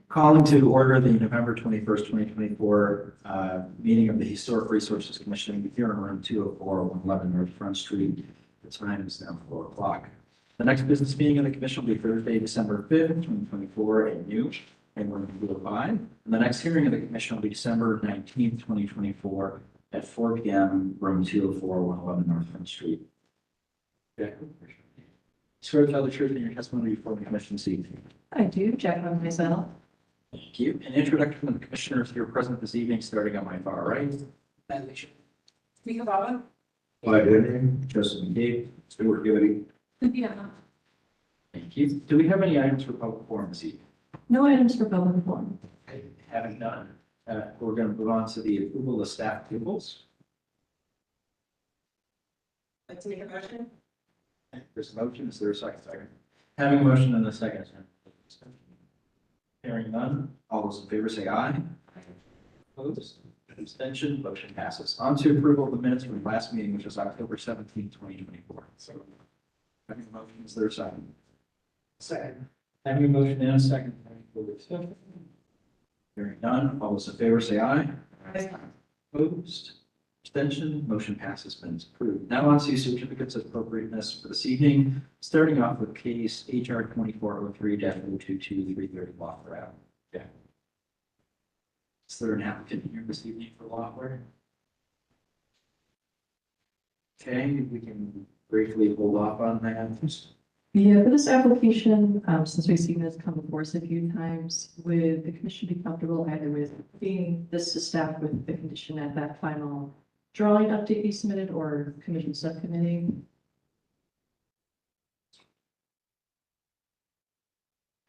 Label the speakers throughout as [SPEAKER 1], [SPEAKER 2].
[SPEAKER 1] Calling to order the November 21st, 2024 meeting of the Historic Resources Commission here in room 204, 111 North Front Street. The time is now 4 o'clock. The next business meeting of the commission will be Thursday, December 5th, 2024 at noon in room 205. And the next hearing of the commission will be December 19th, 2024 at 4 p.m. room 204, 111 North Front Street. Swear to tell the truth in your testimony before the commission this evening.
[SPEAKER 2] I do, check on myself.
[SPEAKER 1] Thank you. An introduction of the commissioners here present this evening, starting on my far right.
[SPEAKER 2] Mika Baba?
[SPEAKER 1] Clyde Henry, Joseph McCabe, Stuart Givety.
[SPEAKER 2] Yeah.
[SPEAKER 1] Thank you. Do we have any items for public forum this evening?
[SPEAKER 2] No items for public forum.
[SPEAKER 1] Okay, having none. We're going to move on to the approval of staff tables.
[SPEAKER 2] Like to make a motion?
[SPEAKER 1] There's a motion. Is there a second? Having a motion and a second. Hearing none. All those in favor say aye. Opposed? Abstention. Motion passes. On to approval of the minutes from the last meeting, which was October 17, 2024. So, having a motion, is there a second? Second. Having a motion and a second. Hearing none. All those in favor say aye. Opposed? Abstention. Motion passes. Minutes approved. Now on to certificates of appropriateness for this evening, starting off with case HR 2403-022-330 Loeffler Avenue. Yeah. Is there an applicant here this evening for Loeffler? Okay, we can briefly hold off on that.
[SPEAKER 2] Yeah, for this application, since we've seen this come before us a few times, would the commission be comfortable either with being this to staff with the condition that that final drawing update be submitted or commission subcommittee?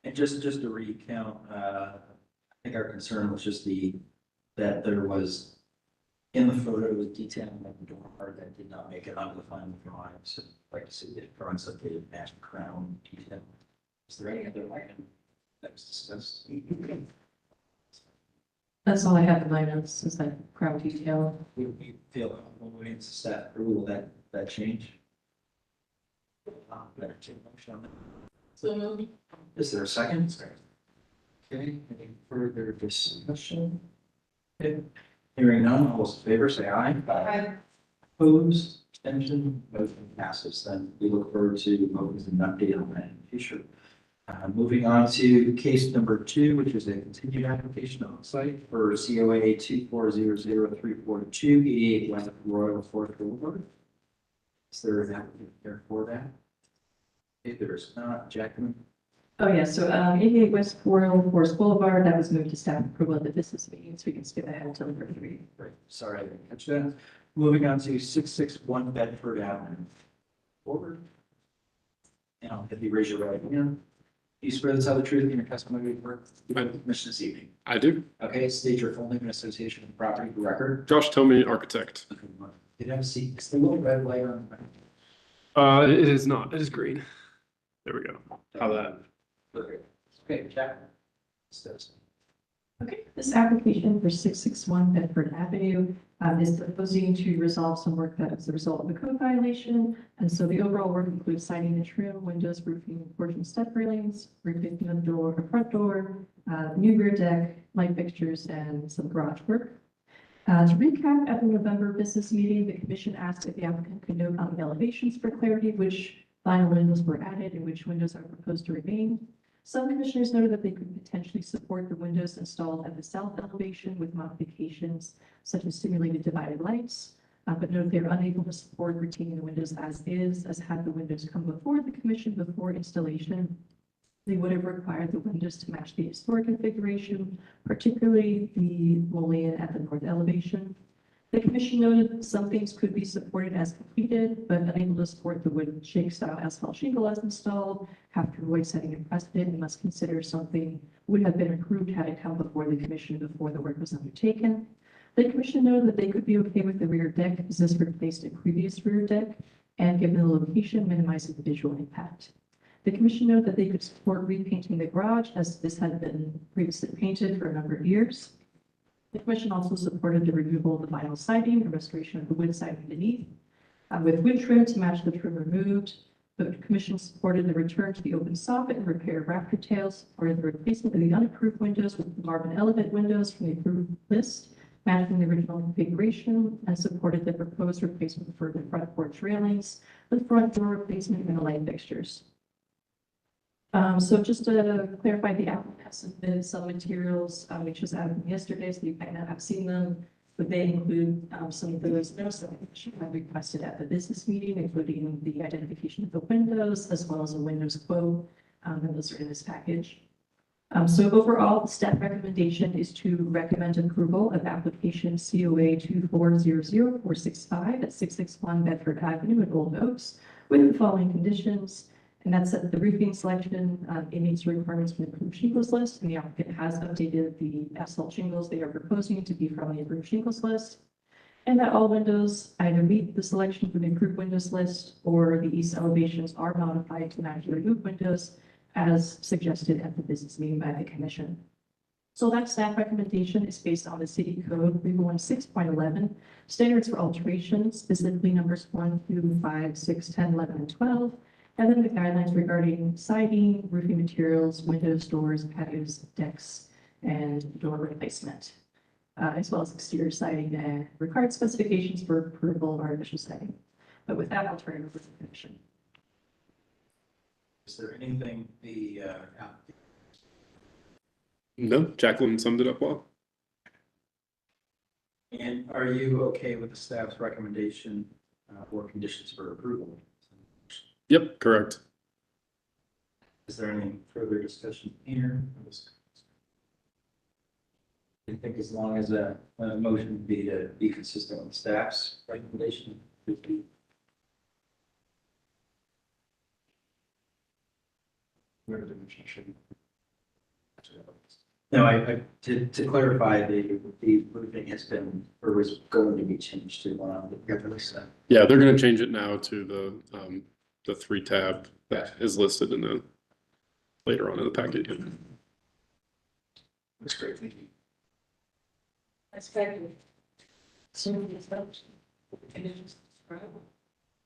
[SPEAKER 1] And just to recount, I think our concern was just that there was in the photo was detailing of the door that did not make it onto the final drawing. So I'd like to see the drawings updated match the crown detail. Is there any other item that was discussed?
[SPEAKER 2] That's all I have in my notes, is that crowd detail.
[SPEAKER 1] We feel when we get to staff approval that change. Better take motion on that.
[SPEAKER 2] So,
[SPEAKER 1] Is there a second? Okay, any further discussion? Okay. Hearing none, all those in favor say aye.
[SPEAKER 2] Aye.
[SPEAKER 1] Opposed, abstention, motion passes. Then we look forward to voting an update on that in the future. Moving on to case number 2, which is a continued application on site for COA 2400342, 88 West Royal Forest Boulevard. Is there an applicant here for that? If there is not, Jacqueline.
[SPEAKER 2] Oh, yeah, so 88 West Royal Forest Boulevard, that was moved to staff approval at the business meeting, so we can skip ahead until the first reading.
[SPEAKER 1] Right. Sorry, I didn't catch that. Moving on to 661 Bedford Avenue. Forward. And I'll have you raise your right hand. Do you swear to tell the truth in your testimony before the commission this evening?
[SPEAKER 3] I do.
[SPEAKER 1] Okay, state your full name and association with the property for record.
[SPEAKER 3] Josh Tomey, architect.
[SPEAKER 1] Did you have a seat? It's the little red light on.
[SPEAKER 3] It is not. It is green. There we go. How that?
[SPEAKER 1] Okay, Jack.
[SPEAKER 2] Okay, this application for 661 Bedford Avenue is proposing to resolve some work that is the result of a code violation. And so the overall work includes siding and trim, windows, roofing, porch and step railings, replacing the door, the front door, new rear deck, light fixtures, and some garage work. To recap, at the November business meeting, the commission asked if the applicant could note on the elevations for clarity which final windows were added and which windows are proposed to remain. Some commissioners noted that they could potentially support the windows installed at the south elevation with modifications such as simulated divided lights, but noted they are unable to support retaining the windows as is, as had the windows come before the commission before installation. They would have required the windows to match the historic configuration, particularly the mullion at the north elevation. The commission noted some things could be supported as completed, but unable to support the wooden shake style asphalt shingle as installed, have to avoid setting a precedent and must consider something would have been approved had it come before the commission before the work was undertaken. The commission noted that they could be okay with the rear deck as this replaced a previous rear deck, and given the location, minimizing the visual impact. The commission noted that they could support repainting the garage as this had been previously painted for a number of years. The commission also supported the removal of the vinyl siding and restoration of the wood siding beneath, with wood trim to match the trim removed. The commission supported the return to the open soffit and repair of rafter tails, supported the replacement of the unapproved windows with marble element windows from the approved list, matching the original configuration, and supported the proposed replacement for the front porch railings, with front door replacement and the light fixtures. So just to clarify, the applicant has submitted some materials, which was out yesterday, so you might not have seen them, but they include some of those notes that the commission had requested at the business meeting, including the identification of the windows, as well as a windows quote, and those are in this package. So overall, the staff recommendation is to recommend approval of application COA 2400465 at 661 Bedford Avenue in Old Oaks with the following conditions. And that's that the roofing selection, it meets the requirements from the approved shingles list, and the applicant has updated the asphalt shingles they are proposing to be from the approved shingles list. And that all windows either meet the selection from the approved windows list, or the east elevations are modified to match the removed windows as suggested at the business meeting by the commission. So that staff recommendation is based on the city code 316.11, standards for alterations, specifically numbers 1 through 5, 6, 10, 11, and 12. And then the guidelines regarding siding, roofing materials, windows, doors, patios, decks, and door replacement, as well as exterior siding and required specifications for approval of artificial siding. But with that, I'll turn it over to the commission.
[SPEAKER 1] Is there anything the applicant?
[SPEAKER 3] No, Jacqueline summed it up well.
[SPEAKER 1] And are you okay with the staff's recommendation or conditions for approval?
[SPEAKER 3] Yep, correct.
[SPEAKER 1] Is there any further discussion here? I think as long as a motion would be to be consistent with staff's recommendation. No, to clarify, the roofing has been, or was going to be changed to the
[SPEAKER 3] Yeah, they're gonna change it now to the 3 tab that is listed in the later on in the packet.
[SPEAKER 1] That's great, thank you.
[SPEAKER 2] That's fair.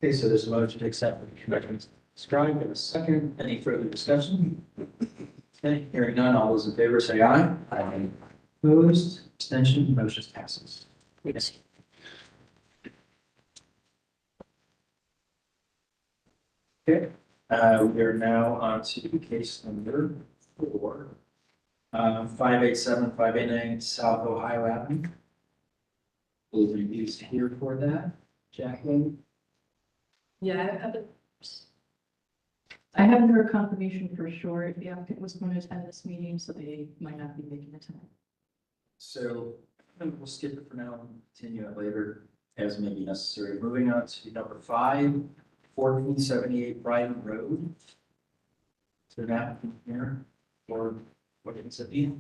[SPEAKER 1] Okay, so there's a motion to accept the conditions described in a second. Any further discussion? Okay, hearing none, all those in favor say aye. Aye. Opposed, abstention, motion passes. Yes. Okay, we are now on to case number 4. 587-589 South Ohio Avenue. Will you be here for that, Jacqueline?
[SPEAKER 2] Yeah, I haven't heard confirmation for sure if the applicant was going to attend this meeting, so they might not be making it tonight.
[SPEAKER 1] So we'll skip it for now and continue it later as may be necessary. Moving on to number 5, 1478 Brighton Road. Is there an applicant here or what is it be?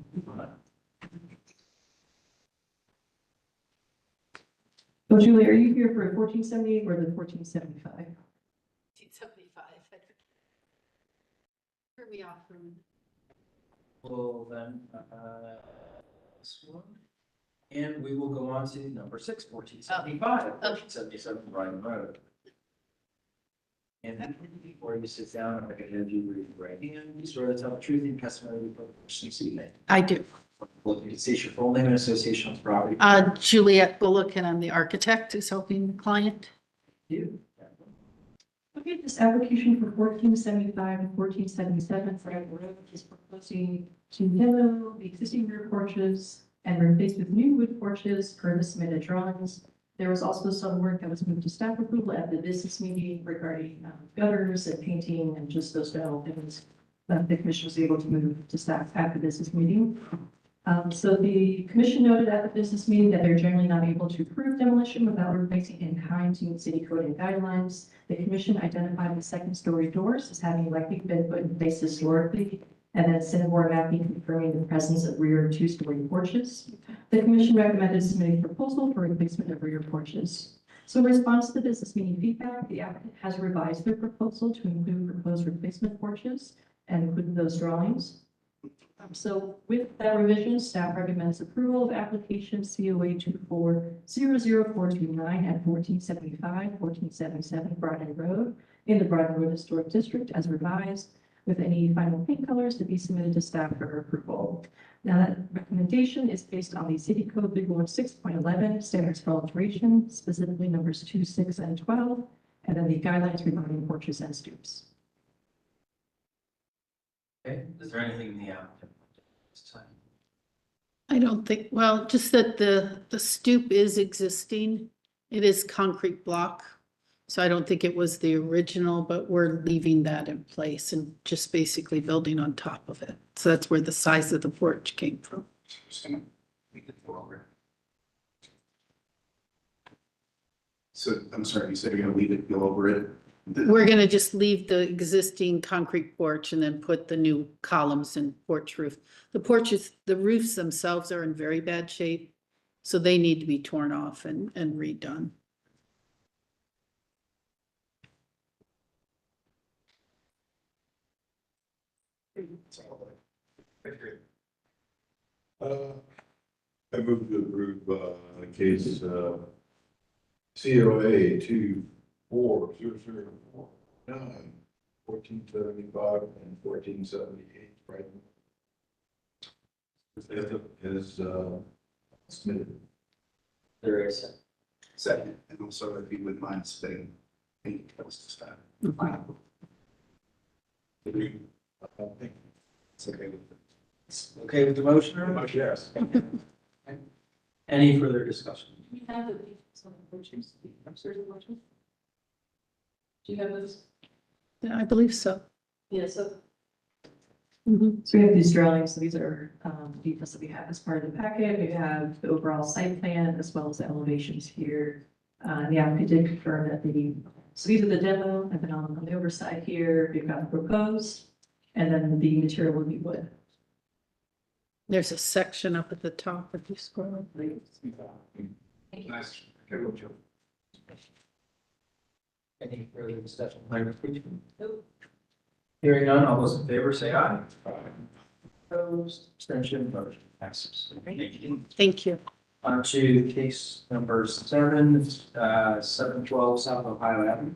[SPEAKER 2] So Julie, are you here for 1478 or the 1475?
[SPEAKER 4] 1975. Turn me off from.
[SPEAKER 1] Well, then, this one. And we will go on to number 6, 1475, 1477 Brighton Road. And then before you sit down, I can have you read the right hand. You swear to tell the truth and testimony before the question you see.
[SPEAKER 4] I do.
[SPEAKER 1] Well, you can say your full name and association with property.
[SPEAKER 4] Juliet Bullock, and I'm the architect who's helping the client.
[SPEAKER 1] You.
[SPEAKER 2] Okay, this application for 1475 and 1477 Brighton Road is proposing to demo the existing rear porches and replace with new wood porches per the submitted drawings. There was also some work that was moved to staff approval at the business meeting regarding gutters and painting and just those general things that the commission was able to move to staff at the business meeting. So the commission noted at the business meeting that they're generally not able to approve demolition without replacing in kind to meet city code and guidelines. The commission identified the second-story doors as having likely been put in place historically, and then Cinnabore mapping confirming the presence of rear 2-story porches. The commission recommended submitting a proposal for replacement of rear porches. So in response to the business meeting feedback, the applicant has revised their proposal to include proposed replacement porches and include those drawings. So with that revision, staff recommends approval of application COA 2400429 at 1477 Broaden Road in the Broaden Road Historic District as revised, with any final paint colors to be submitted to staff for approval. Now, that recommendation is based on the City Code Big Board 6.11 standards for alteration, specifically numbers 2, 6, and 12, and then the guidelines regarding porches and stoops.
[SPEAKER 1] Okay, is there anything in the applicant? This time?
[SPEAKER 4] I don't think, well, just that the stoop is existing. It is concrete block. So I don't think it was the original, but we're leaving that in place and just basically building on top of it. So that's where the size of the porch came from.
[SPEAKER 1] We could go over.
[SPEAKER 5] So, I'm sorry, you said you're gonna leave it, go over it?
[SPEAKER 4] We're gonna just leave the existing concrete porch and then put the new columns and porch roof. The porches, the roofs themselves are in very bad shape, so they need to be torn off and redone.
[SPEAKER 5] I move to approve, case, COA 24004 1475 and 1478, right? Is, submitted.
[SPEAKER 1] There is.
[SPEAKER 5] Second, and also if you wouldn't mind spitting, any else this time. It's okay with it.
[SPEAKER 1] Okay with the motion or?
[SPEAKER 5] Yes.
[SPEAKER 1] Any further discussion?
[SPEAKER 2] Do we have the some porches, the upstairs porches? Do you have those?
[SPEAKER 4] Yeah, I believe so.
[SPEAKER 2] Yeah, so.
[SPEAKER 4] Mhm.
[SPEAKER 2] So we have these drawings, so these are details that we have as part of the packet. We have the overall site plan as well as the elevations here. The applicant did confirm that so these are the demo, and then on the overside here, we've got the proposed, and then the material would be wood.
[SPEAKER 4] There's a section up at the top if you scroll.
[SPEAKER 5] Nice. Okay, we'll jump.
[SPEAKER 1] Any further discussion? Hearing none, all those in favor say aye. Opposed, abstention, motion passes. Thank you.
[SPEAKER 4] Thank you.
[SPEAKER 1] On to case number 712 South Ohio Avenue.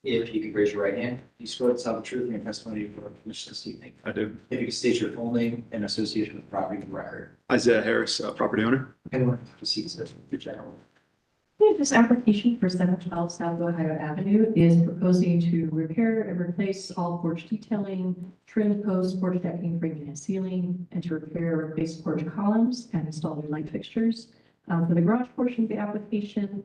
[SPEAKER 1] If you could raise your right hand, you swear to tell the truth in your testimony before the commission this evening.
[SPEAKER 6] I do.
[SPEAKER 1] If you could state your full name and association with the property in the record.
[SPEAKER 6] Isaiah Harris, property owner.
[SPEAKER 1] And we'll proceed to the general.
[SPEAKER 2] This application for 712 South Ohio Avenue is proposing to repair and replace all porch detailing, trim post, porch decking, framing and ceiling, and to repair and replace porch columns and install new light fixtures. For the garage portion of the application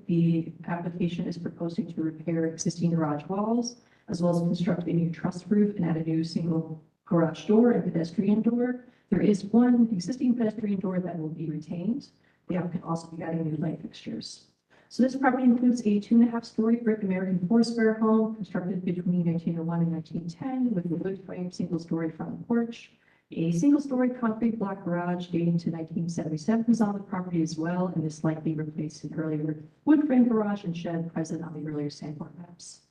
[SPEAKER 2] is proposing to repair existing garage walls, as well as construct a new truss roof and add a new single garage door and pedestrian door. There is one existing pedestrian door that will be retained. The applicant also be adding new light fixtures. So this property includes a 2.5-story brick American four-square home constructed between 1901 and 1910 with a wood frame single-story front porch. A single-story concrete block garage dating to 1977 is on the property as well, and this likely replaced an earlier wood frame garage and shed present on the earlier sample maps.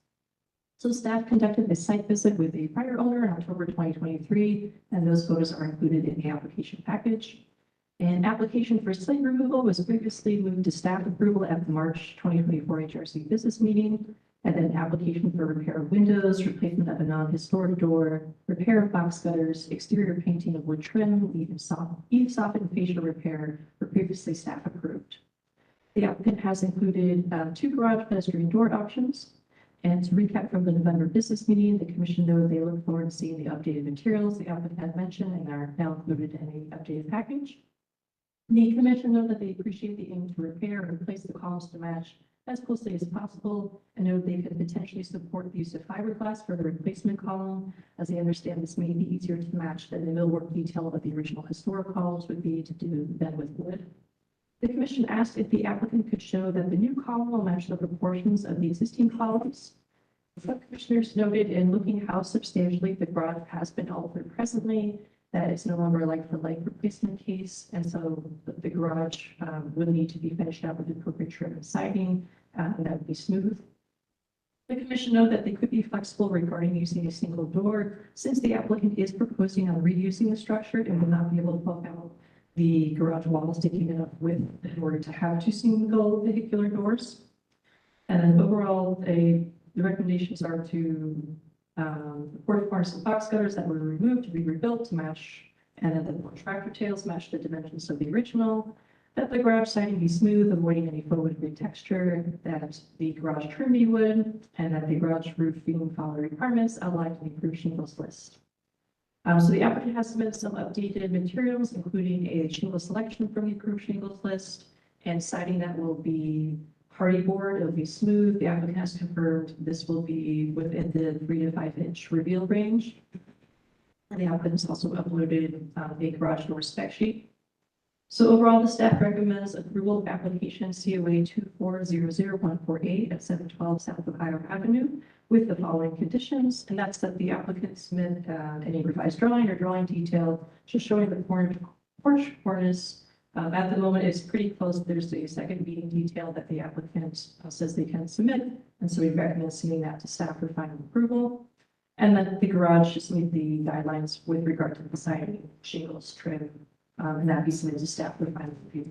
[SPEAKER 2] So staff conducted a site visit with the prior owner in October 2023, and those photos are included in the application package. An application for site removal was previously moved to staff approval at the March 2024 HRC business meeting, and then application for repair of windows, replacement of a non-historic door, repair of box gutters, exterior painting of wood trim, eave soffit and fascia repair were previously staff approved. The applicant has included 2 garage pedestrian door options. And to recap from the November business meeting, the commission noted they look forward to seeing the updated materials the applicant had mentioned and are now included in the updated package. The commission noted that they appreciate the aim to repair and replace the columns to match as closely as possible, and noted they could potentially support the use of fiberglass for the replacement column, as they understand this may be easier to match than the millwork detail of the original historic columns would be to do than with wood. The commission asked if the applicant could show that the new column will match the proportions of the existing columns. The commissioners noted in looking how substantially the garage has been altered presently, that it's no longer a like-for-like replacement case, and so the garage will need to be finished out with appropriate trim and siding, and that would be smooth. The commission noted that they could be flexible regarding using a single door, since the applicant is proposing on reusing the structure and will not be able to poke out the garage walls taking enough width in order to have two single vehicular doors. And then overall, the recommendations are to, the porch corners and box gutters that were removed to be rebuilt to match, and then the tractor tails match the dimensions of the original, that the garage siding be smooth, avoiding any faux wood grade texture, that the garage trim be wood, and that the garage roofing follow the requirements outlined in the approved shingles list. So the applicant has submitted some updated materials, including a shingle selection from the approved shingles list, and siding that will be hardy board. It'll be smooth. The applicant has confirmed this will be within the 3 to 5 inch reveal range. And the applicant has also uploaded a garage door spec sheet. So overall, the staff recommends approval of application COA 2400148 at 712 South Ohio Avenue with the following conditions, and that's that the applicant submit any revised drawing or drawing detail just showing the porch cornice. At the moment, it's pretty close. There's a second meeting detail that the applicant says they can submit, and so we recommend sending that to staff for final approval. And then the garage just meet the guidelines with regard to the siding, shingles, trim, and that be submitted to staff for final review.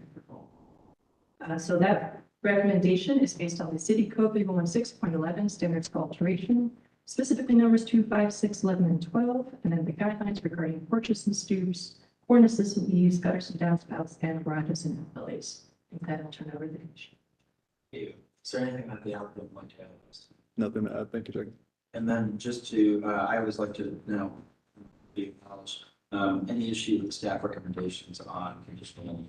[SPEAKER 2] So that recommendation is based on the City Code 316.11 standards for alteration, specifically numbers 2, 5, 6, 11, and 12, and then the guidelines regarding porches and stoops, cornices and eaves, gutters and downspouts, and garages and utilities. And then I'll turn over the commission.
[SPEAKER 1] Is there anything that the applicant would like to add?
[SPEAKER 6] Nothing to add. Thank you, Jacob.
[SPEAKER 1] And then just to, I always like to know, be acknowledged, any issue with staff recommendations on conditional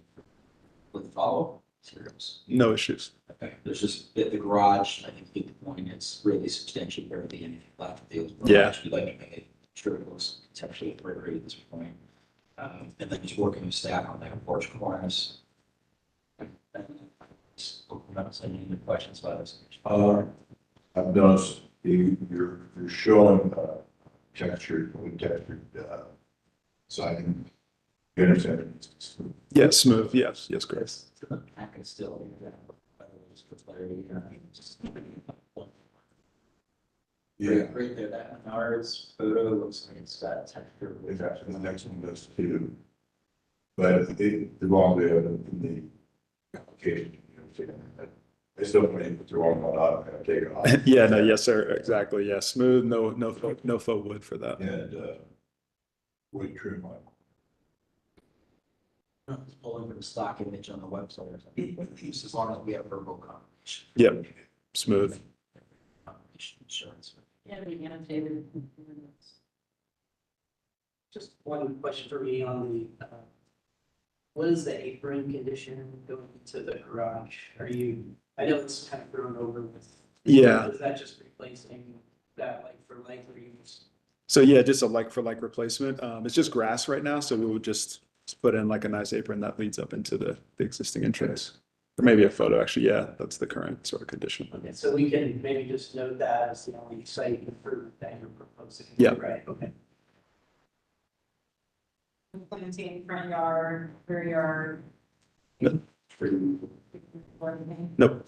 [SPEAKER 1] with follow serials?
[SPEAKER 6] No issues.
[SPEAKER 1] Okay, there's just at the garage, I think the point, it's really substantially barely anything left of the old garage.
[SPEAKER 6] Yeah.
[SPEAKER 1] We'd like to make it sure it looks conceptually appropriate at this point. And then just working with staff on that porch corners. And just open up any questions about this.
[SPEAKER 7] I've noticed you're showing textured siding. You understand?
[SPEAKER 6] Yeah, smooth. Yes, yes, Chris.
[SPEAKER 1] I can still, just for clarity, just.
[SPEAKER 7] Yeah,
[SPEAKER 1] Right there, that Menards photo looks like it's got texture.
[SPEAKER 7] it's actually the next one does too. But the wrong way in the application, you know, I still think the wrong one out, I take it off.
[SPEAKER 6] Yeah, no, yes, sir. Exactly. Yeah, smooth. No faux wood for that.
[SPEAKER 7] And wood trim on.
[SPEAKER 1] It's pulling from the stock image on the website or something. As long as we have verbal confirmation.
[SPEAKER 6] Yep, smooth.
[SPEAKER 1] Confirmation insurance.
[SPEAKER 2] Yeah, we annotated.
[SPEAKER 8] Just one question for me on the, what is the apron condition going into the garage? Are you, I know it's kind of thrown over with.
[SPEAKER 6] Yeah.
[SPEAKER 8] Is that just replacing that like for like or you just?
[SPEAKER 6] So yeah, just a like for like replacement. It's just grass right now, so we would just put in like a nice apron that leads up into the existing entrance. Or maybe a photo, actually. Yeah, that's the current sort of condition.
[SPEAKER 8] Okay, so we can maybe just note that as the only site improvement that you're proposing.
[SPEAKER 6] Yeah.
[SPEAKER 8] Right, okay.
[SPEAKER 9] Planting, front yard, rear yard.
[SPEAKER 6] No.
[SPEAKER 9] Or anything.
[SPEAKER 6] Nope.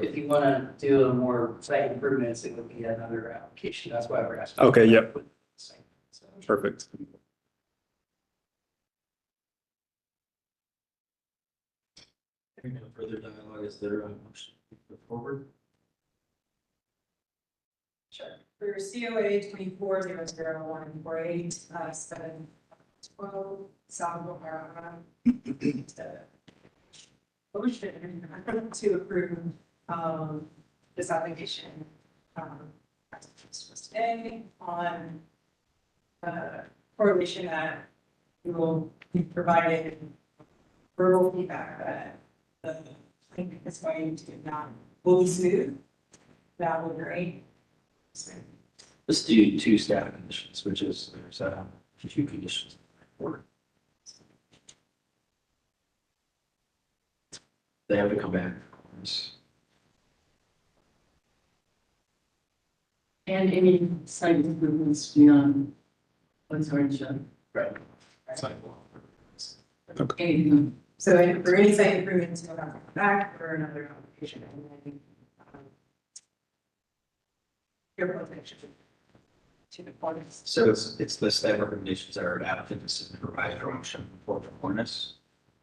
[SPEAKER 8] If you want to do a more site improvements, it would be another application. That's why we're asking.
[SPEAKER 6] Okay, yep.
[SPEAKER 8] So-
[SPEAKER 6] Perfect.
[SPEAKER 1] Hearing no further dialogue, is there a motion to go forward?
[SPEAKER 9] Sure. For your COA 24004148, 712 South Ohio. Motion to approve, this application, today on, correlation that we will be provided verbal feedback that the link is going to not, will be smooth. That will be great.
[SPEAKER 1] Let's do two staff conditions, which is there's two conditions. They have to come back, of course.
[SPEAKER 10] And any site improvements beyond what's already shown.
[SPEAKER 8] Right.
[SPEAKER 9] Anything. So for any site improvements, you'll have to come back for another application. And then, your protection. To the parties.
[SPEAKER 1] So it's the staff recommendations that are applicants to provide their option for the cornice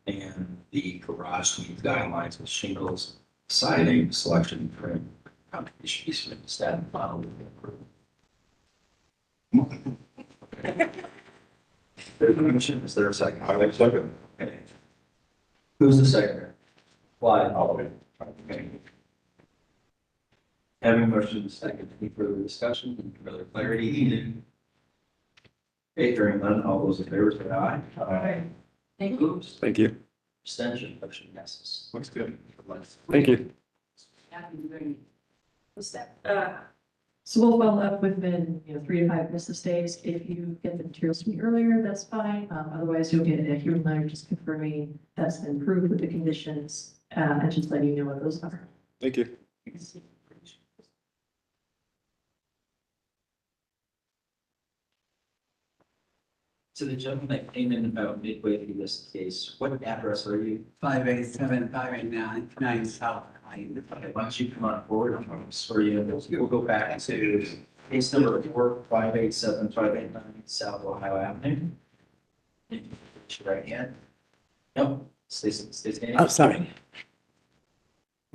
[SPEAKER 1] and the garage needs guidelines with shingles, siding, selection, trim, contribution, easement, staff model. There's a motion, is there a second?
[SPEAKER 7] I like second.
[SPEAKER 1] Okay. Who's the second? Why? Okay. Having a motion and a second, any further discussion, any further clarity needed? Okay, hearing none, all those in favor say aye. Aye.
[SPEAKER 2] Thank you.
[SPEAKER 1] Opposed?
[SPEAKER 6] Thank you.
[SPEAKER 1] Abstention, motion passes.
[SPEAKER 6] Looks good. Thank you.
[SPEAKER 9] What's that?
[SPEAKER 2] So we'll follow up within, 3 to 5 business days. If you get the materials to me earlier, that's fine. Otherwise, you'll get a hearing letter just confirming that's been approved with the conditions, and just letting you know what those are.
[SPEAKER 6] Thank you.
[SPEAKER 1] So the gentleman that came in about midway through this case, what address are you?
[SPEAKER 10] 587, 589 South Line.
[SPEAKER 1] Okay, why don't you come on forward, I'll swear you in. We'll go back to case number 4587589 South Ohio Avenue. Raise your right hand. No, stay standing.
[SPEAKER 10] Oh, sorry.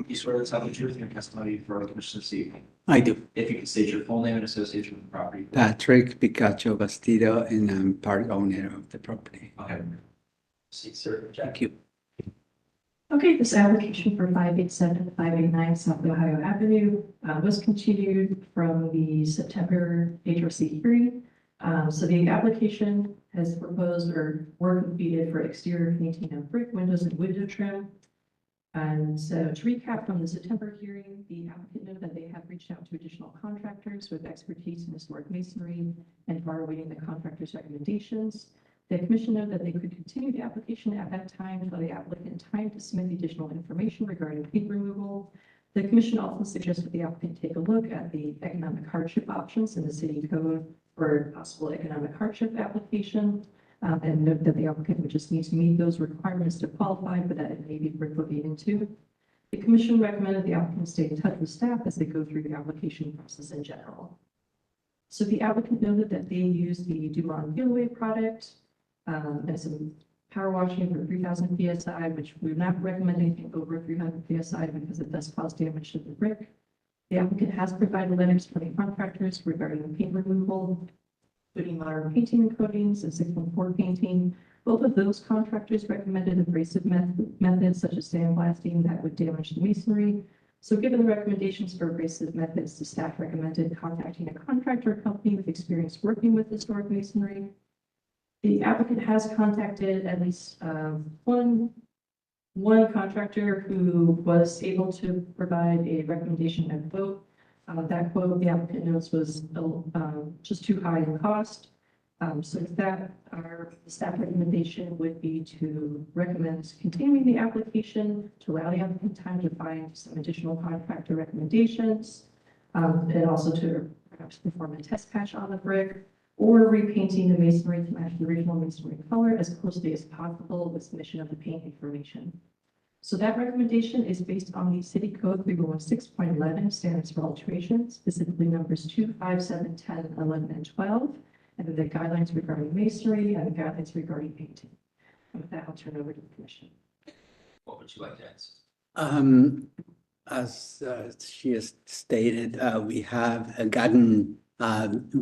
[SPEAKER 1] You swear to tell the truth in your testimony before the commission this evening.
[SPEAKER 10] I do.
[SPEAKER 1] If you can state your full name and association with the property.
[SPEAKER 10] Patrick Picacho Bastido, and I'm part owner of the property.
[SPEAKER 1] Okay. See, sir. Jack.
[SPEAKER 10] Thank you.
[SPEAKER 2] Okay, this application for 587-589 South Ohio Avenue was continued from the September HRC hearing. So the application has proposed or work completed for exterior painting of brick windows and window trim. And so to recap from the September hearing, the applicant noted that they have reached out to additional contractors with expertise in historic masonry and are awaiting the contractor's recommendations. The commission noted that they could continue the application at that time until the applicant time to submit the additional information regarding paint removal. The commission also suggested the applicant take a look at the economic hardship options in the city code for possible economic hardship application. And note that the applicant would just need to meet those requirements to qualify, but that it may be worth looking into. The commission recommended the applicant stay in touch with staff as they go through the application process in general. So the applicant noted that they use the Dumont Fieldaway product and some power washing for 3,000 PSI, which we would not recommend anything over 300 PSI because it does cause damage to the brick. The applicant has provided letters from the contractors regarding the paint removal, including modern painting and coatings and 614 painting. Both of those contractors recommended abrasive methods such as sandblasting that would damage the masonry. So given the recommendations for abrasive methods, the staff recommended contacting a contractor company with experience working with historic masonry. The applicant has contacted at least one contractor who was able to provide a recommendation and quote. That quote, the applicant notes, was just too high in cost. So that our staff recommendation would be to recommend continuing the application to allow the applicant time to find some additional contractor recommendations, and also to perhaps perform a test patch on the brick or repainting the masonry to match the original masonry color as closely as possible with submission of the paint information. So that recommendation is based on the City Code 316.11 standards for alteration, specifically numbers 2, 5, 7, 10, 11, and 12, and then the guidelines regarding masonry and the guidelines regarding painting. And with that, I'll turn over to the commission.
[SPEAKER 1] What would you like to ask?
[SPEAKER 10] As she has stated, we have gotten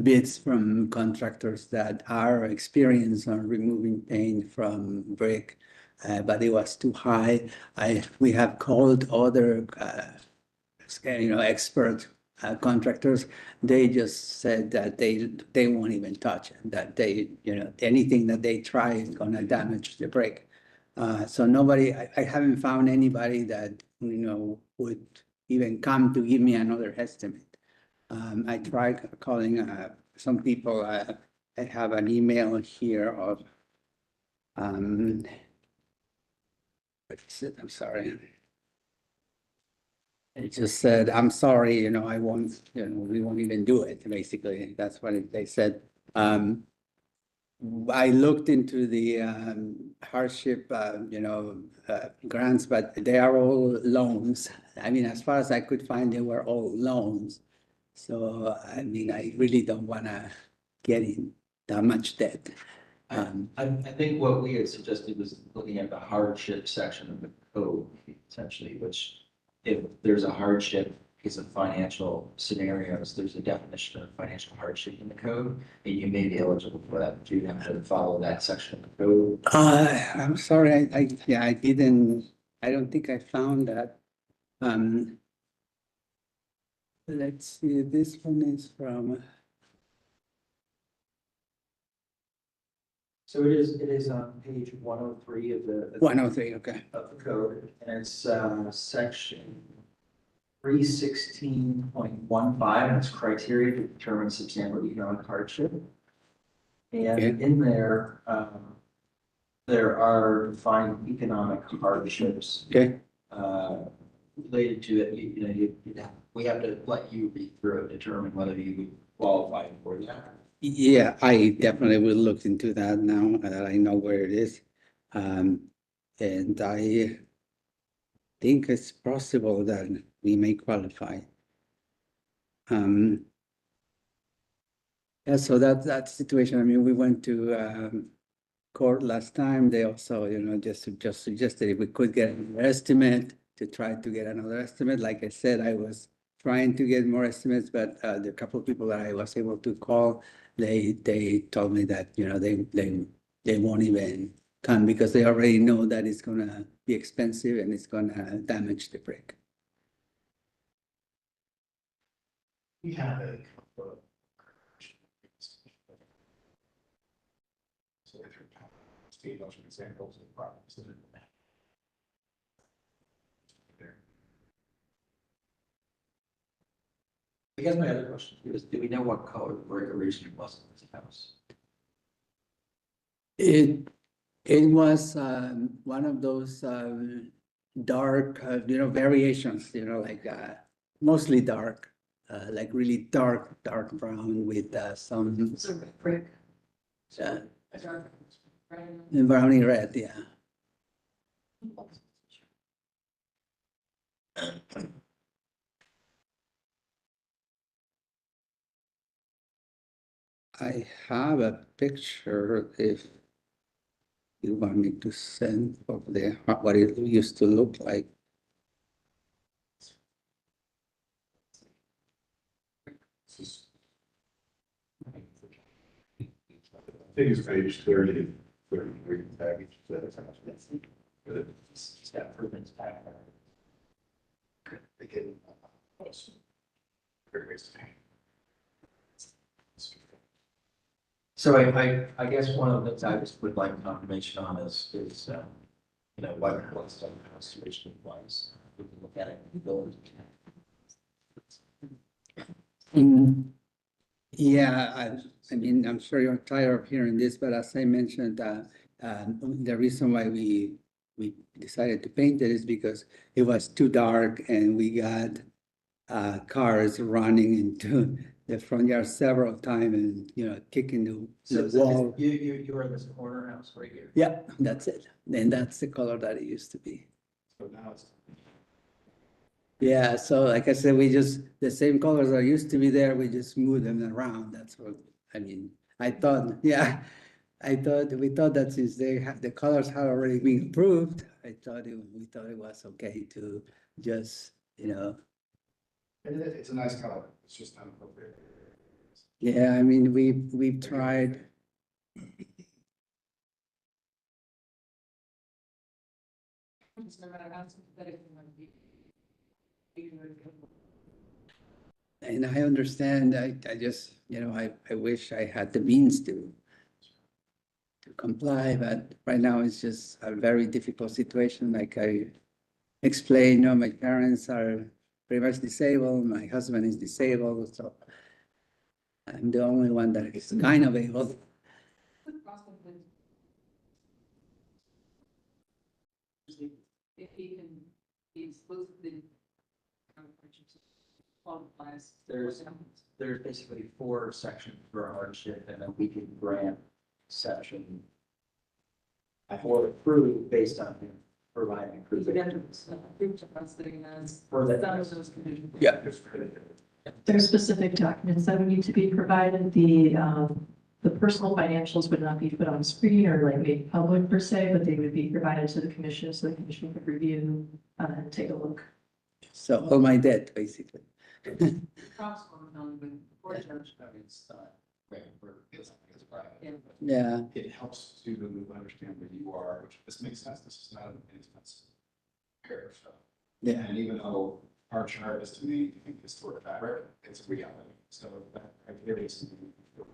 [SPEAKER 10] bids from contractors that are experienced on removing paint from brick, but it was too high. We have called other, expert contractors. They just said that they won't even touch it, that they, anything that they try is gonna damage the brick. So nobody, I haven't found anybody that, would even come to give me another estimate. I tried calling some people. I have an email here of, I'm sorry. It just said, I'm sorry, I won't, we won't even do it, basically. That's what they said. I looked into the hardship, grants, but they are all loans. I mean, as far as I could find, they were all loans. So, I mean, I really don't wanna get in that much debt.
[SPEAKER 1] I think what we had suggested was looking at the hardship section of the code, essentially, which if there's a hardship because of financial scenarios, there's a definition of financial hardship in the code, and you may be eligible for that, but you'd have to follow that section of the code.
[SPEAKER 10] I'm sorry, yeah, I don't think I found that. Let's see, this one is from,
[SPEAKER 1] So it is on page 103 of the.
[SPEAKER 10] 103, okay.
[SPEAKER 1] Of the code, and it's section 316.15, and it's criteria to determine substantial economic hardship.
[SPEAKER 10] Okay.
[SPEAKER 1] And in there, there are defined economic hardships
[SPEAKER 10] Okay,
[SPEAKER 1] related to it. We have to let you read through it, determine whether you would qualify for that.
[SPEAKER 10] yeah, I definitely will look into that now that I know where it is. And I think it's possible that we may qualify. Yeah, so that situation, I mean, we went to court last time. They also, just suggested if we could get an estimate to try to get another estimate. Like I said, I was trying to get more estimates, but the couple of people that I was able to call, they told me that, they won't even come because they already know that it's gonna be expensive and it's gonna damage the brake.
[SPEAKER 5] We have a couple of. So if you're state those examples of problems that are. There.
[SPEAKER 1] I guess my other question is, do we know what color the brick originally was in this house?
[SPEAKER 10] It was one of those dark, variations, like mostly dark, like really dark brown with some
[SPEAKER 2] It's a red brick.
[SPEAKER 10] uh,
[SPEAKER 2] A dark brown.
[SPEAKER 10] browny red, yeah. I have a picture if you want me to send of what it used to look like.
[SPEAKER 7] I think it's page 30, 33 package. That's how much that's.
[SPEAKER 1] Step improvements back there.
[SPEAKER 5] They can. Various.
[SPEAKER 1] So I guess one of the things I just would like confirmation on is, what's the conservation was. We can look at it, we go.
[SPEAKER 10] Yeah, I mean, I'm sure you're tired of hearing this, but as I mentioned, the reason why we decided to paint it is because it was too dark and we got cars running into the front yard several times and, kicking the wall.
[SPEAKER 1] You're in this corner house right here.
[SPEAKER 10] Yeah, that's it. And that's the color that it used to be.
[SPEAKER 1] So now it's.
[SPEAKER 10] Yeah, so like I said, the same colors that used to be there, we just moved them around. That's what, I mean, we thought that since the colors had already been approved, we thought it was okay to just,
[SPEAKER 5] It's a nice color, it's just not appropriate.
[SPEAKER 10] yeah, I mean, we've tried.
[SPEAKER 9] Just no matter how sympathetic you might be.
[SPEAKER 10] And I understand, I just, I wish I had the means to comply, but right now it's just a very difficult situation. Like I explained, my parents are pretty much disabled, my husband is disabled, so I'm the only one that is kind of able.
[SPEAKER 9] If he can, he's exclusively. Qualifies.
[SPEAKER 1] There's basically 4 sections for hardship, and then we can grant section. Or approve based on him providing.
[SPEAKER 9] You get to prove to us that he has
[SPEAKER 1] For that.
[SPEAKER 9] done those conditions.
[SPEAKER 10] Yeah.
[SPEAKER 2] There's specific documents that would need to be provided. The personal financials would not be put on screen or like made public per se, but they would be provided to the commission so the commission could review and take a look.
[SPEAKER 10] So all my debt, basically. Yeah,
[SPEAKER 5] It helps to understand where you are, which this makes sense. This is not an inexpensive pair of stuff.
[SPEAKER 10] yeah,
[SPEAKER 5] And even though our chart is to me, I think historic fabric, it's a reality. So that criteria is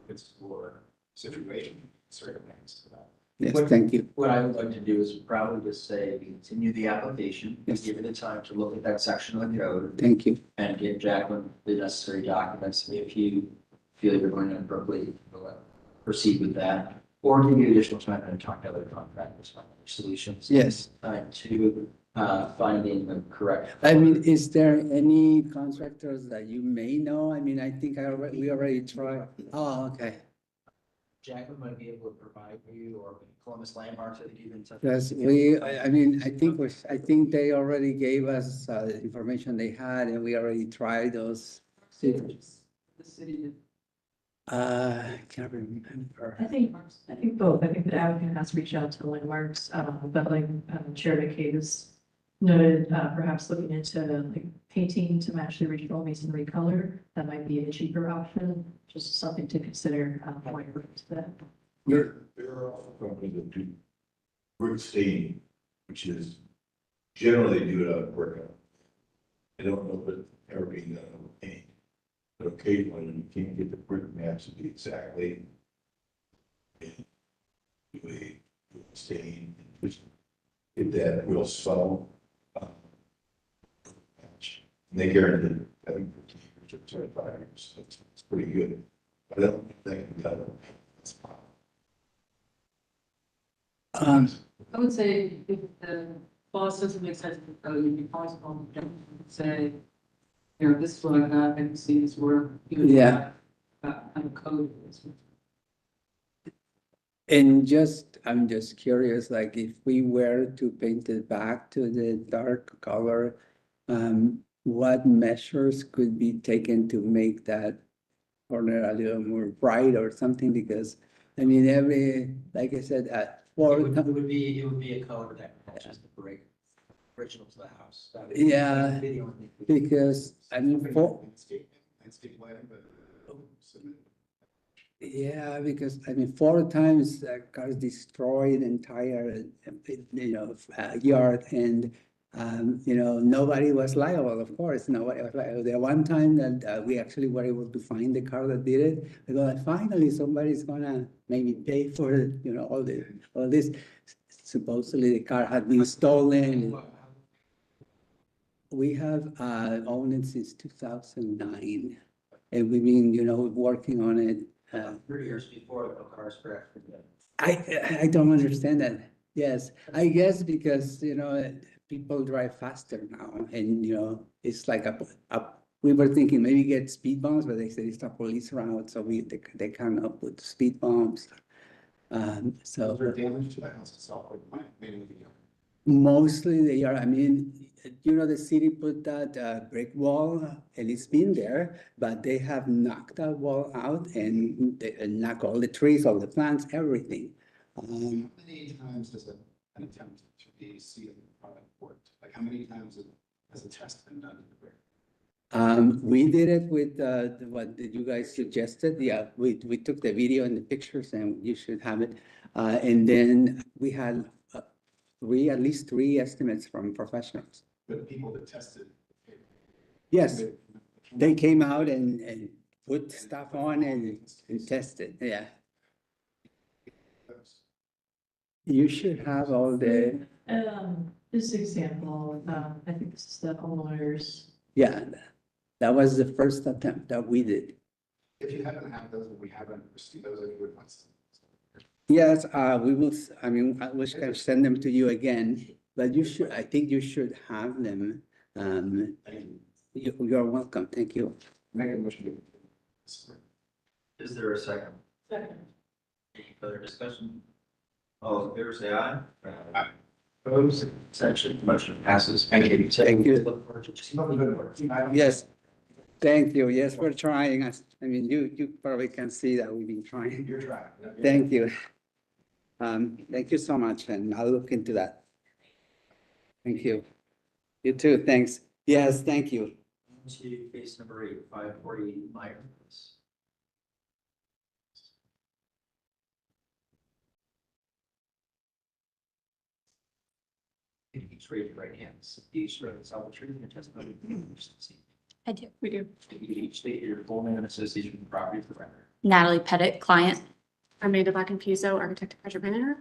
[SPEAKER 5] it's for situation, certain things to that.
[SPEAKER 10] yes, thank you.
[SPEAKER 1] What I would like to do is probably just say, continue the application, and
[SPEAKER 10] Yes.
[SPEAKER 1] give it the time to look at that section of the code
[SPEAKER 10] Thank you.
[SPEAKER 1] and give Jacqueline the necessary documents if you feel you're going to appropriately proceed with that. Or give you additional time to talk to other contractors, find other solutions.
[SPEAKER 10] Yes.
[SPEAKER 1] To finding the correct.
[SPEAKER 10] I mean, is there any contractors that you may know? I mean, I think we already tried. Oh, okay.
[SPEAKER 1] Jacqueline might be able to provide you, or Columbus Landmarks, I think you've been touch.
[SPEAKER 10] Yes, I think they already gave us the information they had and we already tried those.
[SPEAKER 9] The city.
[SPEAKER 10] I can't remember.
[SPEAKER 2] I think both. I think the applicant has reached out to landmarks, but like Chair McCabe has noted, perhaps looking into like painting to match the original masonry color. That might be a cheaper option, just something to consider when it comes to that.
[SPEAKER 7] There are also companies that do brick staining, which is generally do it out of brick. I don't know if it's ever being done with paint. But occasionally when you can't get the brick match to be exactly do a stain, just get that real subtle match. And they guarantee it, I think 15 years or 25 years, so it's pretty good. But I don't think that that's a problem.
[SPEAKER 9] I would say if the boss doesn't make sense, you'd be possible, say, you know, this is what I got, and see this work.
[SPEAKER 10] Yeah.
[SPEAKER 9] I'm code.
[SPEAKER 10] And I'm just curious, like if we were to paint it back to the dark color, what measures could be taken to make that corner a little more bright or something? Because, I mean, like I said,
[SPEAKER 1] It would be a color that matches the brick original to the house. That would
[SPEAKER 10] Yeah,
[SPEAKER 1] be the only thing.
[SPEAKER 10] because, I mean,
[SPEAKER 5] Landscape lighting, but.
[SPEAKER 10] yeah, because I mean, 4 times cars destroyed entire, yard, and nobody was liable. Of course, nobody was liable. The one time that we actually were able to find the car that did it, we go, finally somebody's gonna maybe pay for it. All this. Supposedly the car had been stolen. We have owned it since 2009, and we've been working on it.
[SPEAKER 1] 3 years before the cars crashed.
[SPEAKER 10] I don't understand that. Yes, I guess because, people drive faster now and, it's like we were thinking maybe get speed bumps, but they said it's a police route, so they cannot put speed bumps. So
[SPEAKER 5] Is there damage to the house itself, or maybe
[SPEAKER 10] mostly they are, I mean, the city put that brick wall and it's been there, but they have knocked that wall out and they knock all the trees, all the plants, everything.
[SPEAKER 5] how many times does an attempt to be sealed product work? Like how many times has a test been done to the brick?
[SPEAKER 10] We did it with what did you guys suggested? Yeah, we took the video and the pictures and you should have it. And then we had at least 3 estimates from professionals.
[SPEAKER 5] But people that tested.
[SPEAKER 10] Yes, they came out and put stuff on and tested, yeah. You should have all the,
[SPEAKER 2] This example, I think this is the homeowners.
[SPEAKER 10] yeah, that was the first attempt that we did.
[SPEAKER 5] If you happen to have those, and we haven't received those, you would want to.
[SPEAKER 10] Yes, we will, I mean, I wish I could send them to you again, but I think you should have them. You're welcome, thank you.
[SPEAKER 5] Make a motion.
[SPEAKER 1] Is there a second?
[SPEAKER 2] Second.
[SPEAKER 1] Any further discussion? All in favor, say aye. Aye. Opposed, abstention, motion passes. Thank you.
[SPEAKER 10] Thank you.
[SPEAKER 1] Look forward to
[SPEAKER 5] Keep up the good work.
[SPEAKER 10] Yes, Thank you. Yes, we're trying. I mean, you probably can see that we've been trying.
[SPEAKER 5] You're trying.
[SPEAKER 10] Thank you. Thank you so much, and I'll look into that. Thank you. You too, thanks. Yes, thank you.
[SPEAKER 1] To case number 8, 540 Meyer. Each raise your right hands. Each swear to tell the truth in your testimony.
[SPEAKER 11] I do.
[SPEAKER 4] We do.
[SPEAKER 1] You each state your full name and association with the property for the record.
[SPEAKER 11] Natalie Pettit, client.
[SPEAKER 12] Amanda Black-Confuso, architect and project manager.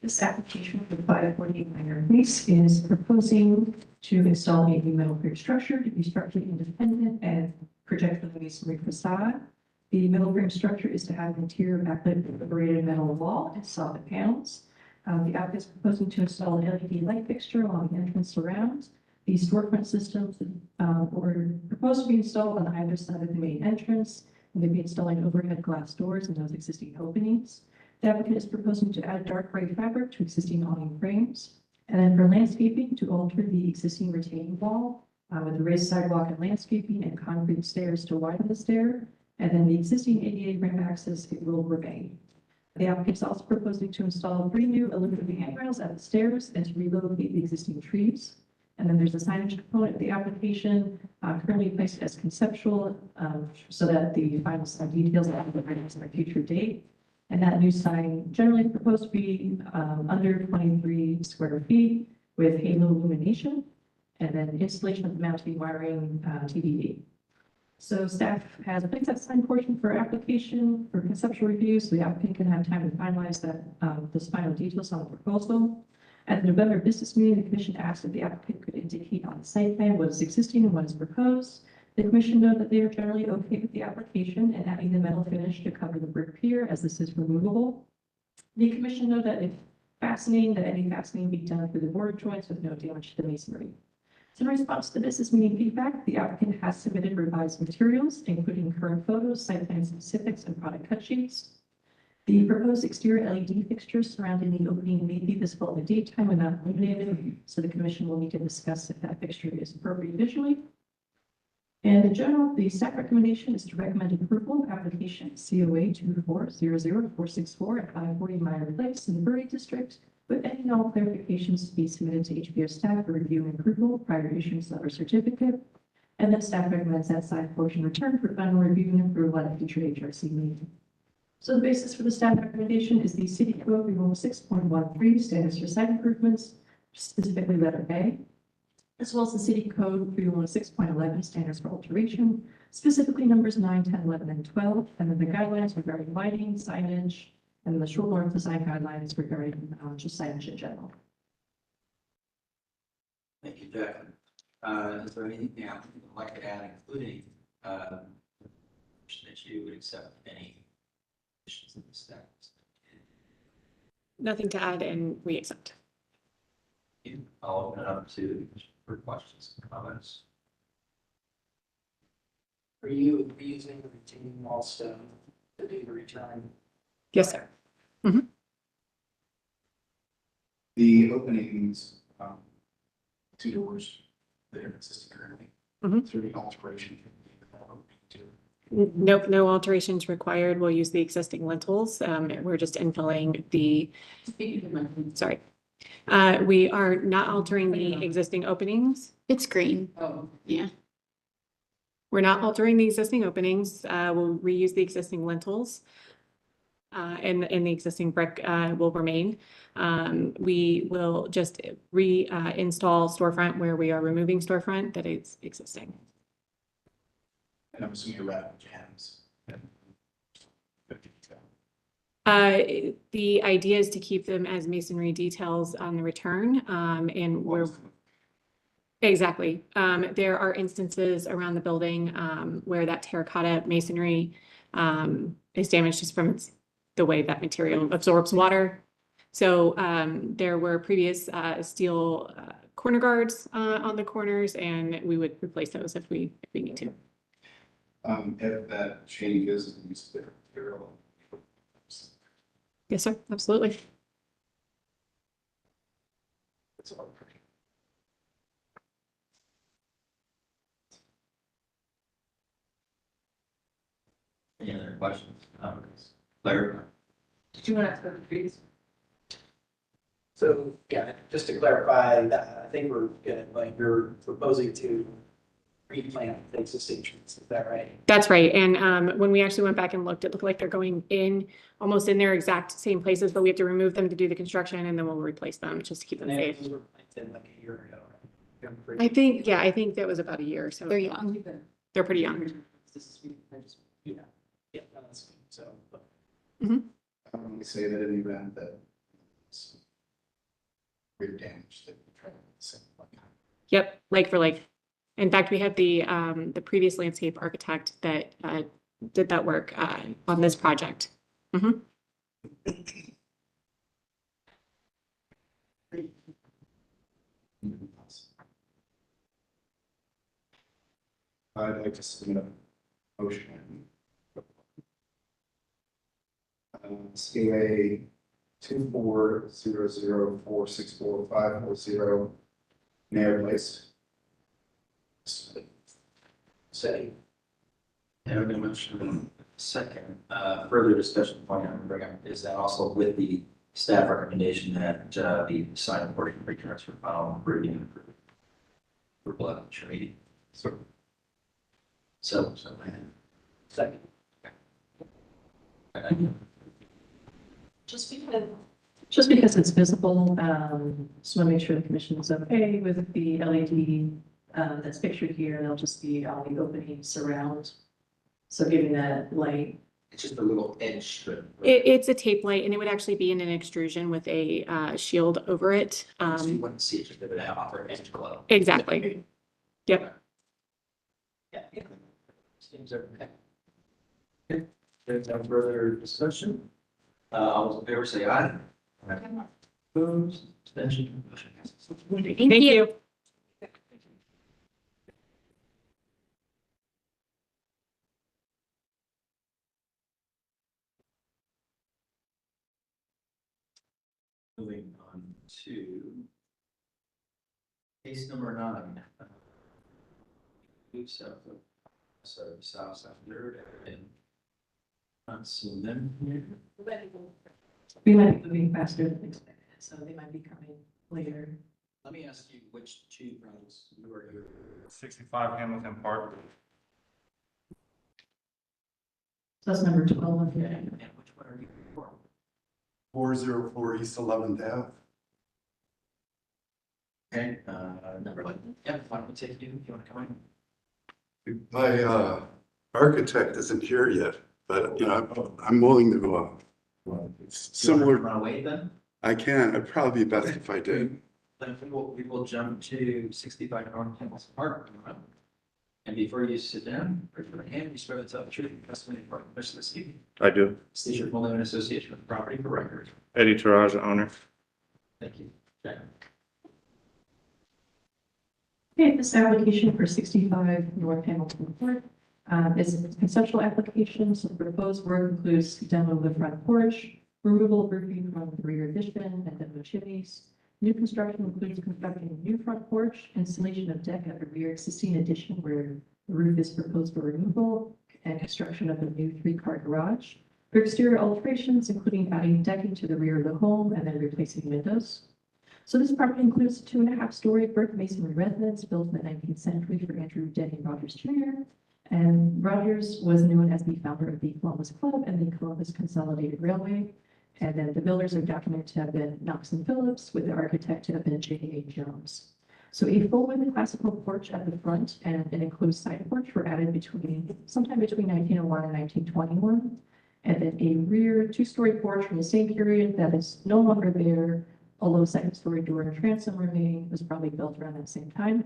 [SPEAKER 2] This application for the 540 minor lease is proposing to install a new metal frame structure to be structurally independent and project from the masonry facade. The metal frame structure is to have an interior backlit with liberated metal wall and soffit panels. The applicant is proposing to install an LED light fixture along the entrance surrounds. The storefront systems were proposed to be installed on either side of the main entrance, and they'd be installing overhead glass doors in those existing openings. The applicant is proposing to add dark gray fabric to existing awning frames. And then for landscaping, to alter the existing retaining wall with a raised sidewalk and landscaping and concrete stairs to widen the stair. And then the existing ADA ramp access, it will remain. The applicant is also proposing to install 3 new aluminum handrails at the stairs and to relocate the existing trees. And then there's a signage component of the application currently placed as conceptual so that the final sign details will be ready at a future date. And that new sign generally proposed to be under 23 square feet with halo illumination, and then installation of the mounting wiring TBD. So staff has placed that sign portion for application for conceptual review, so the applicant can have time to finalize that those final details on the proposal. At the November business meeting, the commission asked if the applicant could indicate on the site plan what is existing and what is proposed. The commission noted that they are generally okay with the application and adding the metal finish to cover the brick pier, as this is removable. The commission noted that if any fastening be done through the board joints with no damage to the masonry. So in response to business meeting feedback, the applicant has submitted revised materials, including current photos, site plan specifics, and product cut sheets. The proposed exterior LED fixtures surrounding the opening may be visible in the daytime when not illuminated, so the commission will need to discuss if that fixture is appropriate visually. And in general, the staff recommendation is to recommend approval of application COA 2400464 at 540 Meyer Place in the Bury District, with any and all clarifications to be submitted to HPO staff for review and approval prior to issuance of a certificate. And then staff recommends that side portion return for final review and approval at a future HRC meeting. So the basis for the staff recommendation is the City Code Rule 6.13 standards for site improvements, specifically letter A, as well as the City Code Rule 6.11 standards for alteration, specifically numbers 9, 10, 11, and 12, and then the guidelines regarding lighting, signage, and the short north design guidelines regarding just signage in general.
[SPEAKER 1] Thank you, Jacqueline. Is there anything the applicant would like to add, including that you would accept any conditions in the staff?
[SPEAKER 12] Nothing to add, and we accept.
[SPEAKER 1] I'll open it up to for questions and comments.
[SPEAKER 8] Are you using the retaining wall stone to do the return?
[SPEAKER 12] Yes, sir.
[SPEAKER 5] The openings, 2 doors that are existing currently.
[SPEAKER 12] Mhm.
[SPEAKER 5] Through the alteration.
[SPEAKER 12] Nope, no alterations required. We'll use the existing lintels. We're just infilling the, sorry. We are not altering the existing openings.
[SPEAKER 4] It's green.
[SPEAKER 2] Oh,
[SPEAKER 4] Yeah.
[SPEAKER 12] We're not altering the existing openings. We'll reuse the existing lintels. And the existing brick will remain. We will just install storefront where we are removing storefront that is existing.
[SPEAKER 5] And I'm assuming you're wrapping jams.
[SPEAKER 12] The idea is to keep them as masonry details on the return, and we're exactly. There are instances around the building where that terracotta masonry is damaged just from the way that material absorbs water. So there were previous steel corner guards on the corners, and we would replace those if we need to.
[SPEAKER 5] If that changes, use different material.
[SPEAKER 12] Yes, sir. Absolutely.
[SPEAKER 5] That's all.
[SPEAKER 1] questions? Claire?
[SPEAKER 9] Did you want to ask about the trees?
[SPEAKER 8] So, yeah, just to clarify that, I think we're good, like, you're proposing to replant the existing trees, is that right?
[SPEAKER 12] That's right. And when we actually went back and looked, it looked like they're going in almost in their exact same places, but we have to remove them to do the construction and then we'll replace them just to keep them
[SPEAKER 8] And
[SPEAKER 12] safe.
[SPEAKER 8] they were planted like a year ago. Right?
[SPEAKER 12] I think, yeah, I think that was about a year. So
[SPEAKER 11] They're young.
[SPEAKER 12] they're pretty young.
[SPEAKER 8] This is, I just, yeah, yeah, no, that's good, so. But
[SPEAKER 5] We say that in the event that it's great damage that we try to send like.
[SPEAKER 12] Yep, like for like. In fact, we had the previous landscape architect that did that work on this project. Mhm.
[SPEAKER 5] I'd like to submit a motion. CA 2400464540, Mayor Place.
[SPEAKER 8] Say,
[SPEAKER 1] Yeah, very much. Second, further discussion point I'm bringing up is that also with the staff recommendation that the signed portion returns for final review for blood tree. So.
[SPEAKER 8] second.
[SPEAKER 2] Just because it's visible, just want to make sure the commission is okay with the LED that's pictured here. They'll just be on the opening surround. So giving that light.
[SPEAKER 1] It's just a little edge strip.
[SPEAKER 12] It's a tape light and it would actually be in an extrusion with a shield over it.
[SPEAKER 1] So you wouldn't see it, just it would offer edge glow.
[SPEAKER 12] Exactly. Yep.
[SPEAKER 8] Yeah.
[SPEAKER 1] Seems okay. Okay, there's no further discussion. All those in favor say aye. Opposed, abstention, motion passes.
[SPEAKER 12] Thank you.
[SPEAKER 1] Moving on to case number 9. South Third and not seeing them here.
[SPEAKER 2] We might be moving faster than expected, so they might be coming later.
[SPEAKER 1] Let me ask you which two projects you are here.
[SPEAKER 13] 65 Hamilton Park.
[SPEAKER 2] So that's number 12.
[SPEAKER 1] Okay, and which one are you for?
[SPEAKER 7] 404 East 11th Ave.
[SPEAKER 1] Okay, number 11. Yeah, why don't we take you if you want to come in?
[SPEAKER 7] My architect isn't here yet, but you know, I'm willing to go up. Similar,
[SPEAKER 1] Run away then?
[SPEAKER 7] I can, it'd probably be best if I did.
[SPEAKER 1] Then we will jump to 65 North Hamilton Park. And before you sit down, raise your hand, you swear to tell the truth, and testimony for the commission this evening.
[SPEAKER 13] I do.
[SPEAKER 1] State your full name and association with the property for record.
[SPEAKER 13] Eddie Taraja, owner.
[SPEAKER 1] Thank you. Jack.
[SPEAKER 2] Okay, this application for 65 North Hamilton Court is a conceptual application. So the proposed work includes demo of the front porch, removal of roofing from the rear addition, and demo chimneys. New construction includes constructing a new front porch, installation of deck at the rear existing addition where the roof is proposed for removal, and construction of a new 3-car garage. For exterior alterations, including adding decking to the rear of the home and then replacing windows. So this property includes a 2.5-story brick masonry residence built in the 19th century for Andrew Denny Rogers Jr. And Rogers was known as the founder of the Columbus Club and the Columbus Consolidated Railway. And then the builders are documented to have been Knox and Phillips, with the architect to have been J.A. Jones. So a full-width classical porch at the front and an enclosed side porch were added sometime between 1901 and 1921. And then a rear 2-story porch from the same period that is no longer there, although a 2nd-story door and transom remain, was probably built around that same time.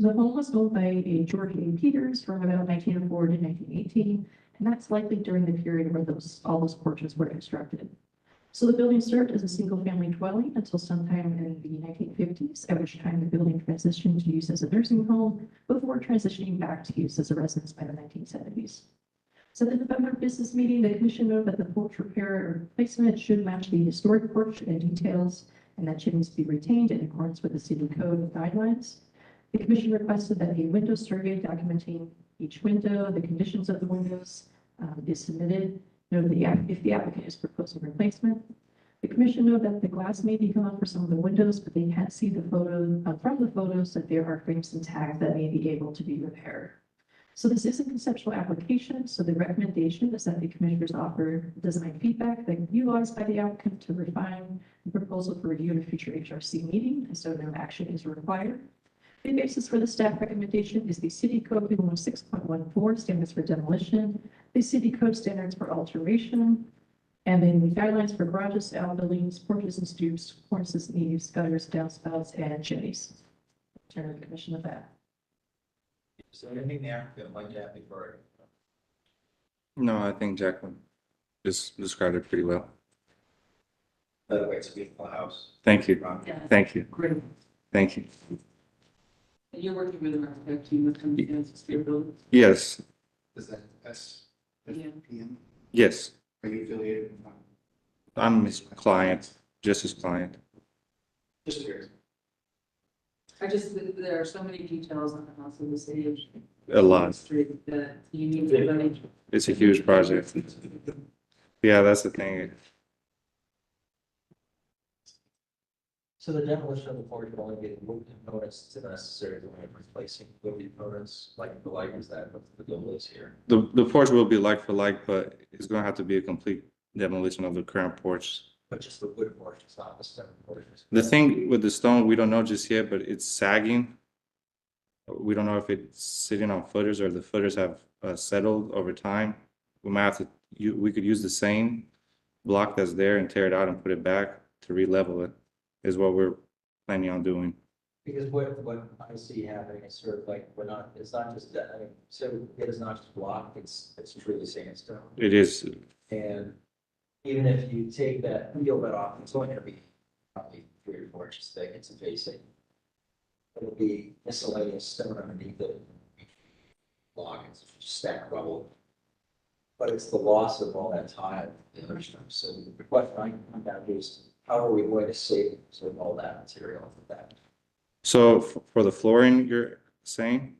[SPEAKER 2] The home was owned by a George A. Peters from about 1904 to 1918, and that's likely during the period where all those porches were constructed. So the building served as a single-family dwelling until sometime in the 1950s, at which time the building transitioned to use as a nursing home before transitioning back to use as a residence by the 1970s. So at the November business meeting, the commission noted that the porch repair or replacement should match the historic porch in details, and that chimneys be retained in accordance with the city code guidelines. The commission requested that a window survey documenting each window, the conditions of the windows, is submitted. Note that if the applicant is proposing replacement, the commission note that the glass may be gone for some of the windows, but they can't see the photo, from the photos that there are frames intact that may be able to be repaired. So this is a conceptual application, so the recommendation is that the commissioners offer design feedback that can be utilized by the applicant to refine the proposal for review in a future HRC meeting, and so no action is required. The basis for the staff recommendation is the City Code 106.14 standards for demolition, the City Code standards for alteration, and then the guidelines for garages, outbuildings, porches and stoops, cornices and eaves, gutters, downspouts, and chimneys. Turn to the commission with that.
[SPEAKER 1] Is there anything the applicant might add before?
[SPEAKER 13] No, I think Jacqueline just described it pretty well.
[SPEAKER 1] By the way, it's a beautiful house.
[SPEAKER 13] Thank you. Thank you.
[SPEAKER 9] Great.
[SPEAKER 13] Thank you.
[SPEAKER 9] And you're working with an architect team with companies, your building?
[SPEAKER 13] Yes,
[SPEAKER 5] Is that S?
[SPEAKER 9] Yeah.
[SPEAKER 5] PM?
[SPEAKER 13] yes.
[SPEAKER 5] Are you affiliated?
[SPEAKER 13] I'm his client, just his client.
[SPEAKER 5] Just curious.
[SPEAKER 9] There are so many details on the house in the city.
[SPEAKER 13] A lot.
[SPEAKER 9] Street that you need to really.
[SPEAKER 13] It's a huge project. Yeah, that's the thing.
[SPEAKER 1] So the demolition of the porch will only be the moving components to the necessary way of replacing moving components, like the light is that what the goal is here.
[SPEAKER 13] The porch will be like for like, but it's gonna have to be a complete demolition of the current porch.
[SPEAKER 1] But just the wood porch, it's not the stone porch.
[SPEAKER 13] The thing with the stone, we don't know just yet, but it's sagging. We don't know if it's sitting on footers or the footers have settled over time. We might have to, we could use the same block that's there and tear it out and put it back to re-level it, is what we're planning on doing.
[SPEAKER 1] Because what I see happening is sort of like, it's not just that, I mean, so it is not just block, it's truly sandstone.
[SPEAKER 13] It is,
[SPEAKER 1] And even if you take that, peel that off, it's only gonna be probably 3 or 4 inches thick, it's a facing. It'll be miscellaneous stone underneath it. Block, it's just stacked rubble. But it's the loss of all that tile, the other stuff. So the question I'm down to is, how are we going to save sort of all that material for that?
[SPEAKER 13] so for the flooring, you're saying?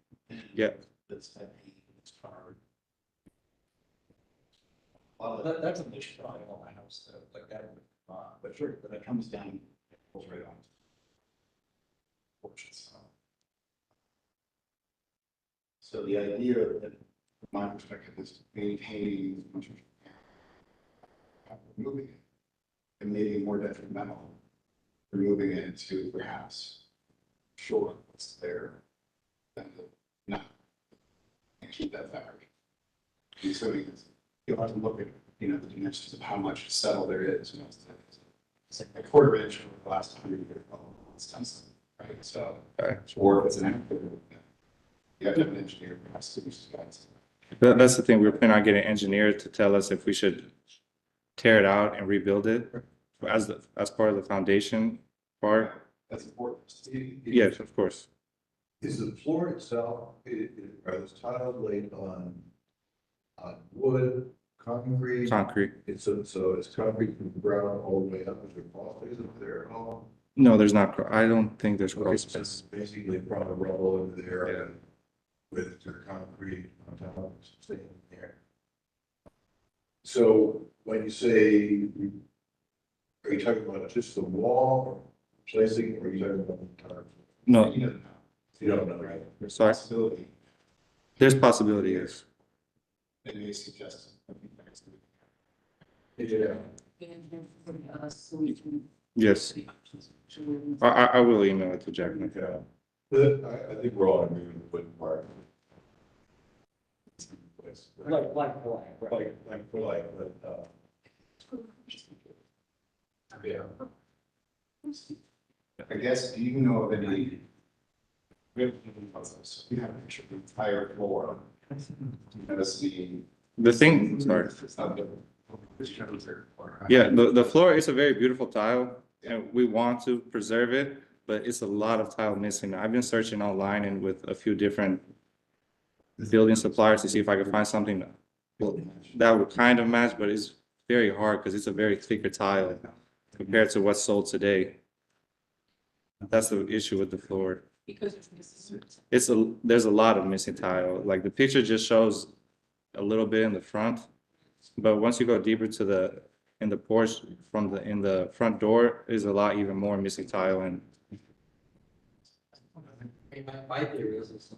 [SPEAKER 13] Yeah,
[SPEAKER 1] That's heavy, it's hard. Well, that's a mission drawing on my house, so like that, but sure, but it comes down, it pulls right on. Porches.
[SPEAKER 5] So the idea, that, from my perspective, is maintaining as much as you can. Removing it, and maybe more detrimental, removing it to perhaps shore what's there, than the, not, and keep that fabric. And so you'll have to look at, you know, the dimensions of how much settle there is, you know, it's like a quarter inch over the last 100 years, well, it's done something, right? So, or if it's an active, you have to have an engineer who has to use guys.
[SPEAKER 13] that's the thing. We're planning on getting an engineer to tell us if we should tear it out and rebuild it as part of the foundation part.
[SPEAKER 5] That's important.
[SPEAKER 13] Yes, of course.
[SPEAKER 7] Is the floor itself, are those tiles laid on wood, concrete?
[SPEAKER 13] Concrete.
[SPEAKER 7] So it's concrete from the ground all the way up, is there crawl spaces over there at all?
[SPEAKER 13] No, there's not. I don't think there's
[SPEAKER 7] Okay,
[SPEAKER 13] crawl
[SPEAKER 7] so it's
[SPEAKER 13] space.
[SPEAKER 7] basically from the rubble over there and with the concrete on top, staying there. So when you say, are you talking about just the wall placing, or are you talking about the entire?
[SPEAKER 13] No,
[SPEAKER 5] You don't know, right? There's
[SPEAKER 13] Sorry?
[SPEAKER 5] possibility.
[SPEAKER 13] there's possibility, yes.
[SPEAKER 5] They may suggest.
[SPEAKER 7] Yeah.
[SPEAKER 9] So we can.
[SPEAKER 13] Yes. I will email it to Jacqueline.
[SPEAKER 7] Yeah. But I think we're all in agreement with the wooden part.
[SPEAKER 1] Like,
[SPEAKER 7] But,
[SPEAKER 5] Yeah. I guess, do you know of any? We have a picture of the entire floor. That's
[SPEAKER 13] The thing, sorry.
[SPEAKER 5] It's not the.
[SPEAKER 13] Yeah, the floor is a very beautiful tile and we want to preserve it, but it's a lot of tile missing. I've been searching online and with a few different building suppliers to see if I could find something that would kind of match, but it's very hard because it's a very thicker tile compared to what's sold today. That's the issue with the floor.
[SPEAKER 9] Because it's
[SPEAKER 13] There's a lot of missing tile. Like the picture just shows a little bit in the front. But once you go deeper to in the porch in the front door is a lot even more missing tile and
[SPEAKER 1] My theory is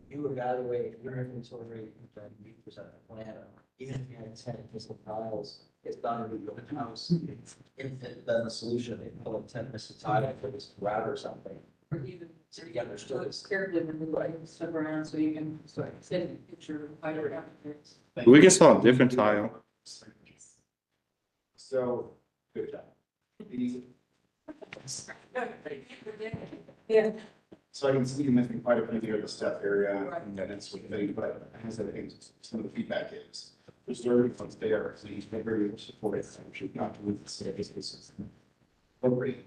[SPEAKER 1] you evaluate your inventory, and you present a plan, even if you have 10 missing tiles, it's not going to be your house. If then the solution, they pull in 10 missing tiles for this route or something.
[SPEAKER 9] Or even
[SPEAKER 1] So you understood it's
[SPEAKER 9] carefully manipulate stuff around so you can send a picture of fire afterwards.
[SPEAKER 13] we can saw a different tile.
[SPEAKER 5] So, good job.
[SPEAKER 9] Yeah.
[SPEAKER 5] So I can see you missing quite a bit here, the step area, and then it's with me, but as I think some of the feedback is, there's dirty ones there, so he's been very supportive, I'm sure not to lose the services. Appropriate,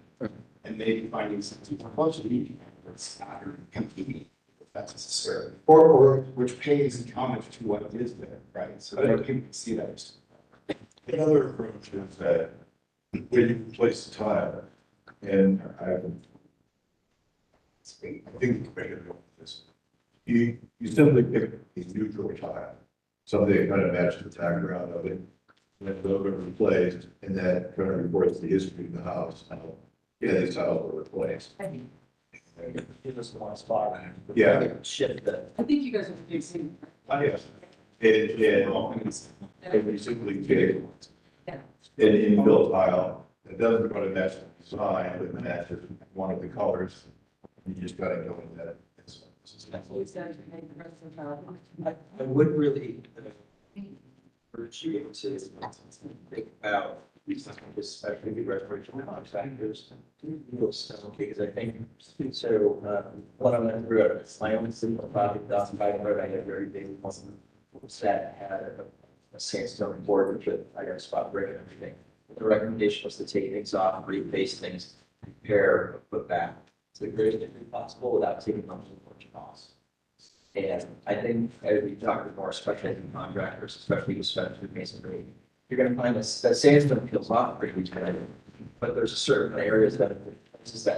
[SPEAKER 5] and maybe finding something close to you, that's not competing, if that's necessary. Or which pays homage to what is there, right? So that people can see that.
[SPEAKER 7] Another approach is that when you place a tile, and I think the commission knows this, you simply pick a neutral tile, something that kind of matches the background of it, and then those are replaced, and that kind of reports the history of the house. Yeah, these tiles were replaced.
[SPEAKER 1] give us one spot.
[SPEAKER 7] Yeah.
[SPEAKER 1] Shift that.
[SPEAKER 9] I think you guys are fixing.
[SPEAKER 7] Yes. And we simply pick an infill tile that doesn't really match the design, but matches one of the colors. You just gotta go with that.
[SPEAKER 1] I would really urge you to think about especially residential contractors. Because I think, so, what I'm going through it, my own single property, Dawson Road, I had a very big one that had a sandstone board, which I got a spot break and everything. The recommendation was to take things off, reface things, repair, put back to the greatest degree possible without taking much of the costs. And I think as we talk with more specialty contractors, especially with specialty masonry, you're gonna find that sandstone peels off pretty easily. But there's certain areas that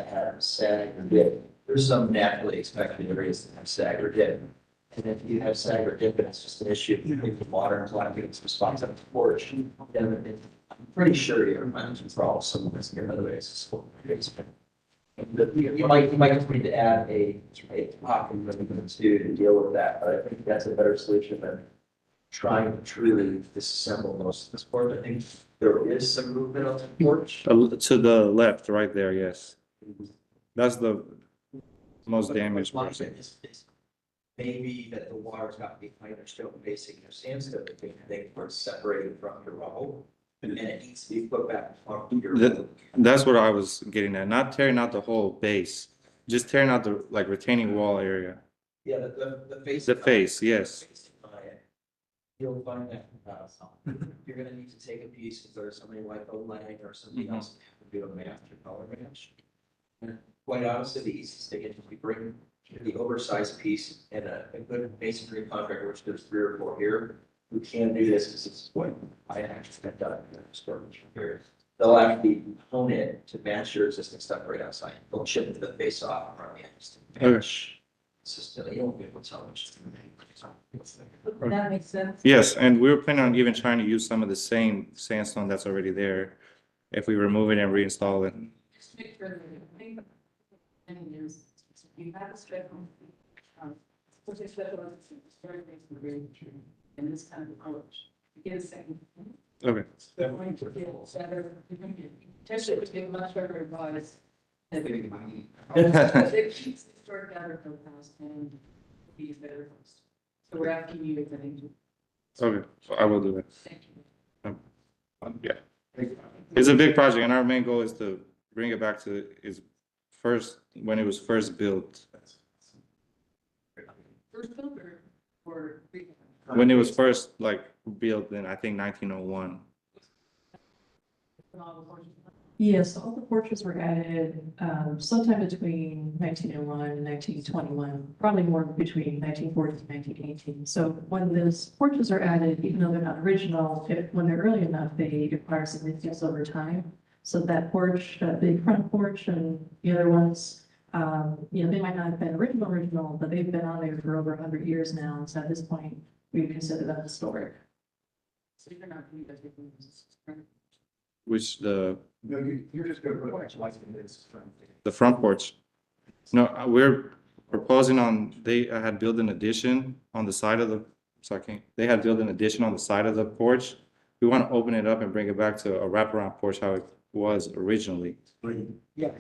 [SPEAKER 1] have sag or dip. There's some naturally expected areas that have sag or dip. And if you have sag or dip, and it's just an issue, if the water is lacking its response up to the porch, then I'm pretty sure you're managing for all some of this here, other ways. You might just need to add a pocket to deal with that, but I think that's a better solution than trying to truly disassemble most of this porch. I think there is some movement on the porch.
[SPEAKER 13] To the left, right there, yes. That's the most damaged
[SPEAKER 1] My
[SPEAKER 13] portion.
[SPEAKER 1] thing is maybe that the water's got to be kind of still basing your sandstone, they were separated from your rubble. And it needs to be put back on your.
[SPEAKER 13] That's what I was getting at, not tearing out the whole base, just tearing out the like retaining wall area.
[SPEAKER 1] Yeah, the face.
[SPEAKER 13] The face, yes.
[SPEAKER 1] You'll find that, you're gonna need to take a piece, if there's somebody like a Lang or somebody
[SPEAKER 13] Mhm.
[SPEAKER 1] else to do a match or color match. And quite honestly, the easiest thing is we bring the oversized piece and a good masonry contractor, which there's 3 or 4 here, who can do this, because it's what I actually have done in the storage here. They'll actually hone it to match your existing stuff right outside. They'll chip the face off from the edges to match. It's just, you won't be able to tell which.
[SPEAKER 9] That makes sense.
[SPEAKER 13] Yes, and we were planning on even trying to use some of the same sandstone that's already there. If we remove it and reinstall it.
[SPEAKER 9] Just make sure that everything, and there's, you have a strip, which is special, very true, in this kind of approach. Get a second.
[SPEAKER 13] Okay.
[SPEAKER 9] They're going to feel better, potentially would give much better advice. It keeps the story better for the house and be better. So we're asking you if anything.
[SPEAKER 13] Okay, so I will do that.
[SPEAKER 9] Thank you.
[SPEAKER 13] Yeah. It's a big project and our main goal is to bring it back to its first, when it was first built.
[SPEAKER 9] First builder or.
[SPEAKER 13] When it was first like built in, I think 1901.
[SPEAKER 2] Yes, all the porches were added sometime between 1901 and 1921, probably more between 1940 and 1918. So when those porches are added, even though they're not original, when they're early enough, they acquire significance over time. So that porch, that big front porch and the other ones, they might not have been original, but they've been on there for over 100 years now. And so at this point, we would consider them historic.
[SPEAKER 9] So you're not, you guys are doing this.
[SPEAKER 13] Which
[SPEAKER 5] No, you're just gonna put a light in this.
[SPEAKER 13] the front porch. No, we're proposing on, they had built an addition on the side of the, they had built an addition on the side of the porch. We want to open it up and bring it back to a wraparound porch how it was originally.
[SPEAKER 7] Yeah.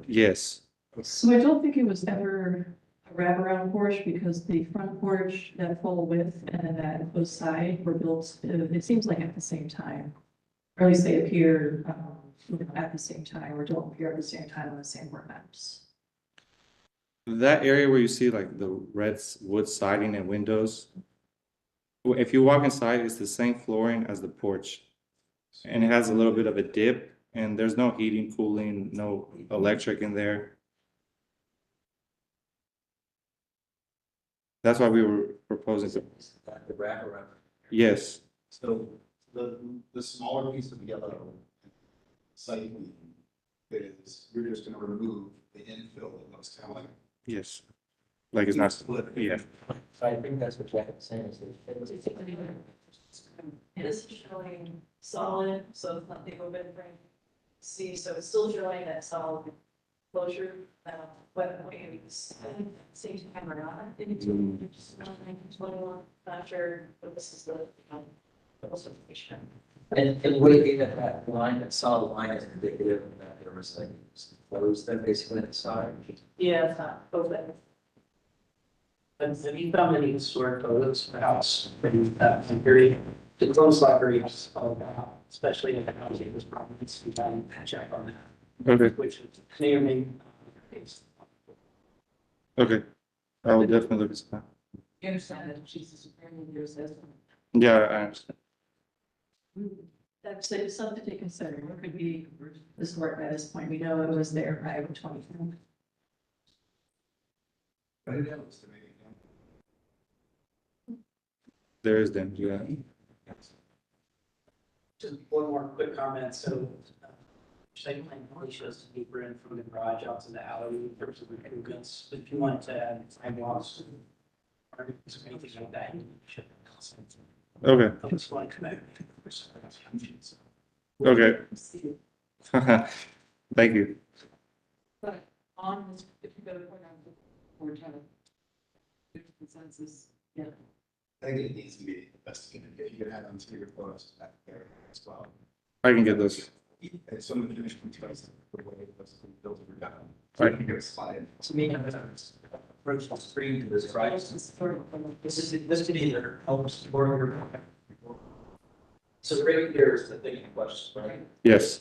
[SPEAKER 13] Yes,
[SPEAKER 2] So I don't think it was ever a wraparound porch because the front porch, that full width and then that enclosed side were built, it seems like at the same time. Or at least they appear, at the same time or don't appear at the same time on the same board maps.
[SPEAKER 13] that area where you see like the red wood siding and windows. If you walk inside, it's the same flooring as the porch. And it has a little bit of a dip and there's no heating, cooling, no electric in there. That's why we were proposing to,
[SPEAKER 1] The wraparound.
[SPEAKER 13] yes,
[SPEAKER 5] So the smaller piece of yellow site is, you're just gonna remove the infill that looks kind of like.
[SPEAKER 13] yes. Like it's not, yeah.
[SPEAKER 1] So I think that's what Jack is saying is
[SPEAKER 2] It is showing solid, so it's not the open frame. See, so it's still showing that solid closure, but maybe it's same time or not. It's 21, not sure, but this is the, specification.
[SPEAKER 1] And would it be that line, that solid line is indicative that there was like closed there basically inside?
[SPEAKER 2] Yeah, it's not open.
[SPEAKER 8] But have you found any historic photos of the house from that period? It looks like very, especially if the house was probably some time to check on that,
[SPEAKER 13] Okay,
[SPEAKER 8] which may or may not be the case.
[SPEAKER 13] okay. I will definitely look at that.
[SPEAKER 9] You understand that she's a superior in your system.
[SPEAKER 13] Yeah, I understand.
[SPEAKER 2] That's it's something to consider. It could be historic at this point. We know it was there prior to 2010.
[SPEAKER 5] But it is to me.
[SPEAKER 13] There is them, yeah.
[SPEAKER 8] Just one more quick comment, so. Site plan only shows the deeper in from the garage out to the alley in terms of the goods, but if you want to add sidewalks. Or anything like that, you should.
[SPEAKER 13] Okay,
[SPEAKER 8] I just want to connect.
[SPEAKER 13] okay. Thank you.
[SPEAKER 9] But on this, if you go to point out the board have a consensus, yeah.
[SPEAKER 5] I think it needs to be investigated. If you could add on to your photos back there as well.
[SPEAKER 13] I can get those.
[SPEAKER 5] And some of the finished details, the way it was built were done.
[SPEAKER 13] Right.
[SPEAKER 5] You can give a slide.
[SPEAKER 1] To me, approach the screen to this right. This could either help support your. So right here is the thing in question, right?
[SPEAKER 13] Yes,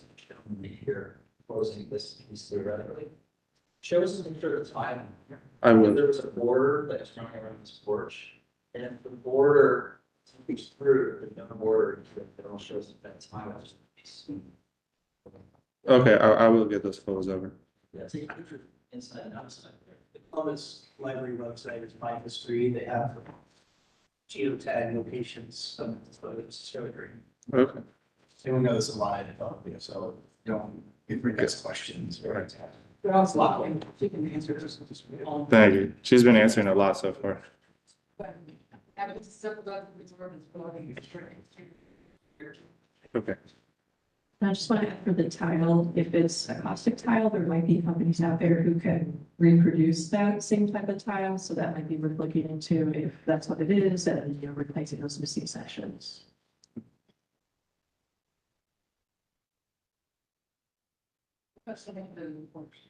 [SPEAKER 1] Here, proposing this piece theoretically. Show us some sort of time.
[SPEAKER 13] I will.
[SPEAKER 1] There was a border that's running around this porch, and if the border takes through, the no border, it all shows that time.
[SPEAKER 13] Okay, I will get those photos over.
[SPEAKER 1] That's inside and outside.
[SPEAKER 8] The Columbus Library website is my history, they have geotag locations of the photos show it.
[SPEAKER 13] Okay.
[SPEAKER 5] Everyone knows a lot about it, so don't get rid of questions. Right.
[SPEAKER 9] They're also locking, she can answer this.
[SPEAKER 13] Thank you. She's been answering a lot so far.
[SPEAKER 9] Having a simple document, it's floating.
[SPEAKER 13] Okay.
[SPEAKER 2] And I just want to add for the tile, if it's a caustic tile, there might be companies out there who can reproduce that same type of tile. So that might be worth looking into if that's what it is and, replacing those missing sections.
[SPEAKER 9] That's something that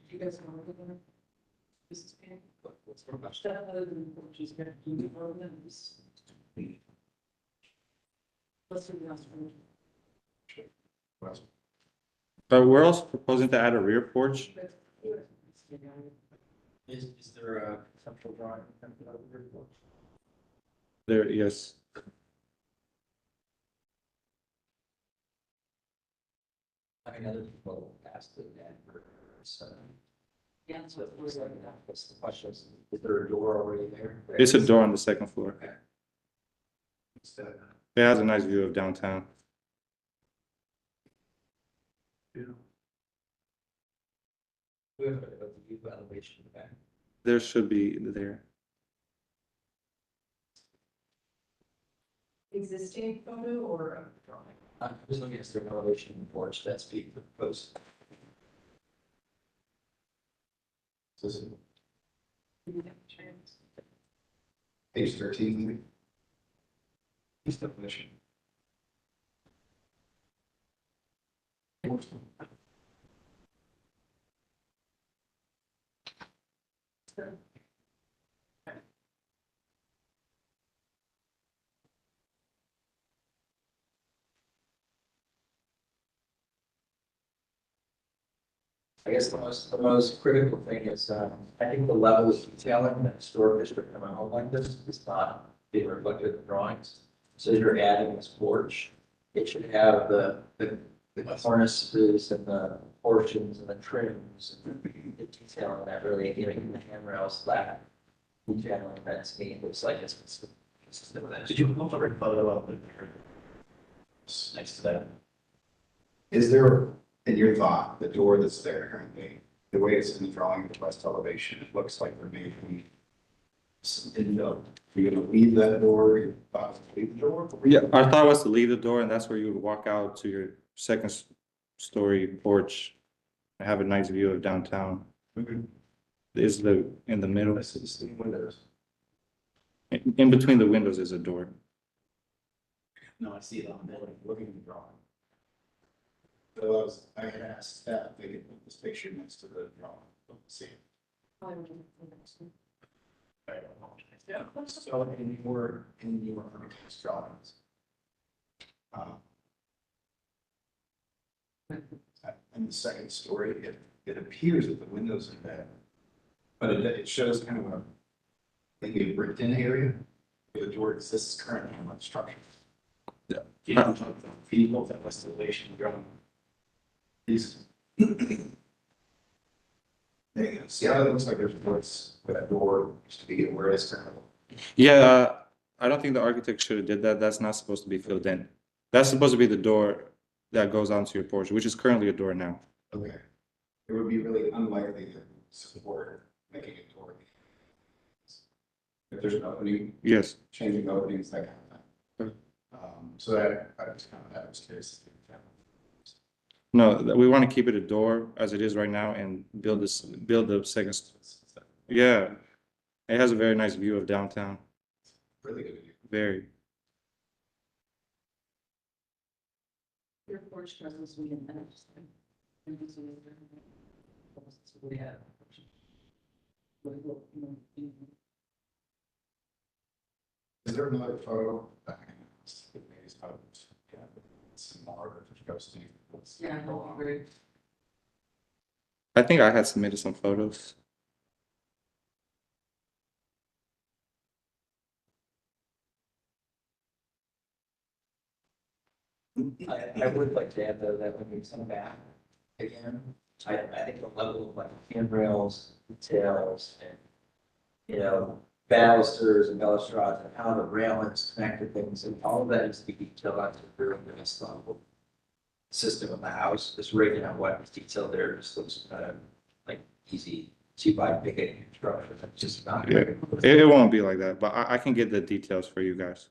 [SPEAKER 9] you guys want to look at. This is. What's for much? She's going to do this. Let's do the last one.
[SPEAKER 13] But we're also proposing to add a rear porch.
[SPEAKER 1] Is there a conceptual drawing?
[SPEAKER 13] There, yes.
[SPEAKER 1] I mean, other people asked it and so. Yeah, so it was like that. What's the question? Is there a door already there?
[SPEAKER 13] It's a door on the second floor.
[SPEAKER 5] So,
[SPEAKER 13] It has a nice view of downtown.
[SPEAKER 1] We have a view elevation back.
[SPEAKER 13] There should be there.
[SPEAKER 9] existing photo or a drawing?
[SPEAKER 1] I'm just looking at the elevation of the porch that's being proposed.
[SPEAKER 5] This is page 13, maybe?
[SPEAKER 1] Use definition. I guess the most critical thing is, I think the level of detailing that historic district in a home like this is not being reflected in the drawings. So you're adding this porch, it should have the cornices and the portions and the trims and the detailing that really giving the handrails that detailing that's neat, looks like it's consistent with that. Did you pull a photo of it next to that?
[SPEAKER 5] Is there, in your thought, the door that's there currently, the way it's in the drawing, the west elevation, it looks like there may be some window. You're gonna leave that door, you thought was to leave the door?
[SPEAKER 13] Yeah, our thought was to leave the door and that's where you would walk out to your second story porch and have a nice view of downtown. Is in the middle.
[SPEAKER 5] I see the same windows.
[SPEAKER 13] In between the windows is a door.
[SPEAKER 1] No, I see it on the building, looking at the drawing.
[SPEAKER 5] So I had asked that if they could put this picture next to the drawing. See it.
[SPEAKER 1] I don't know. Yeah, so in your architect's drawings.
[SPEAKER 5] In the second story, it appears that the windows are there. But it shows kind of maybe a bricked in area where the door exists currently on the structure.
[SPEAKER 13] Yeah.
[SPEAKER 5] People that was the elevation drawing. These. There you go. See how it looks like there's ports where that door used to be and where it is currently.
[SPEAKER 13] Yeah, I don't think the architect should have did that. That's not supposed to be filled in. That's supposed to be the door that goes onto your porch, which is currently a door now.
[SPEAKER 5] Okay. It would be really unlikely to support making it door. If there's an opening,
[SPEAKER 13] Yes.
[SPEAKER 5] changing openings, that kind of thing. So that, I was kind of, that was curious.
[SPEAKER 13] No, we want to keep it a door as it is right now and build the second. Yeah, it has a very nice view of downtown.
[SPEAKER 5] Really good idea.
[SPEAKER 13] Very.
[SPEAKER 2] Your porch presence we in that.
[SPEAKER 5] Is there another photo back in the days of, yeah, some more ghosting?
[SPEAKER 2] Yeah, no, great.
[SPEAKER 13] I think I had submitted some photos.
[SPEAKER 1] I would like to add though that when we come back again, I think the level of like handrails, details and, you know, balusters and balustrades and how the railings connect to things and all of that is to be detailed out to the very best level. System of the house, just right now what is detailed there just looks like easy 2x construction. It's just not.
[SPEAKER 13] Yeah, it won't be like that, but I can get the details for you guys.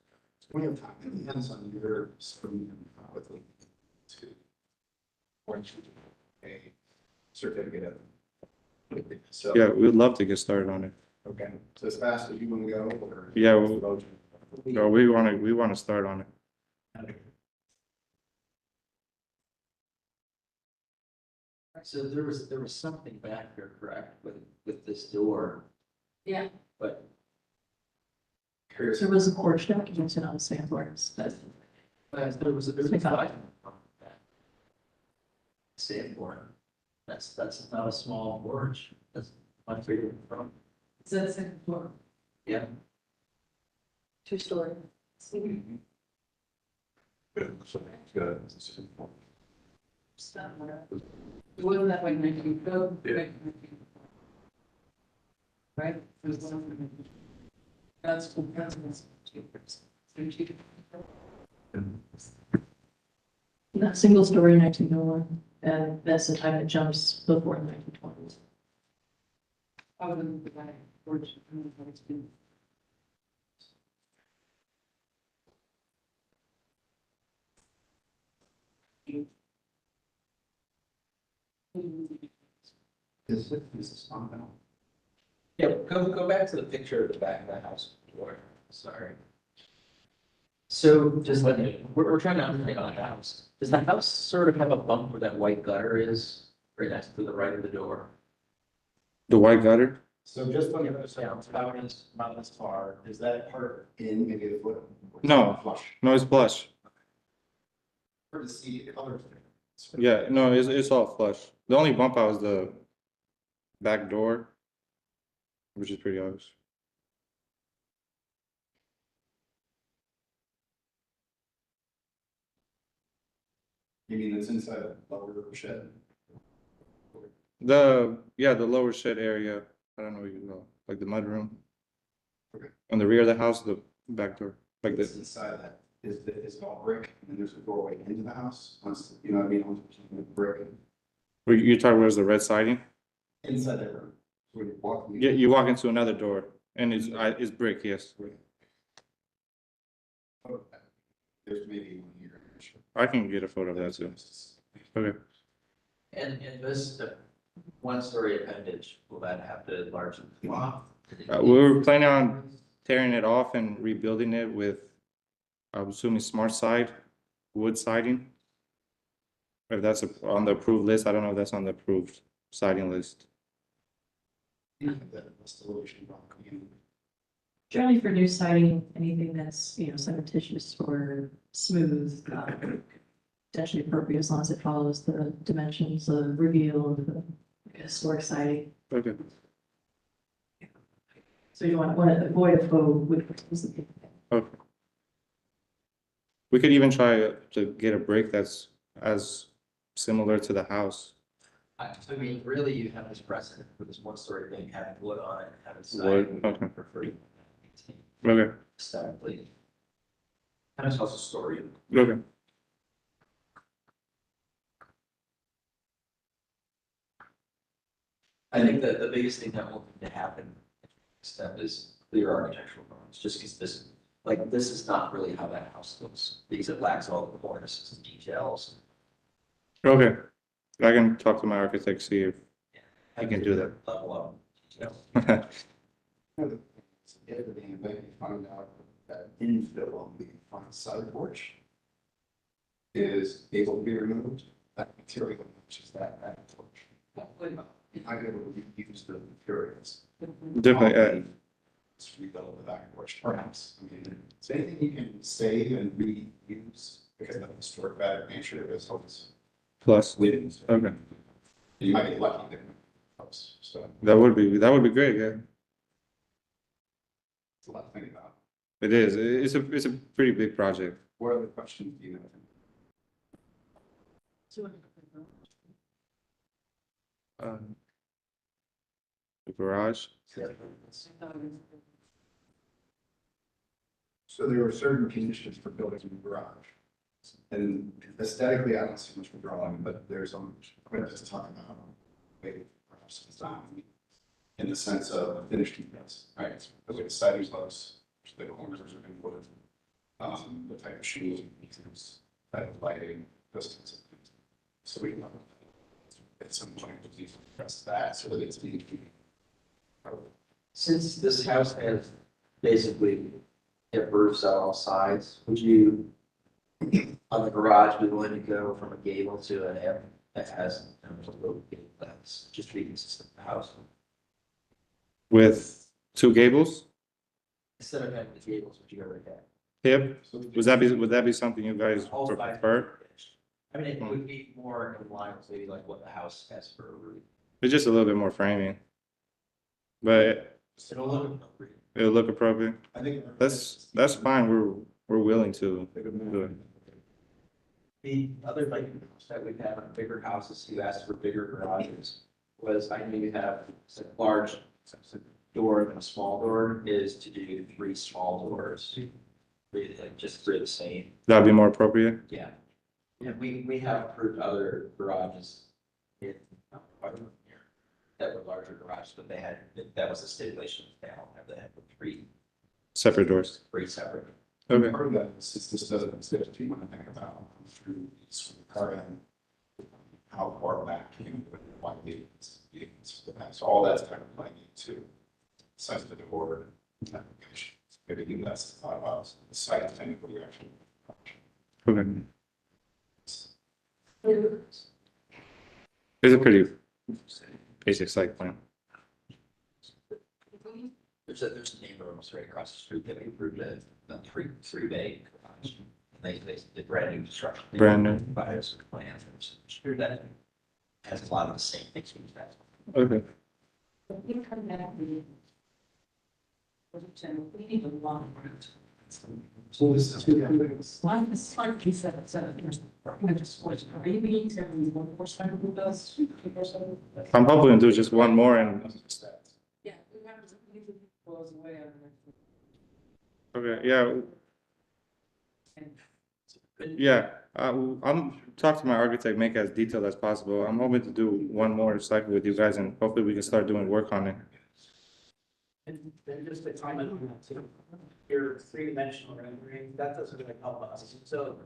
[SPEAKER 5] We have time, it depends on your screen with to orange a certificate of. So,
[SPEAKER 13] Yeah, we'd love to get started on it.
[SPEAKER 5] okay, so as fast as you want to go, or?
[SPEAKER 13] Yeah, So we want to start on it.
[SPEAKER 1] So there was something back here, correct, with this door,
[SPEAKER 9] Yeah.
[SPEAKER 1] but
[SPEAKER 5] Curious.
[SPEAKER 2] There was a porch documented on Sandboards that.
[SPEAKER 1] there was a five. Sandboard. That's not a small porch. That's much bigger than front.
[SPEAKER 9] Is that the second floor?
[SPEAKER 1] Yeah.
[SPEAKER 2] 2-story.
[SPEAKER 5] Good. Good.
[SPEAKER 9] It wasn't that way in 1912.
[SPEAKER 5] Yeah.
[SPEAKER 9] Right? It was that's.
[SPEAKER 2] Not single story 1901, and that's the time it jumps before 1920s.
[SPEAKER 9] I wouldn't be like, porch.
[SPEAKER 5] Is this on now?
[SPEAKER 1] Yeah, go back to the picture of the back of the house before, sorry. So just let me, we're trying to understand on the house. Does the house sort of have a bump where that white gutter is, right next to the right of the door?
[SPEAKER 13] The white gutter?
[SPEAKER 5] So just on the other side, about this far, is that part in maybe the foot?
[SPEAKER 13] No.
[SPEAKER 5] Flush.
[SPEAKER 13] No, it's flush.
[SPEAKER 5] Hard to see the color.
[SPEAKER 13] Yeah, no, it's all flush. The only bump out is the back door, which is pretty obvious.
[SPEAKER 5] You mean it's inside the lower shed?
[SPEAKER 13] The lower shed area, I don't know what you know, like the mudroom.
[SPEAKER 5] Okay.
[SPEAKER 13] On the rear of the house, the back door, like
[SPEAKER 5] It's
[SPEAKER 13] this.
[SPEAKER 5] inside that, is it all brick, and then there's a doorway into the house, once, you know what I mean, once you brick,
[SPEAKER 13] You're talking about the red siding?
[SPEAKER 5] inside that room. When you walk.
[SPEAKER 13] Yeah, you walk into another door and it's brick, yes.
[SPEAKER 5] There's maybe one here.
[SPEAKER 13] I can get a photo of that too. Okay.
[SPEAKER 1] And this one-story appendage, will that have to largely come off?
[SPEAKER 13] We were planning on tearing it off and rebuilding it with, I'm assuming smart side, wood siding. If that's on the approved list, I don't know if that's on the approved siding list.
[SPEAKER 2] Generally for new siding, anything that's, you know, cementitious or smooth, potentially appropriate as long as it follows the dimensions of reveal of the historic siding.
[SPEAKER 13] Okay.
[SPEAKER 2] So you want to avoid a faux wood.
[SPEAKER 13] Okay. We could even try to get a brick that's as similar to the house.
[SPEAKER 1] I mean, really, you have this precedent for this one-story thing, having wood on it, having
[SPEAKER 13] Wood,
[SPEAKER 1] siding.
[SPEAKER 13] okay.
[SPEAKER 1] Prefer to
[SPEAKER 13] Okay.
[SPEAKER 1] aesthetically. And it's also story.
[SPEAKER 13] Okay.
[SPEAKER 1] I think that the biggest thing that will need to happen step is clear architectural drawings, just because this is not really how that house looks, because it lacks all the cornices and details.
[SPEAKER 13] Okay. I can talk to my architect, see if I can do that.
[SPEAKER 1] Level up details.
[SPEAKER 5] The other thing, you find out that infill on the front side porch is able to be removed, that material, which is that porch. I able to use the materials.
[SPEAKER 13] Definitely.
[SPEAKER 5] It's rebuild the back porch, perhaps. I mean, is there anything you can save and reuse because of the historic value nature of this house?
[SPEAKER 13] Plus.
[SPEAKER 5] Within.
[SPEAKER 13] Okay.
[SPEAKER 5] You might be lucky that helps, so
[SPEAKER 13] That would be great, yeah.
[SPEAKER 5] it's a lot to think about.
[SPEAKER 13] It is. It's a pretty big project.
[SPEAKER 5] What other questions do you have?
[SPEAKER 13] The garage.
[SPEAKER 5] So there are certain conditions for building a garage. And aesthetically, I don't see much withdrawing, but there's quite a bit to talk about. Maybe perhaps design in the sense of finished units, right? The way the siding looks, the corners are being put, the type of shielding, type of lighting, those kinds of things. So we can at some point we address that so that it's being.
[SPEAKER 1] Since this house has basically it roofs on all sides, would you, on the garage, be willing to go from a gable to an M that has a little gable that's just to be consistent with the house?
[SPEAKER 13] With two gables?
[SPEAKER 1] Instead of having the gables, would you ever get?
[SPEAKER 13] Yep. Would that be something you guys
[SPEAKER 1] All
[SPEAKER 13] would
[SPEAKER 1] sides
[SPEAKER 13] prefer?
[SPEAKER 1] finished. I mean, it would be more in line with maybe like what the house has for a roof.
[SPEAKER 13] It's just a little bit more framing. But
[SPEAKER 1] It'll look appropriate.
[SPEAKER 13] it'll look appropriate.
[SPEAKER 5] I think
[SPEAKER 13] That's fine. We're willing to do it.
[SPEAKER 1] The other like that we've had on bigger houses who asked for bigger garages was, I know you have a large door and a small door, is to do 3 small doors. Really, like just 3 the same.
[SPEAKER 13] That'd be more appropriate.
[SPEAKER 1] Yeah. Yeah, we have approved other garages in, here that were larger garages, but they had, that was a stipulation. They don't have that, 3
[SPEAKER 13] Separate doors.
[SPEAKER 1] 3 separate.
[SPEAKER 13] Okay.
[SPEAKER 5] Part of that is this doesn't exist, you want to think about through car and how far back you want the, so all that's kind of playing into size of the door application. Maybe do less than 5 miles, the site thing, what you actually.
[SPEAKER 13] Okay. It's a pretty basic site plan.
[SPEAKER 1] There's a neighborhood right across the street that we approved a three bay garage. They did brand new construction.
[SPEAKER 13] Brand new.
[SPEAKER 1] By us plans, sure that has a lot of the same things we have.
[SPEAKER 13] Okay.
[SPEAKER 9] We need a long route.
[SPEAKER 5] So this is.
[SPEAKER 9] One is like you said, I just was maybe every 1% who does. 2%.
[SPEAKER 13] I'm hoping to do just one more and,
[SPEAKER 9] Yeah, we have to leave it goes away.
[SPEAKER 13] okay, yeah. Yeah, I'm talking to my architect, make it as detailed as possible. I'm hoping to do one more cycle with you guys and hopefully we can start doing work on it.
[SPEAKER 8] And then just a comment on that too. Your three-dimensional rendering, that doesn't really help us. So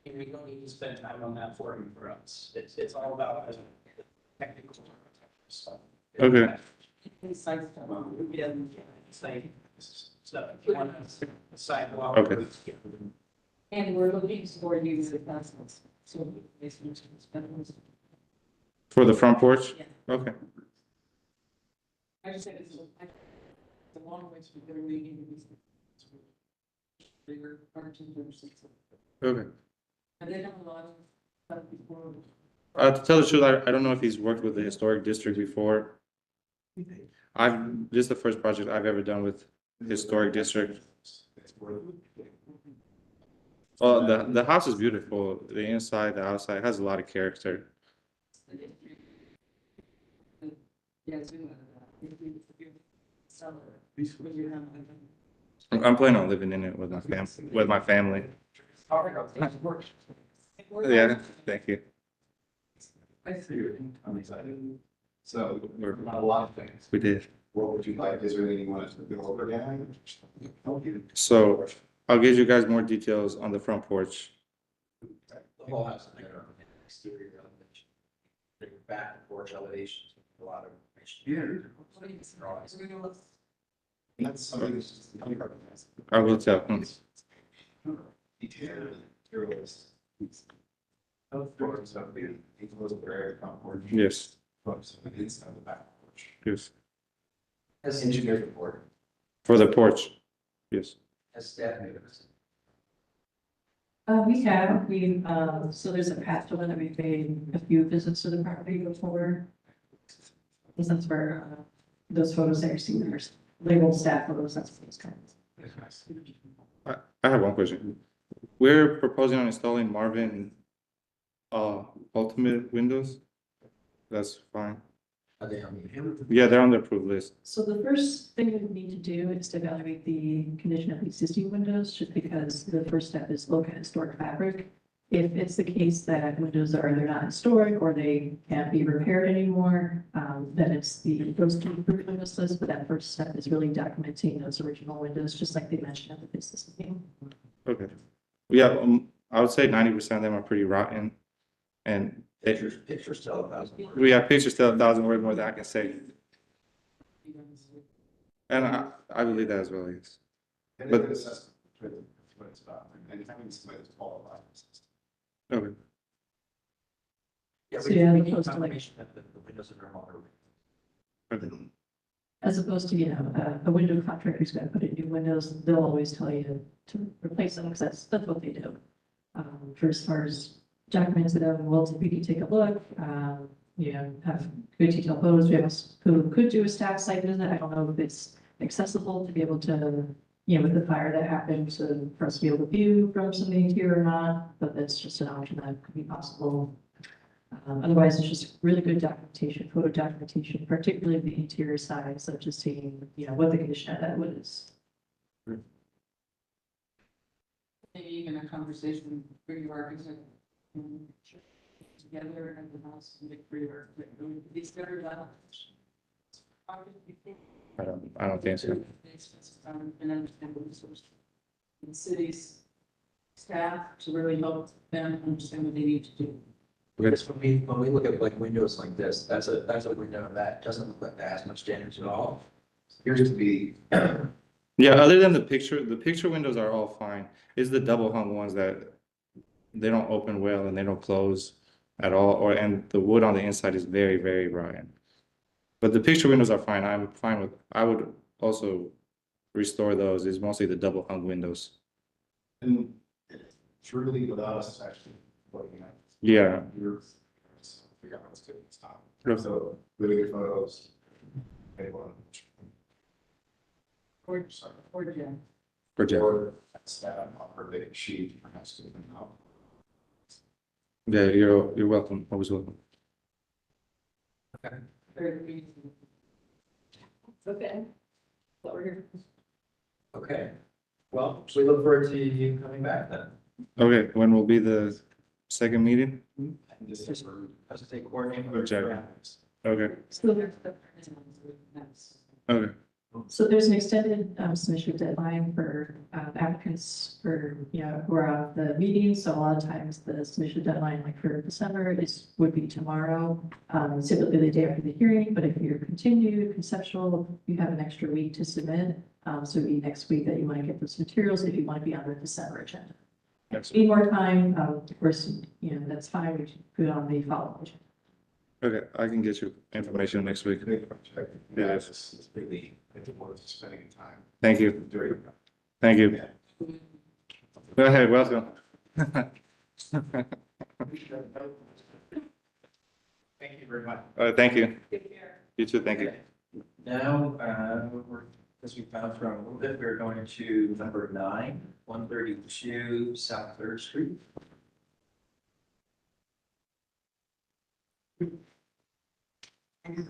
[SPEAKER 8] you don't need to spend time on that for us. It's all about technical stuff.
[SPEAKER 13] Okay.
[SPEAKER 8] Site, so if you want a sidewalk.
[SPEAKER 13] Okay.
[SPEAKER 9] And we're looking for you as assessments. So basically,
[SPEAKER 13] For the front porch?
[SPEAKER 9] Yeah.
[SPEAKER 13] Okay.
[SPEAKER 9] I just said it's a long way to go reading these. Bigger parking versus.
[SPEAKER 13] Okay.
[SPEAKER 9] And they have a lot of stuff before.
[SPEAKER 13] To tell the truth, I don't know if he's worked with the historic district before. This is the first project I've ever done with historic district. Well, the house is beautiful. The inside, the outside has a lot of character. I'm planning on living in it with my family. Yeah, thank you.
[SPEAKER 5] I see your on these items. So
[SPEAKER 13] We're-
[SPEAKER 5] a lot of things.
[SPEAKER 13] We did.
[SPEAKER 5] What would you like? Is there anything you want us to go over again? Help you?
[SPEAKER 13] So I'll give you guys more details on the front porch.
[SPEAKER 1] The whole house, exterior elevation, the back and porch elevations, a lot of information. Drawings.
[SPEAKER 5] That's something that's just.
[SPEAKER 13] I will tell him.
[SPEAKER 5] Detail, materials. Of course, of the enclosed area front porch.
[SPEAKER 13] Yes,
[SPEAKER 5] Books on the inside of the back porch.
[SPEAKER 13] yes.
[SPEAKER 1] As engineered report,
[SPEAKER 13] For the porch, yes.
[SPEAKER 1] as staff members.
[SPEAKER 2] So there's a path to that we've made a few visits to the property before. And that's where, those photos that you're seeing, there's labeled staff photos, that's what it's kind of.
[SPEAKER 13] I have one question. We're proposing on installing Marvin Ultimate windows. That's fine.
[SPEAKER 1] Are they on the?
[SPEAKER 13] Yeah, they're on the approved list.
[SPEAKER 2] So the first thing we would need to do is to evaluate the condition of the existing windows, just because the first step is look at historic fabric. If it's the case that windows they're not historic or they can't be repaired anymore, then it's goes to the approved windows list, but that first step is really documenting those original windows, just like they mentioned at the business meeting.
[SPEAKER 13] Okay. Yeah, I would say 90% of them are pretty rotten. And
[SPEAKER 1] Pictures still 1,000.
[SPEAKER 13] we have pictures still 1,000 words more than I can say. And I believe that as well, yes.
[SPEAKER 5] And
[SPEAKER 13] But-
[SPEAKER 5] then assessment, what it's about, and having somebody that's qualified.
[SPEAKER 13] Okay.
[SPEAKER 1] Yeah,
[SPEAKER 2] So
[SPEAKER 1] we
[SPEAKER 2] yeah,
[SPEAKER 1] need
[SPEAKER 2] opposed to like-
[SPEAKER 1] confirmation that the windows are normal.
[SPEAKER 13] Okay.
[SPEAKER 2] As opposed to, a window contractor's got to put in new windows, they'll always tell you to replace them, because that's what they do. For as far as documents that well, we can take a look, have good detailed photos, we have who could do a staff site visit, I don't know if it's accessible to be able to, with the fire that happened, so for us to be able to view from some of the interior or not, but that's just an option that could be possible. Otherwise, it's just really good documentation, photo documentation, particularly the interior side, such as seeing, what the condition of that wood is.
[SPEAKER 9] Maybe even a conversation with your architect. Together at the house and make for your architect. These better than.
[SPEAKER 13] I don't think so.
[SPEAKER 9] And understand what resources. The city's staff to really help them understand what they need to do.
[SPEAKER 1] Because when we look at like windows like this, that's a window that doesn't look like that has much damage at all. Appears to be,
[SPEAKER 13] Yeah, other than the picture windows are all fine. It's the double hung ones that they don't open well and they don't close at all, and the wood on the inside is very, very rotten. But the picture windows are fine. I'm fine with, I would also restore those. It's mostly the double hung windows.
[SPEAKER 5] And truly without us actually looking at.
[SPEAKER 13] Yeah.
[SPEAKER 5] You're, figure out what's good and stop.
[SPEAKER 13] Sure.
[SPEAKER 5] So, really good photos.
[SPEAKER 9] Or Jen.
[SPEAKER 5] Or that's on her big sheet. Perhaps to them out.
[SPEAKER 13] Yeah, you're welcome. Always welcome.
[SPEAKER 2] Okay. What we're here.
[SPEAKER 1] okay. Well, we look forward to you coming back then.
[SPEAKER 13] Okay, when will be the second meeting?
[SPEAKER 1] And just as a take coordinating.
[SPEAKER 13] Okay. Okay. Okay.
[SPEAKER 2] So there's an extended submission deadline for applicants for, who are on the meeting. So a lot of times the submission deadline, like for December, would be tomorrow, typically the day after the hearing. But if you're continued conceptual, you have an extra week to submit. So it'd be next week that you want to get those materials if you want to be on the December agenda. If you need more time, of course, that's fine. We should put it on the following agenda.
[SPEAKER 13] Okay, I can get you information next week.
[SPEAKER 5] Yeah, it's really, it's worth spending time.
[SPEAKER 13] Thank you.
[SPEAKER 5] Doing.
[SPEAKER 13] Thank you. Go ahead, welcome.
[SPEAKER 1] Thank you very much.
[SPEAKER 13] Thank you. You too, thank you.
[SPEAKER 1] Now, as we found from a little bit, we're going to number 9, 132 South Third Street. And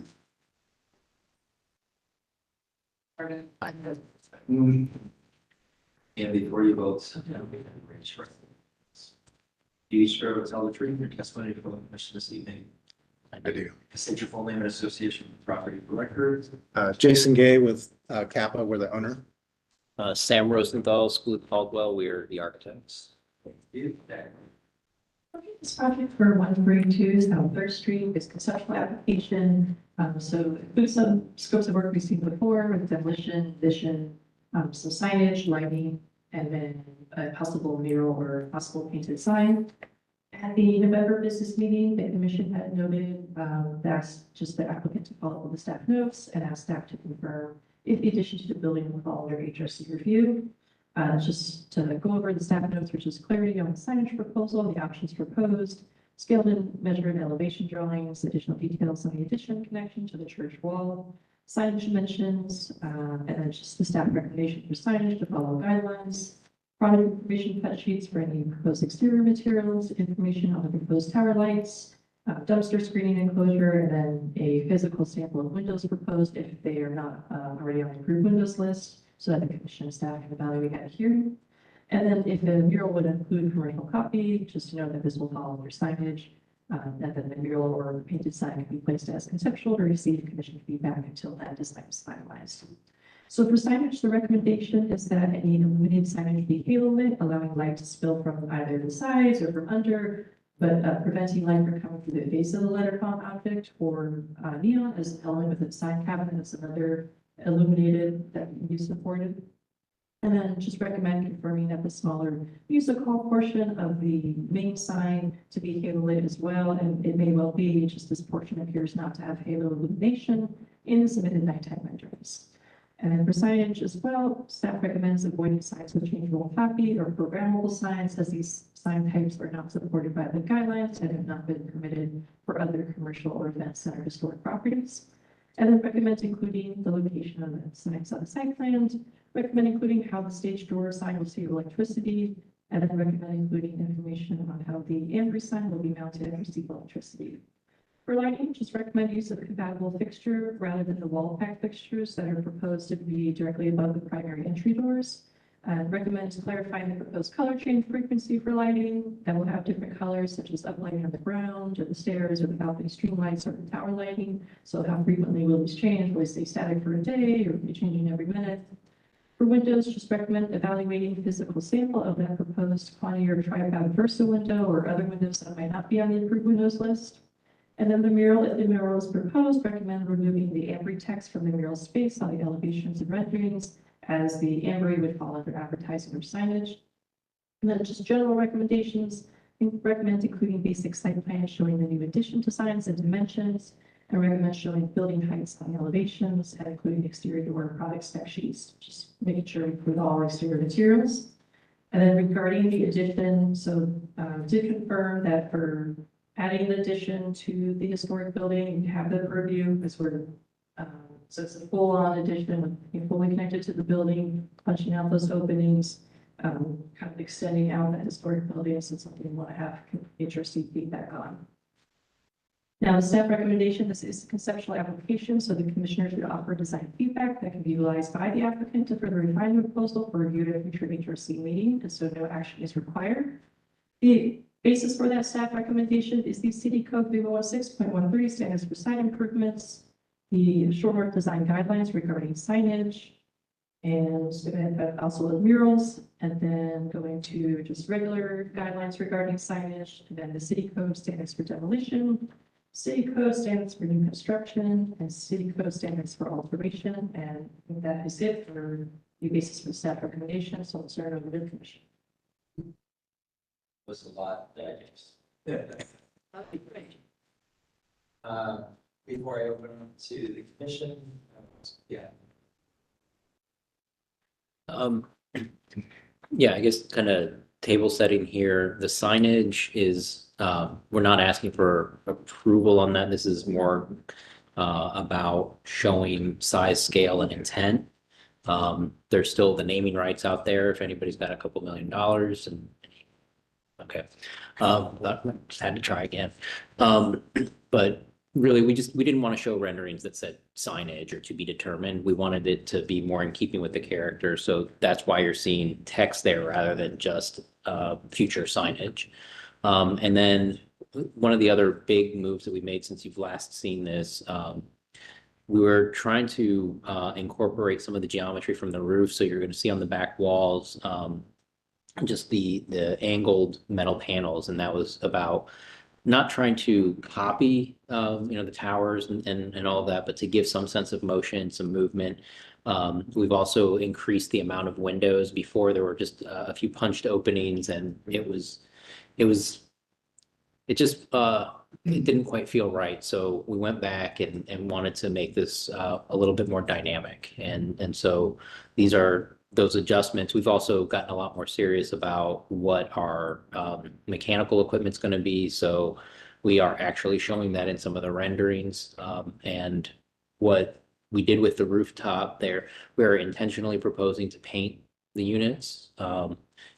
[SPEAKER 1] before you vote, do you swear to tell the truth in your testimony before the commission this evening?
[SPEAKER 5] I do.
[SPEAKER 1] State your full name and association with property for record.
[SPEAKER 14] Jason Gay with Kappa, we're the owner.
[SPEAKER 15] Sam Rosenthal, School of Caldwell, we're the architects.
[SPEAKER 1] Thank you.
[SPEAKER 2] This project for 132 South Third Street is conceptual application. So it includes some scopes of work we've seen before with demolition, addition, some signage, lighting, and then a possible mural or possible painted sign. At the November business meeting, the commission had noted that's just the applicant to follow up with the staff notes and ask staff to confirm if the addition to the building will fall under HRC review. Just to go over the staff notes, which is clarity on the signage proposal, the options proposed, scaled and measured elevation drawings, additional details on the addition connection to the church wall, signage dimensions, and then just the staff recommendation for signage to follow guidelines, product information cut sheets for any proposed exterior materials, information on the proposed tower lights, dumpster screening enclosure, and then a physical sample of windows proposed if they are not already on the approved windows list, so that the commission and staff can evaluate at a hearing. And then if the mural would include commercial copy, just to know that this will follow under signage, and then the mural or the painted sign can be placed as conceptual to receive commission feedback until that design is finalized. So for signage, the recommendation is that any illuminated signage be halo lit, allowing light to spill from either the sides or from under, but preventing light from coming through the face of the letter font object, or neon as an element within the sign cabinet. That's another illuminated that can be supported. And then just recommend confirming that the smaller music hall portion of the main sign to be halo lit as well. And it may well be just this portion appears not to have halo illumination in the submitted nighttime renderings. And then for signage as well, staff recommends avoiding signs with changeable copy or programmable signs, as these sign types are not supported by the guidelines and have not been permitted for other commercial or event center historic properties. And then recommend including the location of the signs on the site plans, recommend including how the stage door sign will save electricity, and then recommend including information on how the amber sign will be mounted and receive electricity. For lighting, just recommend use of a compatible fixture rather than the wall pack fixtures that are proposed to be directly above the primary entry doors. And recommend clarifying the proposed color change frequency for lighting that will have different colors, such as uplighting on the ground or the stairs or the balcony stream lights or the tower lighting. So how frequently will these change? Will they stay static for a day or be changing every minute? For windows, just recommend evaluating physical sample of that proposed quantity or tripod Versa window or other windows that might not be on the approved windows list. And then the mural, if the mural is proposed, recommend removing the Ambry text from the mural space on the elevations and renderings, as the Ambry would fall under advertising or signage. And then just general recommendations, recommend including basic site plans showing the new addition to signs and dimensions, and recommend showing building heights on elevations and including exterior door and product spec sheets, just making sure we include all our exterior materials. And then regarding the addition, so did confirm that for adding an addition to the historic building, you have the purview, as we're, so it's a full-on addition, fully connected to the building, punching out those openings, kind of extending out that historic building, so it's something we want to have interesting feedback on. Now, the staff recommendation, this is a conceptual application, so the commissioners should offer design feedback that can be utilized by the applicant to further refine the proposal for review to contribute to our C meeting, and so no action is required. The basis for that staff recommendation is the City Code 3116.13 standards for sign improvements, the Short North design guidelines regarding signage, and also the murals, and then going to just regular guidelines regarding signage, and then the City Code standards for demolition, City Code standards for new construction, and City Code standards for alteration, and I think that is it for the basis for staff recommendation, so I'll turn it over to the commission.
[SPEAKER 15] Was a lot that I just.
[SPEAKER 2] That'd be great.
[SPEAKER 15] Before I open up to the commission, yeah. Yeah, I guess kind of table setting here, the signage is, we're not asking for approval on that. This is more about showing size, scale, and intent. There's still the naming rights out there if anybody's got a couple $1 million and okay. Just had to try again. But really, we didn't want to show renderings that said signage or to be determined. We wanted it to be more in keeping with the character. So that's why you're seeing text there rather than just future signage. And then one of the other big moves that we made since you've last seen this, we were trying to incorporate some of the geometry from the roof. So you're going to see on the back walls, just the angled metal panels, and that was about not trying to copy the towers and all of that, but to give some sense of motion, some movement. We've also increased the amount of windows. Before there were just a few punched openings, and it didn't quite feel right. So we went back and wanted to make this a little bit more dynamic, and so these are those adjustments. We've also gotten a lot more serious about what our mechanical equipment's going to be. So we are actually showing that in some of the renderings. And what we did with the rooftop there, we're intentionally proposing to paint the units.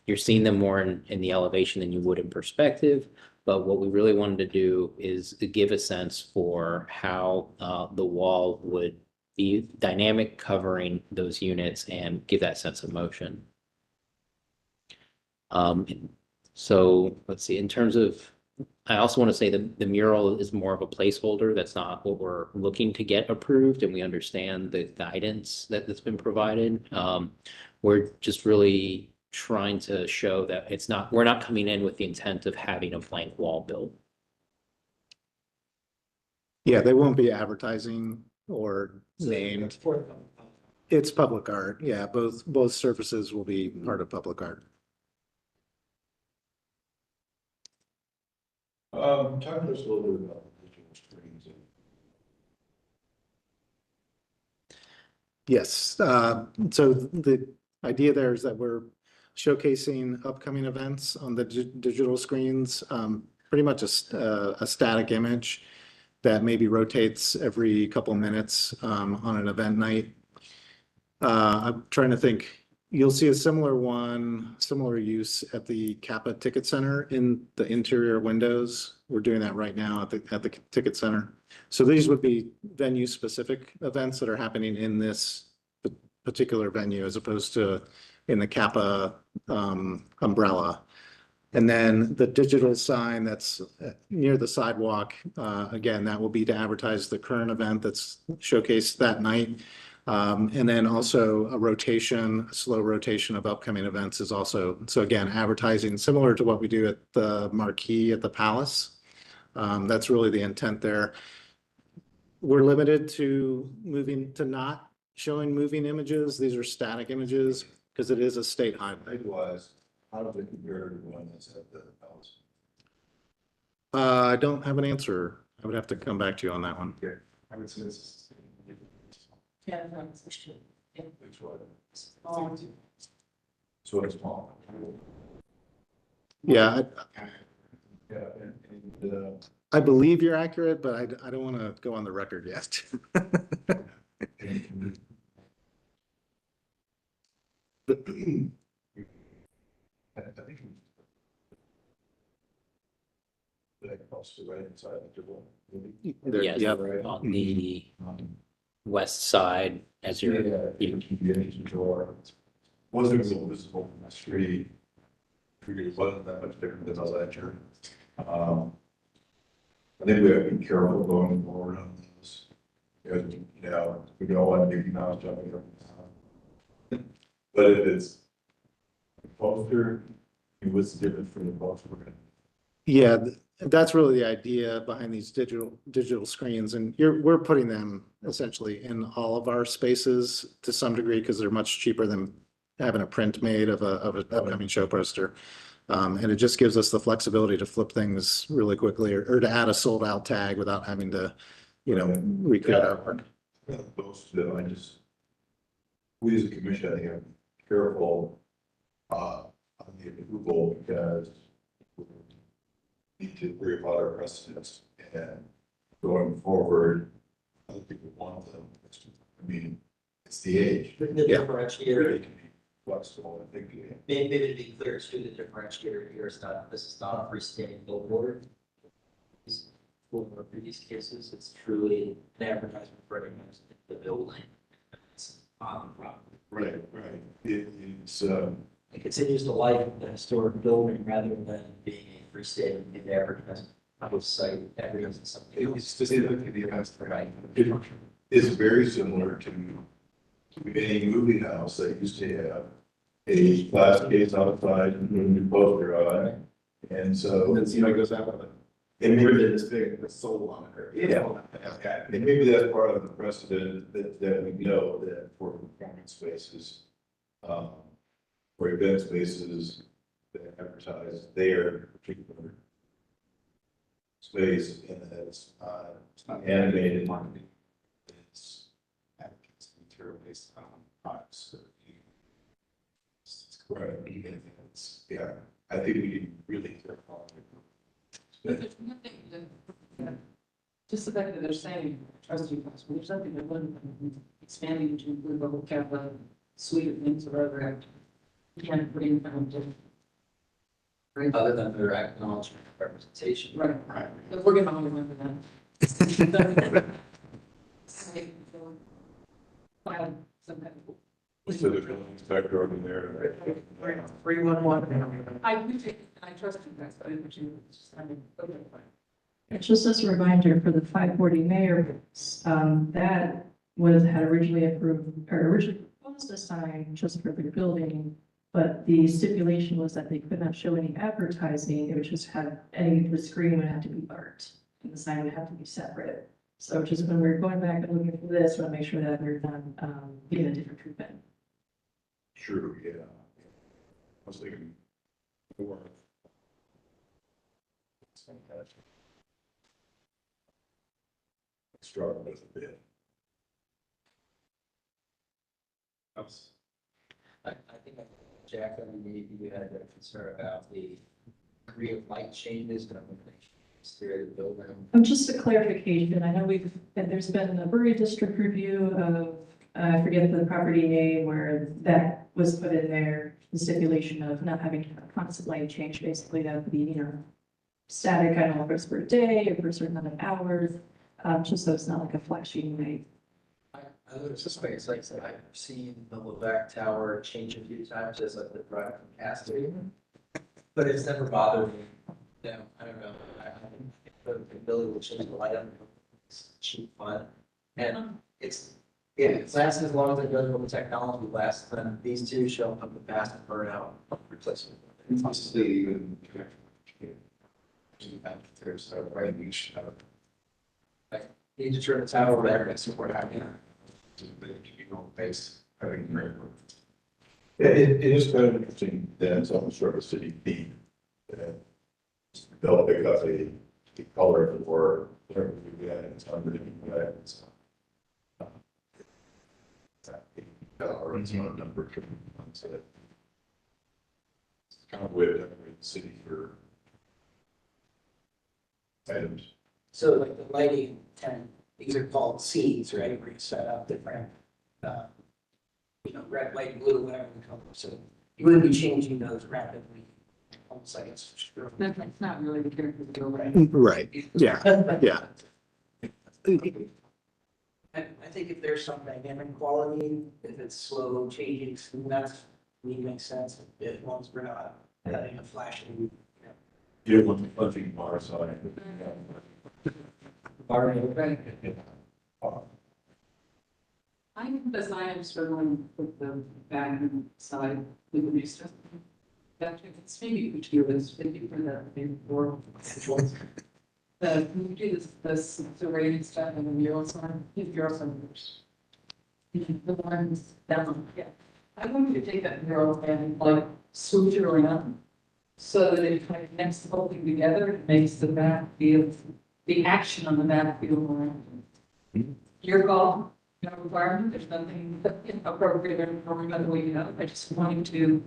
[SPEAKER 15] You're seeing them more in the elevation than you would in perspective. But what we really wanted to do is give a sense for how the wall would be dynamic, covering those units and give that sense of motion. So let's see, in terms of, I also want to say that the mural is more of a placeholder. That's not what we're looking to get approved, and we understand the guidance that's been provided. We're just really trying to show that we're not coming in with the intent of having a blank wall built.
[SPEAKER 14] Yeah, they won't be advertising or named. It's public art. Yeah, both surfaces will be part of public art.
[SPEAKER 7] Talk to us a little bit about the digital screens.
[SPEAKER 14] Yes, so the idea there is that we're showcasing upcoming events on the digital screens, pretty much a static image that maybe rotates every couple minutes on an event night. I'm trying to think, you'll see a similar use at the Kappa Ticket Center in the interior windows. We're doing that right now at the Ticket Center. So these would be venue-specific events that are happening in this particular venue as opposed to in the Kappa umbrella. And then the digital sign that's near the sidewalk, again, that will be to advertise the current event that's showcased that night. And then also a slow rotation of upcoming events is also, so again, advertising similar to what we do at the marquee at the Palace. That's really the intent there. We're limited to not showing moving images. These are static images because it is a state highway.
[SPEAKER 7] Likewise, how does it compare to the one that's at the house?
[SPEAKER 14] I don't have an answer. I would have to come back to you on that one.
[SPEAKER 5] Okay. I would say this.
[SPEAKER 9] Yeah.
[SPEAKER 7] Which one? So it's small.
[SPEAKER 14] Yeah,
[SPEAKER 7] Yeah, and,
[SPEAKER 14] I believe you're accurate, but I don't want to go on the record yet.
[SPEAKER 7] I think. Like also right inside the door.
[SPEAKER 15] Yes,
[SPEAKER 14] Yeah.
[SPEAKER 15] on the west side as you're.
[SPEAKER 7] Door. Wasn't real visible from the street. It wasn't that much different than I was at. I think we have to be careful going forward on this. Because, you know, we don't want Mickey Mouse jumping up. But if it's a poster, what's different from the poster?
[SPEAKER 14] Yeah, that's really the idea behind these digital screens, and we're putting them essentially in all of our spaces to some degree because they're much cheaper than having a print made of an upcoming show poster. And it just gives us the flexibility to flip things really quickly or to add a sold out tag without having to, recreate our work.
[SPEAKER 7] Those two, we as a commission, I think, are careful on the approval because we need to worry about our precedents and going forward, other people want them. I mean, it's the age.
[SPEAKER 8] The
[SPEAKER 14] Yeah.
[SPEAKER 8] differentiator,
[SPEAKER 7] Flexible, I think.
[SPEAKER 8] maybe to be clear too, the differentiator here is not, this is not a freestanding billboard. For previous cases, it's truly an advertisement for the building. It's on the property.
[SPEAKER 7] Right. It's,
[SPEAKER 8] It continues to life the historic building rather than being a freestanding advertisement. I would say advertising something else.
[SPEAKER 7] it's specifically the events.
[SPEAKER 8] Right.
[SPEAKER 7] It's very similar to any movie house that used to have a glass case outside and a new poster on it. And so.
[SPEAKER 5] And then see how it goes out with it.
[SPEAKER 7] And maybe
[SPEAKER 5] This big, the soul on it.
[SPEAKER 7] Yeah, and maybe that's part of the precedent that we know that for performance spaces, for event spaces that advertise their particular space and that it's not animated. It's advocates material based on products. Right, yeah, I think we need really careful.
[SPEAKER 9] But there's nothing that, just the fact that they're saying, trust you, there's nothing that wouldn't expanding to include the whole kind of suite of things or other. You can't put in kind of different. Right.
[SPEAKER 8] Other than their acknowledgement representation.
[SPEAKER 9] Right. If we're gonna always remember that. File some kind of.
[SPEAKER 7] So the building inspector over there.
[SPEAKER 9] 311. I appreciate it, I trust you guys, but I appreciate it. It's just, okay, fine.
[SPEAKER 2] And just as a reminder for the 540 mayor, that had originally approved, or originally proposed a sign just for the building, but the stipulation was that they could not show any advertising, it would just have, the screen would have to be marked, and the sign would have to be separate. So just when we're going back and looking for this, we want to make sure that we're not getting a different treatment.
[SPEAKER 7] True, yeah. I was thinking more. Start with a bit.
[SPEAKER 8] I think, Jacqueline, maybe you had a concern about the degree of light changes that would make exterior of the building.
[SPEAKER 2] Just a clarification, I know there's been a Bury District review of, I forget the property name where that was put in there, the stipulation of not having a constant light change, basically that would be, static, I don't know if it's for a day or for a certain amount of hours, just so it's not like a flashing light.
[SPEAKER 8] I live in space, like I said, I've seen the Levesque Tower change a few times as like the drive from Castle. But it's never bothered me. Yeah, I don't know. I think the ability to change the light on it's cheap fun. And it's
[SPEAKER 1] Yeah, it lasts as long as it does with the technology lasts, then these two show up the fast and burn out replacement.
[SPEAKER 5] Possibly even. There's a right reach.
[SPEAKER 1] You need to turn the tower there and support having
[SPEAKER 5] Base.
[SPEAKER 7] Yeah, it is kind of interesting that it's almost sort of a city theme. They'll pick up a color or whatever you get, it's under the it's or it's not a number. So it's kind of way to decorate the city for items.
[SPEAKER 8] So like the lighting tent, these are called seeds, right, where you set up different, red, white, blue, whatever the color, so you wouldn't be changing those rapidly, almost like it's.
[SPEAKER 9] That's not really the character of the building.
[SPEAKER 14] Right, yeah, yeah.
[SPEAKER 8] I think if there's some dynamic quality, if it's slow changing, that's, to me, makes sense, as long as we're not having a flashing.
[SPEAKER 7] You don't want the punching bar side.
[SPEAKER 9] I empathize, I am struggling with the back and side with the new stuff. That it's maybe which year was maybe for that big world. The, when we do this rating stuff and the mural sign, if you're some. The ones down, yeah. I want you to take that mural and like swoosh it around. So that it kind of connects the whole thing together, it makes the map feel, the action on the map feel more. Your call. No requirement, there's nothing appropriate or wrong about the way you know, I just wanted to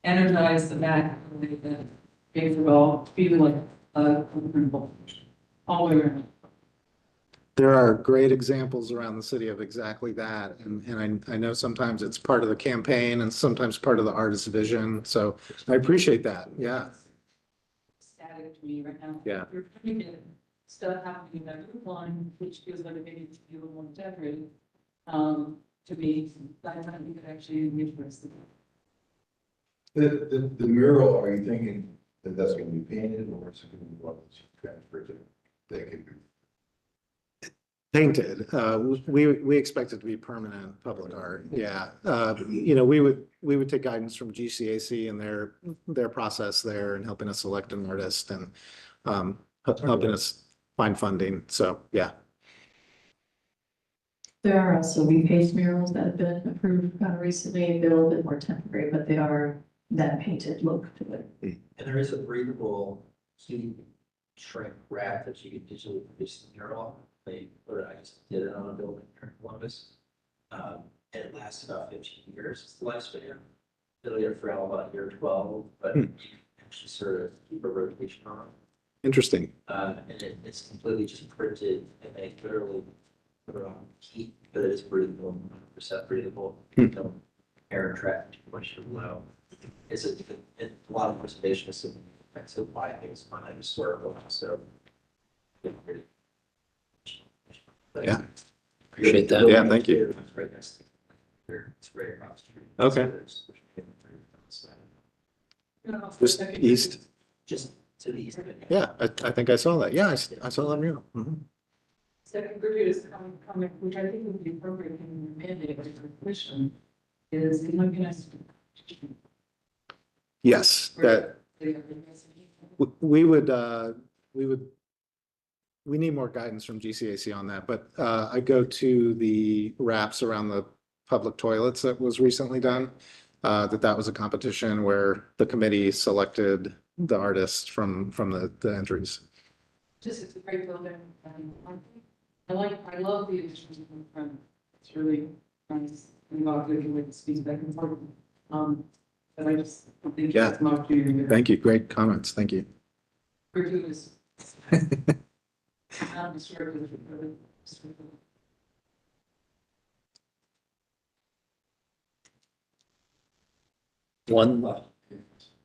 [SPEAKER 9] energize the map in a way that gave it all, feel like a printable all the way around.
[SPEAKER 14] There are great examples around the city of exactly that. And I know sometimes it's part of the campaign and sometimes part of the artist's vision. So I appreciate that. Yeah.
[SPEAKER 9] Static to me right now.
[SPEAKER 14] Yeah.
[SPEAKER 9] You're putting in stuff happening in that group line, which feels like it needs to be a little more decorated. To be, I think you could actually use
[SPEAKER 7] The mural, are you thinking that that's going to be painted or is it going to be one that's transferred to, that can be?
[SPEAKER 14] Painted. We expect it to be permanent public art. Yeah. We would take guidance from GCAC and their process there and helping us select an artist and helping us find funding. So, yeah.
[SPEAKER 2] There are also repaste murals that have been approved recently. They're a little bit more temporary, but they are that painted look to it.
[SPEAKER 1] And there is a breathable heat shrink wrap that you can digitally produce the mural. I just did it on a building here in Columbus. And it lasts about 15 years. It's the lifespan. It'll get frail about year 12, but you can actually sort of keep a rotation on.
[SPEAKER 14] Interesting.
[SPEAKER 1] And it's completely just printed and they literally put it on heat, but it is breathable, 100% breathable. Don't air trap too much below. It's a lot of preservationists and so why things behind historical, so.
[SPEAKER 14] Yeah.
[SPEAKER 15] Appreciate that.
[SPEAKER 14] Yeah, thank you.
[SPEAKER 1] It's right next to there. It's right across the street.
[SPEAKER 14] Okay. Just east.
[SPEAKER 1] Just to the east of it.
[SPEAKER 14] Yeah, I think I saw that. Yeah, I saw that mural. Mhm.
[SPEAKER 9] Second gratuitous comment, which I think would be appropriate in the mandate of the commission, is the unionized.
[SPEAKER 14] Yes, that we need more guidance from GCAC on that, but I go to the wraps around the public toilets that was recently done. That was a competition where the committee selected the artist from the entries.
[SPEAKER 9] Just, it's a great building. I love the additions in front. It's really nice. And about the way it speaks back and forth. But I just think
[SPEAKER 14] Yeah.
[SPEAKER 9] it's not doing.
[SPEAKER 14] Thank you. Great comments. Thank you.
[SPEAKER 9] Gratuitous. I'm sure it was.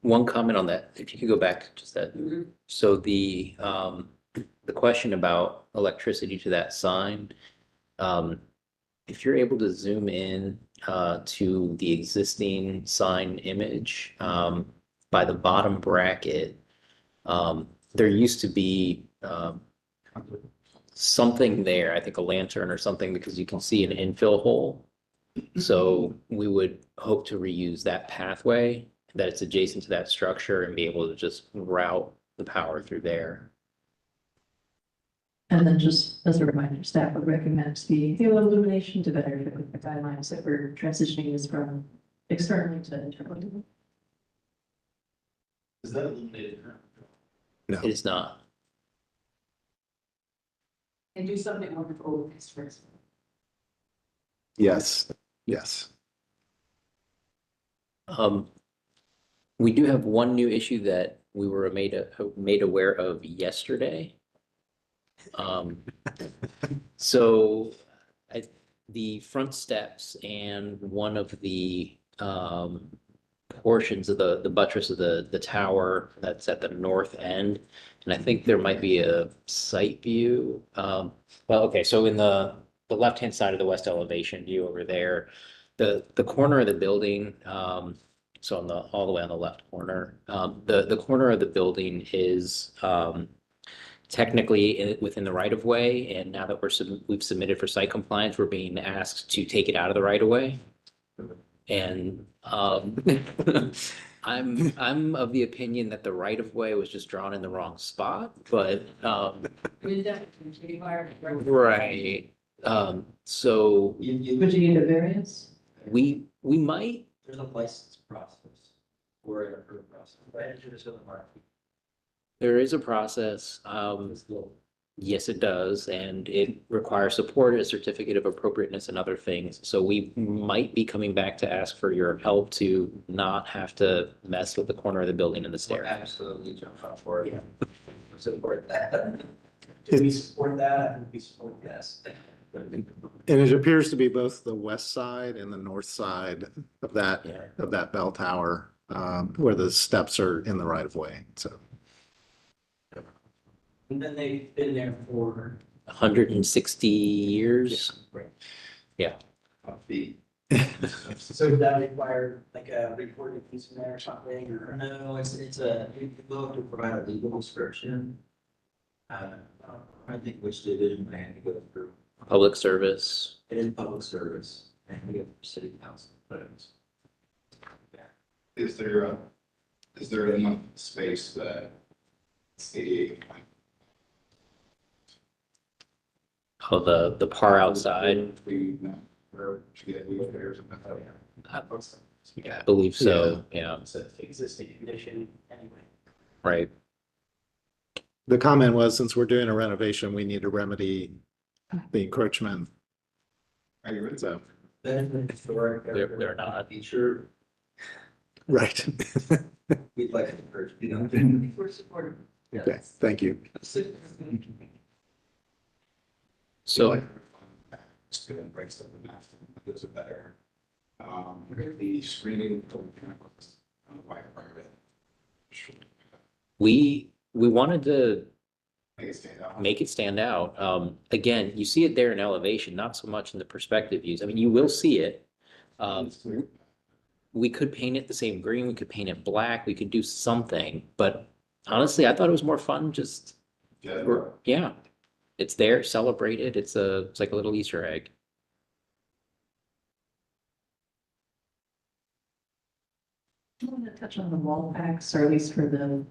[SPEAKER 15] One comment on that, if you could go back just that. So the question about electricity to that sign, if you're able to zoom in to the existing sign image by the bottom bracket, there used to be something there, I think a lantern or something, because you can see an infill hole. So we would hope to reuse that pathway that it's adjacent to that structure and be able to just route the power through there.
[SPEAKER 2] And then just as a reminder, staff would recommend the halo illumination to better fit with the guidelines that we're transitioning this from externally to internally.
[SPEAKER 1] Is that illuminated?
[SPEAKER 14] No.
[SPEAKER 15] It is not.
[SPEAKER 9] And do something wonderful with customers.
[SPEAKER 14] Yes, yes.
[SPEAKER 15] We do have one new issue that we were made aware of yesterday. So the front steps and one of the portions of the buttress of the tower that's at the north end, and I think there might be a site view. Well, okay, so in the left-hand side of the west elevation view over there, the corner of the building, so on all the way on the left corner, the corner of the building is technically within the right of way, and now that we've submitted for site compliance, we're being asked to take it out of the right of way. And I'm of the opinion that the right of way was just drawn in the wrong spot, but right. So
[SPEAKER 2] Would you need a variance?
[SPEAKER 15] we might.
[SPEAKER 1] There's a license process or an approved process. Right into this other market.
[SPEAKER 15] There is a process. Yes, it does, and it requires support, a certificate of appropriateness and other things. So we might be coming back to ask for your help to not have to mess with the corner of the building and the stair.
[SPEAKER 1] Absolutely jump on board. Yeah. Support that. Do we support that? I think we support yes.
[SPEAKER 14] And it appears to be both the west side and the north side of that, bell tower, where the steps are in the right of way, so.
[SPEAKER 8] And then they've been there for
[SPEAKER 15] 160 years.
[SPEAKER 1] Right.
[SPEAKER 15] Yeah.
[SPEAKER 8] So does that require like a recorded piece in there or something, or?
[SPEAKER 1] No, we'll have to provide a legal description. I think which division plan to go through.
[SPEAKER 15] Public service.
[SPEAKER 1] It is public service and we have city council.
[SPEAKER 5] Is there enough space that the
[SPEAKER 15] Oh, the par outside. I believe so, yeah.
[SPEAKER 8] It's an existing condition anyway.
[SPEAKER 15] Right.
[SPEAKER 14] The comment was, since we're doing a renovation, we need to remedy the encroachment. So,
[SPEAKER 15] They're not.
[SPEAKER 1] Feature,
[SPEAKER 14] right.
[SPEAKER 1] we'd like to encourage,
[SPEAKER 9] We're supportive.
[SPEAKER 14] Okay, thank you.
[SPEAKER 15] So
[SPEAKER 5] Just gonna break some of the math, those are better. The screening on the white part of it.
[SPEAKER 15] we wanted to
[SPEAKER 5] Make it stand out.
[SPEAKER 15] make it stand out. Again, you see it there in elevation, not so much in the perspective views. I mean, you will see it. We could paint it the same green, we could paint it black, we could do something, but honestly, I thought it was more fun just, yeah. It's there, celebrate it. It's like a little Easter egg.
[SPEAKER 2] I want to touch on the wall packs, or at least for the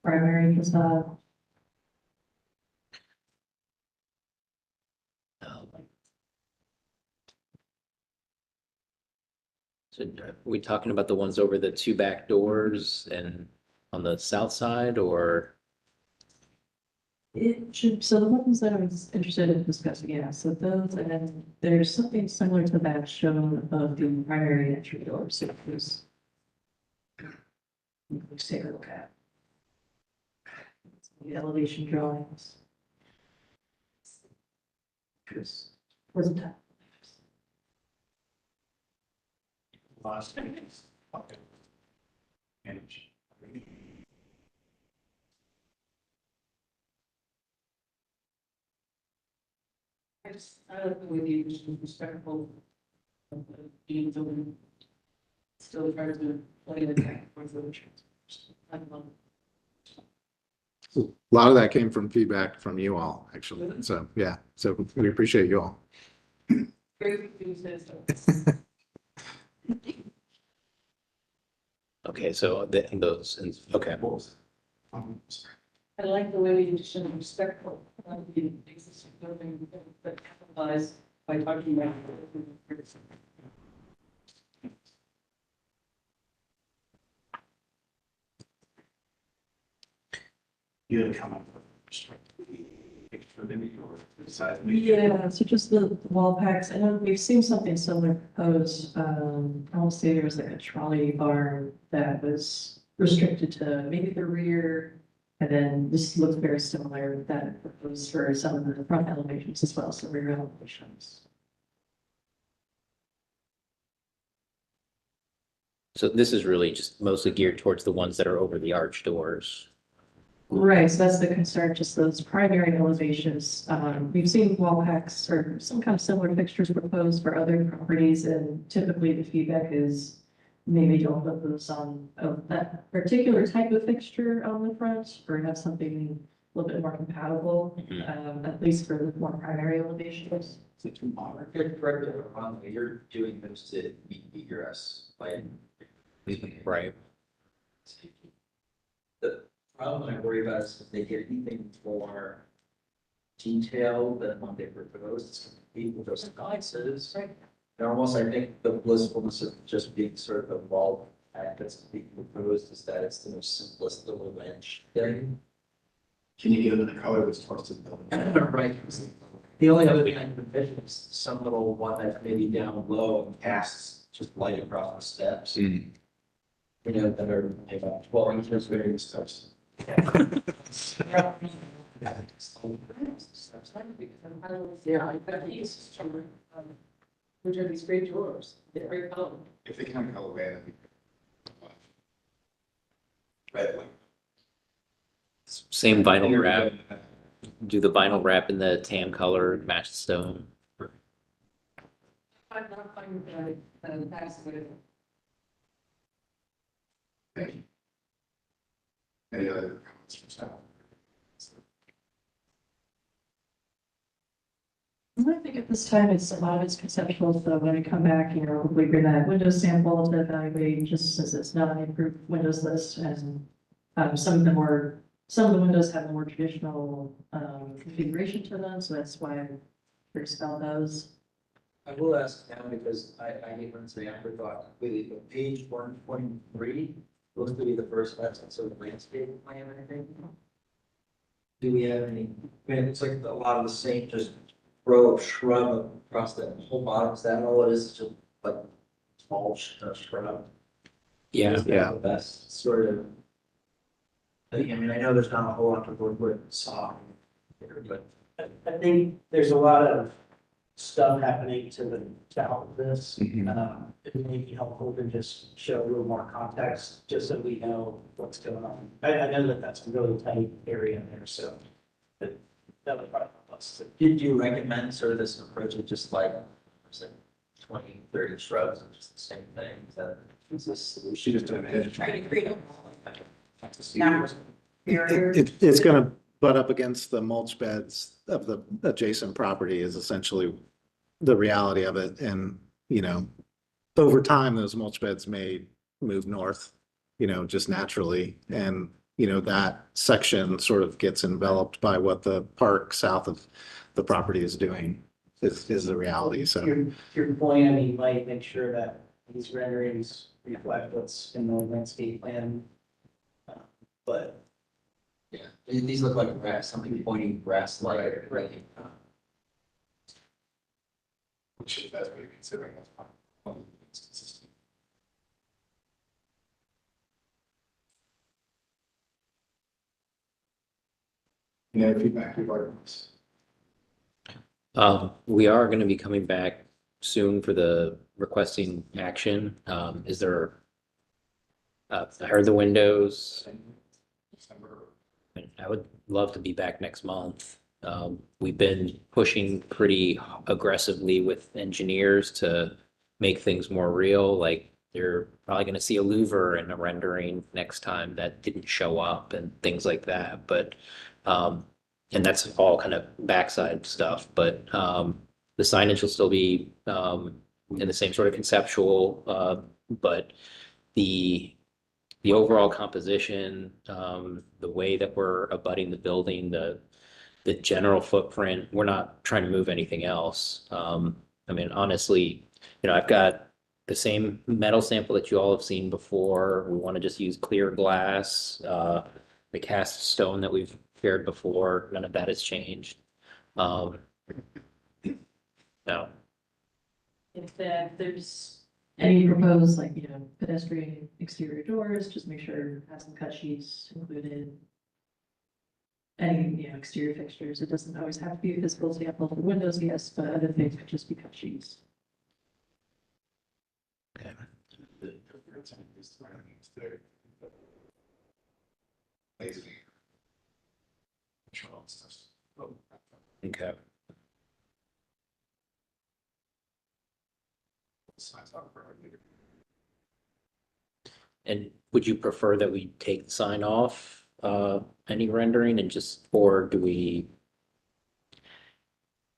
[SPEAKER 2] primary facade.
[SPEAKER 15] So are we talking about the ones over the two back doors and on the south side, or?
[SPEAKER 2] It should, so the ones that I was interested in discussing, yeah, so those, and then there's something similar to that shown above the primary entry door, so it was. Let's take a look at. The elevation drawings. Towards the top.
[SPEAKER 5] Last things. Okay. Manage.
[SPEAKER 9] I like the way the addition is respectful of the being building. Still tries to play the tech for the I love it.
[SPEAKER 14] a lot of that came from feedback from you all, actually. So, yeah, so we appreciate you all.
[SPEAKER 9] Very confused.
[SPEAKER 15] Okay, so those, okay.
[SPEAKER 9] I like the way you should be respectful of the existing building, but capitalize by talking about.
[SPEAKER 1] You had come up with.
[SPEAKER 2] Yeah, so just the wall packs, I know we've seen something similar proposed, I want to say there was like a trolley barn that was restricted to maybe the rear. And then this looks very similar that proposed for some of the front elevations as well, so rear elevations.
[SPEAKER 15] So this is really just mostly geared towards the ones that are over the arch doors.
[SPEAKER 2] Right, so that's the concern, just those primary elevations. We've seen wall packs or some kind of similar fixtures proposed for other properties, and typically the feedback is maybe don't put those on that particular type of fixture on the front, or have something a little bit more compatible, at least for the more primary elevations.
[SPEAKER 1] Correct, correct, you're doing those to meet egress, like.
[SPEAKER 15] Right.
[SPEAKER 1] The problem I worry about is if they get anything more detailed than what they proposed, it's going to be with those devices. Right. And almost, I think the blissfulness of just being sort of a wall pack that's being proposed is that it's the most simplest little edge thing.
[SPEAKER 5] Can you get it in the color that's towards the building?
[SPEAKER 1] Right. The only other thing I can envision is some little one that's maybe down low and casts just light across the steps. You know, that are about 12 inches very steps.
[SPEAKER 9] Yeah, I bet he's from, which are these great drawers, they're very colorful.
[SPEAKER 5] If they can color that.
[SPEAKER 1] Right.
[SPEAKER 15] Same vinyl wrap. Do the vinyl wrap in the tan color, match the stone.
[SPEAKER 9] I'm not finding that, that's the.
[SPEAKER 5] Thank you. Any other comments from staff?
[SPEAKER 2] I think at this time, it's a lot of it's conceptual, so when we come back, you know, we bring that Windows sample to evaluate, just since it's not an approved Windows list, and some of the windows have a more traditional configuration to them, so that's why I'm curious about those.
[SPEAKER 1] I will ask now because I gave one the afterthought completely, but page 123 looks to be the first essence of the landscape plan, I think. Do we have any, I mean, it's like a lot of the same, just row of shrub across the whole bottom. Is that all it is? Just like small shrub?
[SPEAKER 15] Yeah.
[SPEAKER 1] Is that the best sort of. I mean, I know there's not a whole lot to work with saw here, but
[SPEAKER 8] I think there's a lot of stuff happening to the south of this. It may be helpful to just show a little more context, just so we know what's going on. I know that that's a really tight area there, so but that would probably help us.
[SPEAKER 1] did you recommend sort of this approach of just like, was it 20, 30 shrubs, and just the same thing? Is this solution?
[SPEAKER 5] She just did it.
[SPEAKER 9] Trying to create a.
[SPEAKER 14] It's gonna butt up against the mulch beds of the adjacent property is essentially the reality of it. And, you know, over time, those mulch beds may move north, you know, just naturally. And, you know, that section sort of gets enveloped by what the park south of the property is doing is the reality, so.
[SPEAKER 8] To your point, I mean, you might make sure that these renderings reflect what's in the landscape plan. But
[SPEAKER 1] Yeah, these look like grass, something pointing grass like.
[SPEAKER 8] Right.
[SPEAKER 5] Which is best way to considering that's fine. It's consistent. Any other feedback regarding this?
[SPEAKER 15] We are going to be coming back soon for the requesting action. Is there? I heard the windows. I would love to be back next month. We've been pushing pretty aggressively with engineers to make things more real. Like You're probably gonna see a louver in a rendering next time that didn't show up and things like that, but, and that's all kind of backside stuff, but, the signage will still be, in the same sort of conceptual, but the overall composition, the way that we're abutting the building, the general footprint, we're not trying to move anything else. I mean, honestly, I've got the same metal sample that you all have seen before. We want to just use clear glass, the cast stone that we've shared before, none of that has changed. No.
[SPEAKER 2] If there's any proposed, like, pedestrian exterior doors, just make sure have some cut sheets included. Any, exterior fixtures, it doesn't always have to be a physical sample. The windows, yes, but other things could just be cut sheets.
[SPEAKER 15] Okay. Okay. And would you prefer that we take the sign off, any rendering and just, or do we?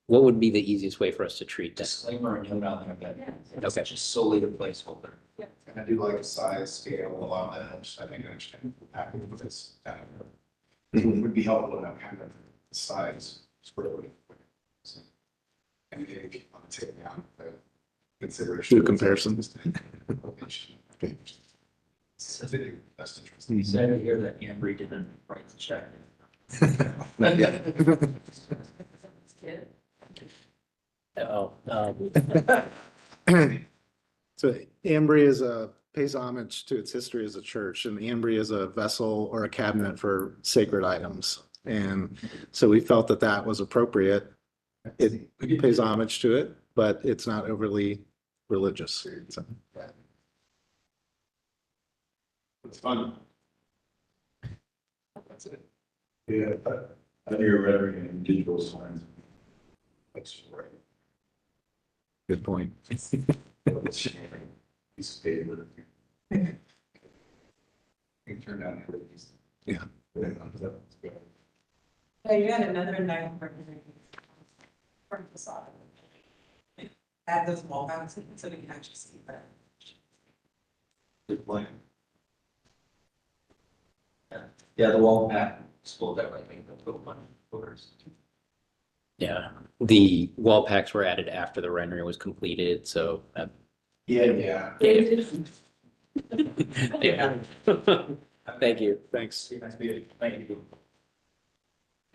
[SPEAKER 15] What would be the easiest way for us to treat that?
[SPEAKER 1] Disclaimer and note on there that it's
[SPEAKER 15] Okay.
[SPEAKER 1] just solely the placeholder.
[SPEAKER 5] And I do like the size, scale, a lot of that, I think I understand happy with this. So it would be helpful to know kind of the size, square footage. And maybe if you want to take down the consideration.
[SPEAKER 14] Do comparisons.
[SPEAKER 5] Okay. Specific, that's interesting.
[SPEAKER 1] You said to hear that Ambry didn't write the check.
[SPEAKER 5] Not yet.
[SPEAKER 15] Oh,
[SPEAKER 14] So Ambry pays homage to its history as a church, and Ambry is a vessel or a cabinet for sacred items. And so we felt that that was appropriate. It pays homage to it, but it's not overly religious. So,
[SPEAKER 5] It's fun.
[SPEAKER 7] That's it. Yeah, but I know you're rendering in digital signs. That's right.
[SPEAKER 14] good point.
[SPEAKER 7] Piece of paper.
[SPEAKER 5] You can turn down the release.
[SPEAKER 14] Yeah.
[SPEAKER 9] Yeah, you had another night from the side. Add those wall mounts so we can actually see that.
[SPEAKER 1] Good point. Yeah, the wall pack spooled that right, make the little one overs.
[SPEAKER 15] yeah, the wall packs were added after the rendering was completed, so.
[SPEAKER 5] Yeah.
[SPEAKER 15] Yeah. Thank you.
[SPEAKER 14] Thanks.
[SPEAKER 1] Thank you.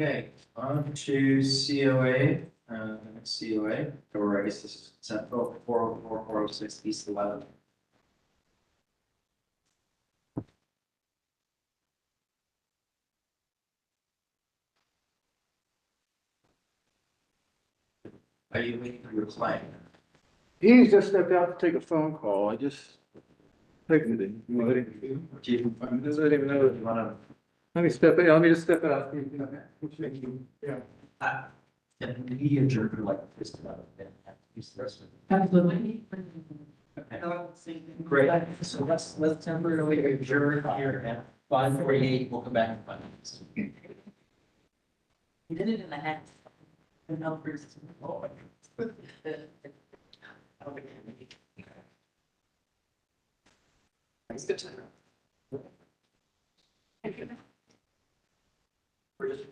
[SPEAKER 1] Okay, on to COA, COA, or I guess this is Central 404-406 East 11. Are you waiting for your client?
[SPEAKER 16] He just stepped out to take a phone call. I just texted him. I didn't even know.
[SPEAKER 1] You wanna,
[SPEAKER 16] Let me just step out. Yeah.
[SPEAKER 1] and we adjourn like this, and use the rest of it.
[SPEAKER 2] Absolutely.
[SPEAKER 1] Okay. Great, so let's temporarily adjourn here at 5:48, we'll come back in 5 minutes.
[SPEAKER 9] You did it in the hat. And now versus. It's good to know.
[SPEAKER 1] We're just.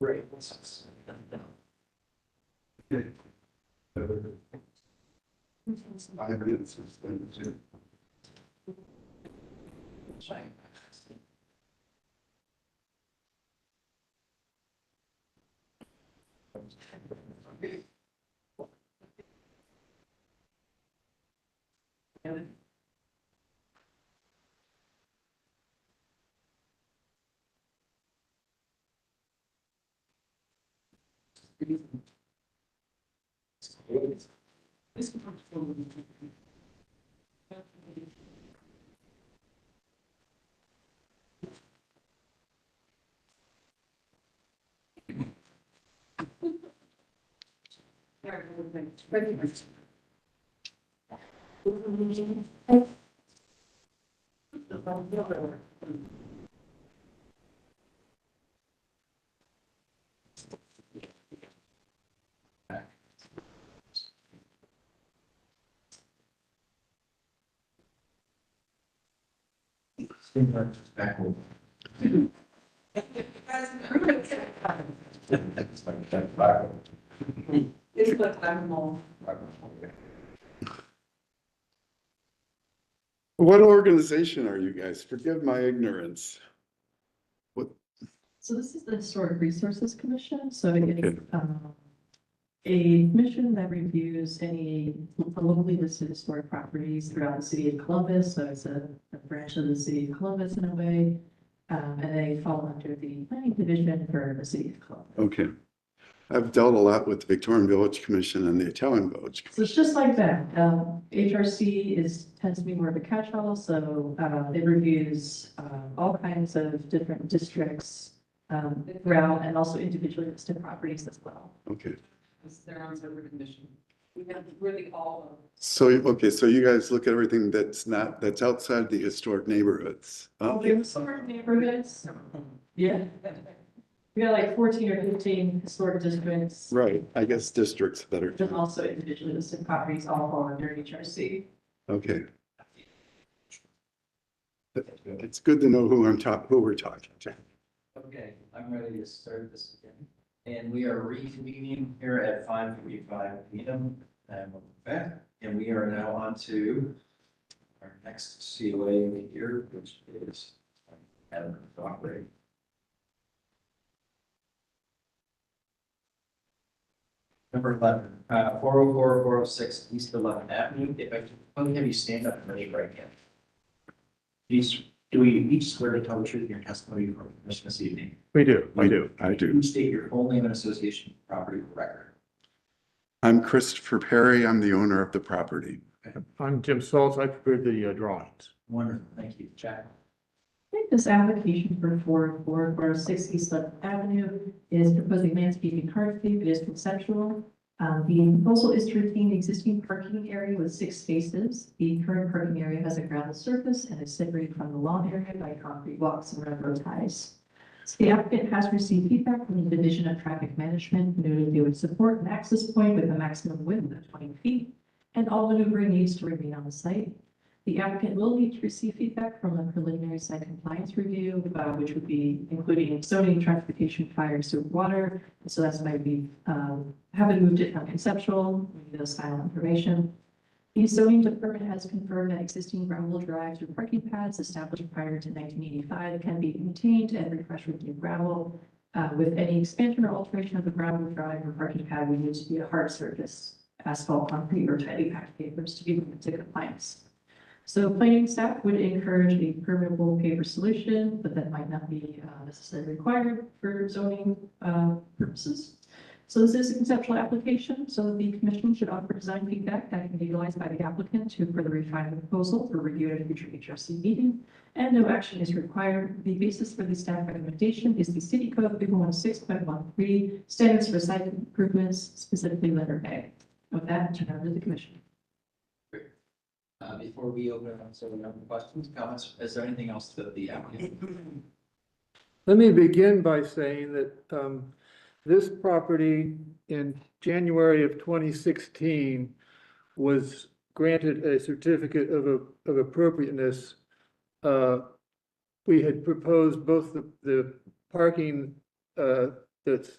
[SPEAKER 8] Right.
[SPEAKER 1] Backward.
[SPEAKER 9] It's like I'm
[SPEAKER 17] What organization are you guys? Forgive my ignorance.
[SPEAKER 2] So this is the Historic Resources Commission, so it
[SPEAKER 17] Okay.
[SPEAKER 2] is, a commission that reviews any locally listed historic properties throughout the city of Columbus, so it's a branch of the city of Columbus in a way. And they fall under the planning division for the city of Columbus.
[SPEAKER 17] Okay. I've dealt a lot with the Victorian Village Commission and the Italian Village.
[SPEAKER 2] So it's just like that. HRC tends to be more of a catch-all, so it reviews all kinds of different districts throughout, and also individually listed properties as well.
[SPEAKER 17] Okay.
[SPEAKER 9] It's their own separate condition. We have really all of.
[SPEAKER 17] So, okay, so you guys look at everything that's outside the historic neighborhoods.
[SPEAKER 2] All the historic neighborhoods. Yeah. We got like 14 or 15 historic districts.
[SPEAKER 17] Right, I guess districts that are,
[SPEAKER 2] And also individually listed properties all fall under HRC.
[SPEAKER 17] okay. It's good to know who we're talking to.
[SPEAKER 1] Okay, I'm ready to start this again. And we are reconvening here at 5:45 p.m. And we're back, and we are now on to our next COA here, which is Adam Dockery. Number 11, 404, 406 East 11th Avenue. If I can have you stand up and raise your right hand. Do we each swear to tell the truth in your testimony for this evening?
[SPEAKER 17] We do. I do.
[SPEAKER 1] You state your full name and association with the property for record.
[SPEAKER 17] I'm Christopher Perry. I'm the owner of the property.
[SPEAKER 16] I'm Jim Saltz. I prepared the drawings.
[SPEAKER 1] Wonderful, thank you. Jack.
[SPEAKER 2] I think this application for 404, 406 East 11th Avenue is proposing landscaping hardscape. It is conceptual. The proposal is to retain the existing parking area with 6 spaces. The current parking area has a gravel surface and is separated from the lawn area by concrete walks and railroad ties. So the applicant has received feedback from the Division of Traffic Management, noting they would support an access point with a maximum width of 20 feet, and all maneuvering needs to remain on the site. The applicant will need to receive feedback from a preliminary site compliance review, which would be including zoning, transportation, fire, sewer, water. So that's why we haven't moved it from conceptual, those final information. The zoning department has confirmed that existing gravel drives or parking paths established prior to 1985 can be maintained and refreshed with new gravel. With any expansion or alteration of the gravel drive or parking pad, we need to be a hard surface, asphalt, concrete, or tightly packed pavers to be moved to compliance. So planning staff would encourage a permeable paver solution, but that might not be necessarily required for zoning purposes. So this is a conceptual application, so the commission should offer design feedback that can be utilized by the applicant to further refine the proposal for review at a future HRC meeting, and no action is required. The basis for the staff recommendation is the city code 316.13 standards for site improvements, specifically letter A. With that, turn over to the commission.
[SPEAKER 1] Before we open it up, so we have questions, comments, is there anything else to the applicant?
[SPEAKER 16] Let me begin by saying that this property in January of 2016 was granted a certificate of appropriateness. We had proposed both the parking that that's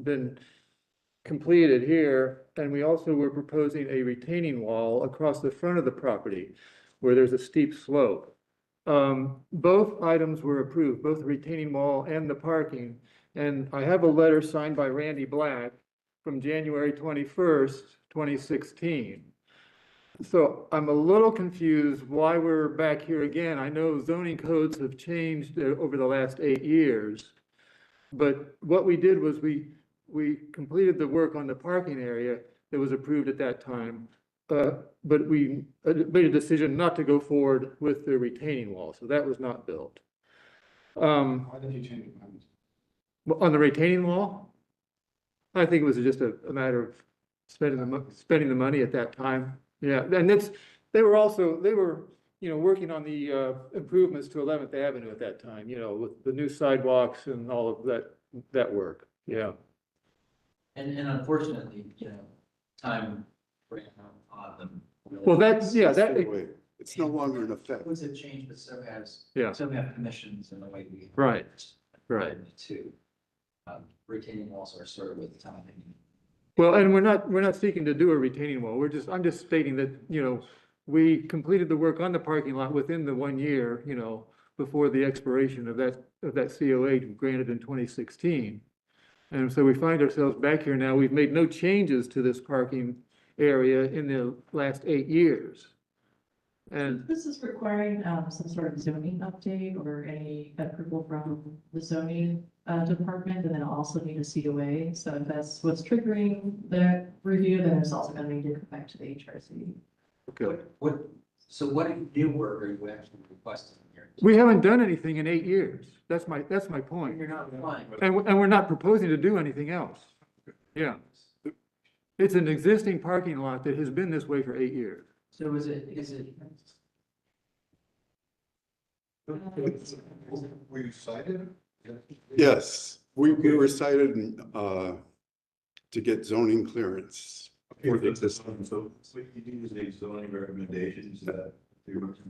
[SPEAKER 16] been completed here. And we also were proposing a retaining wall across the front of the property where there's a steep slope. Both items were approved, both the retaining wall and the parking. And I have a letter signed by Randy Black from January 21st, 2016. So I'm a little confused why we're back here again. I know zoning codes have changed over the last 8 years. But what we did was we completed the work on the parking area that was approved at that time. But we made a decision not to go forward with the retaining wall, so that was not built.
[SPEAKER 5] Why did you change your mind?
[SPEAKER 16] On the retaining wall, I think it was just a matter of spending the money at that time. Yeah, and they were, working on the improvements to 11th Avenue at that time, with the new sidewalks and all of that work. Yeah.
[SPEAKER 1] And unfortunately, time ran out on them.
[SPEAKER 16] Well, that's, yeah, that,
[SPEAKER 17] It's no longer in effect.
[SPEAKER 1] Things have changed, but so has,
[SPEAKER 16] Yeah.
[SPEAKER 1] so have commissions and the way we.
[SPEAKER 16] Right. Right.
[SPEAKER 1] To retaining walls are sort of with time.
[SPEAKER 16] Well, and we're not seeking to do a retaining wall. I'm just stating that, we completed the work on the parking lot within the 1 year, before the expiration of that COA granted in 2016. And so we find ourselves back here now. We've made no changes to this parking area in the last 8 years. And
[SPEAKER 2] This is requiring some sort of zoning update or any approval from the zoning department, and then also need a COA. So if that's what's triggering the review, then it's also going to need to come back to the HRC.
[SPEAKER 16] okay.
[SPEAKER 1] So what new work are you actually requesting here?
[SPEAKER 16] We haven't done anything in 8 years. That's my point.
[SPEAKER 1] You're not applying.
[SPEAKER 16] And we're not proposing to do anything else. Yeah. It's an existing parking lot that has been this way for 8 years.
[SPEAKER 1] So is it?
[SPEAKER 5] Were you cited?
[SPEAKER 17] Yes, we were cited to get zoning clearance.
[SPEAKER 7] For the system, so what you need is a zoning recommendations that.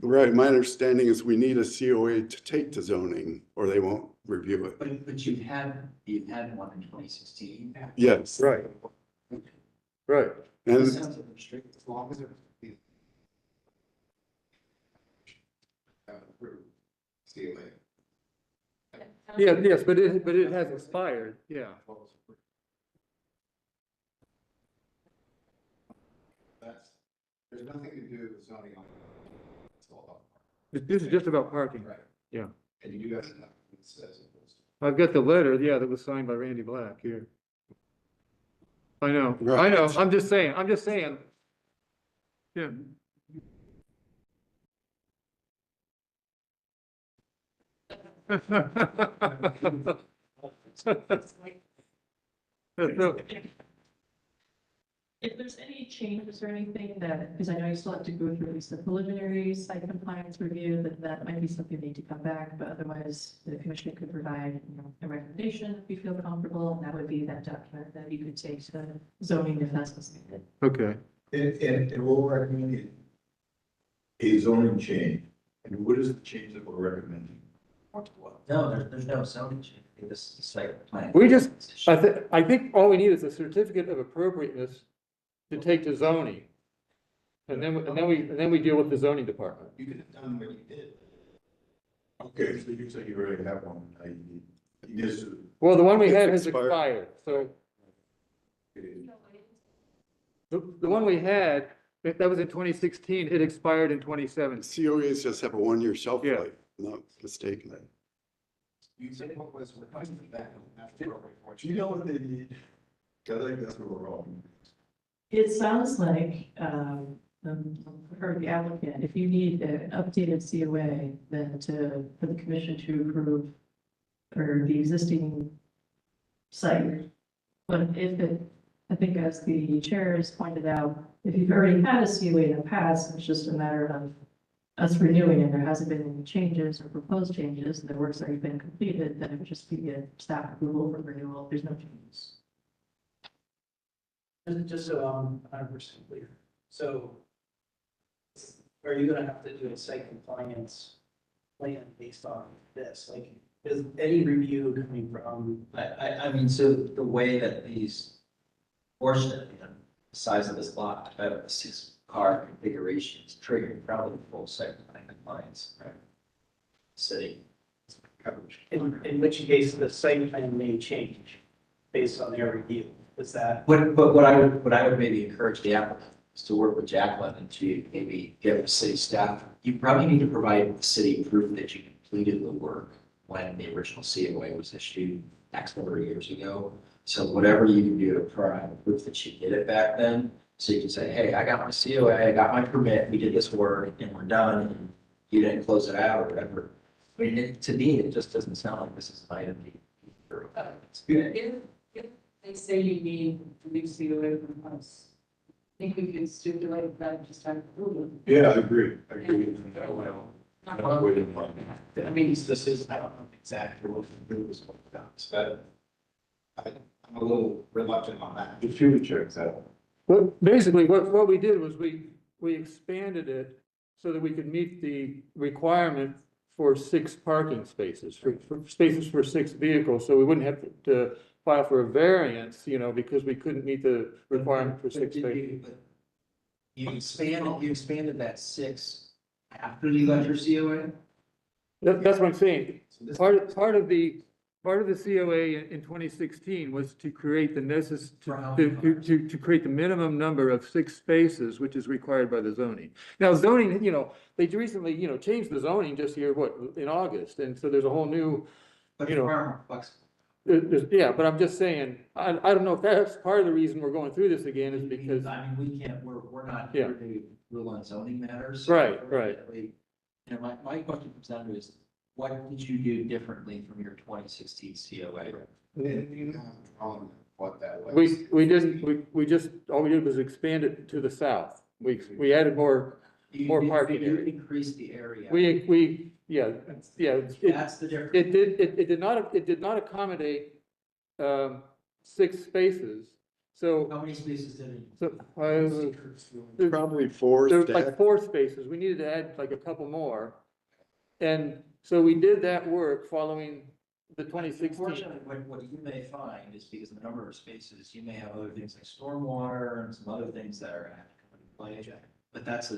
[SPEAKER 17] Right, my understanding is we need a COA to take to zoning, or they won't review it.
[SPEAKER 1] But you had one in 2016.
[SPEAKER 17] Yes.
[SPEAKER 16] Right. Right.
[SPEAKER 17] And
[SPEAKER 5] As long as it. COA.
[SPEAKER 16] Yeah, yes, but it has expired. Yeah.
[SPEAKER 5] There's nothing to do with zoning on. It's all about parking.
[SPEAKER 16] This is just about parking.
[SPEAKER 5] Right.
[SPEAKER 16] Yeah.
[SPEAKER 5] And you guys have, it says it was.
[SPEAKER 16] I've got the letter, yeah, that was signed by Randy Black here. I know, I
[SPEAKER 17] Right.
[SPEAKER 16] know, I'm just saying. Yeah. So,
[SPEAKER 2] If there's any changes or anything that, because I know you still have to go through at least the preliminary site compliance review, that might be something you need to come back, but otherwise the commission could provide, a recommendation if you feel comfortable, and that would be that document that you could take to zoning if that's what's needed.
[SPEAKER 16] okay.
[SPEAKER 7] And we'll recommend a zoning change. And what is the change that we're recommending?
[SPEAKER 1] No, there's no zoning change. This is site plan.
[SPEAKER 16] We just, I think all we need is a certificate of appropriateness to take to zoning. And then we deal with the zoning department.
[SPEAKER 5] You could have done what you did.
[SPEAKER 7] Okay, so you say you already have one. You just.
[SPEAKER 16] Well, the one we had
[SPEAKER 17] It's
[SPEAKER 16] has
[SPEAKER 17] expired.
[SPEAKER 16] expired, so the one we had, that was in 2016, it expired in 2017.
[SPEAKER 17] COAs just have a 1-year shelf
[SPEAKER 16] Yeah.
[SPEAKER 17] life, not mistaken.
[SPEAKER 5] You said what was requested back after.
[SPEAKER 7] You know what they need? I think that's where we're wrong.
[SPEAKER 2] It sounds like, for the applicant, if you need an updated COA, then for the commission to approve for the existing site. But I think as the chair has pointed out, if you've already had a COA in the past, it's just a matter of us renewing and there hasn't been any changes or proposed changes, and the work's already been completed, then it would just be a staff approval for renewal. There's no changes.
[SPEAKER 8] Just so I'm 100% clear. So are you gonna have to do a site compliance plan based on this? Like, Is any review coming from,
[SPEAKER 1] I mean, so the way that these portion, the size of this lot, I have a 6-car configuration is triggering probably full site plan compliance, right? City. Coverage.
[SPEAKER 8] in which case the site plan may change based on their review? Is that?
[SPEAKER 1] But what I would maybe encourage the applicant is to work with Jacqueline and to maybe get with city staff. You probably need to provide the city proof that you completed the work when the original COA was issued X number of years ago. So whatever you can do to provide proof that you did it back then, so you can say, hey, I got my COA, I got my permit, we did this work and we're done, and you didn't close it out or whatever. I mean, to me, it just doesn't sound like this is an item.
[SPEAKER 9] If they say you need a new COA from us, I think we can stipulate that just have approval.
[SPEAKER 7] Yeah, I agree. I agree. That way. Not waiting on it.
[SPEAKER 8] I mean, this is, I don't know exactly what the review was about, so I'm a little reluctant on that.
[SPEAKER 7] The future checks out.
[SPEAKER 16] Well, basically, what we did was we expanded it so that we could meet the requirement for 6 parking spaces, for spaces for 6 vehicles, so we wouldn't have to file for a variance, you know, because we couldn't meet the requirement for 6 spaces.
[SPEAKER 1] You expanded that 6 after you got your COA?
[SPEAKER 16] That's what I'm saying. Part of the COA in 2016 was to create to create the minimum number of 6 spaces, which is required by the zoning. Now zoning, you know, they recently, you know, changed the zoning just here, in August, and so there's a whole new, you know. Yeah, but I'm just saying, I don't know if that's part of the reason we're going through this again is because.
[SPEAKER 1] I mean, we can't, we're not here to rule on zoning matters.
[SPEAKER 16] Right.
[SPEAKER 1] You know, my question comes down to is, what did you do differently from your 2016 COA?
[SPEAKER 5] What that was.
[SPEAKER 16] We didn't, we just, all we did was expand it to the south. We added more parking
[SPEAKER 1] You
[SPEAKER 16] area.
[SPEAKER 1] increased the area.
[SPEAKER 16] Yeah.
[SPEAKER 1] That's the difference.
[SPEAKER 16] It did not accommodate 6 spaces, so.
[SPEAKER 1] How many spaces did it?
[SPEAKER 16] So,
[SPEAKER 17] Probably 4.
[SPEAKER 16] There was like 4 spaces. We needed to add like a couple more. And so we did that work following the 2016.
[SPEAKER 1] Unfortunately, what you may find is because of the number of spaces, you may have other things like stormwater and some other things that are coming into play. But that's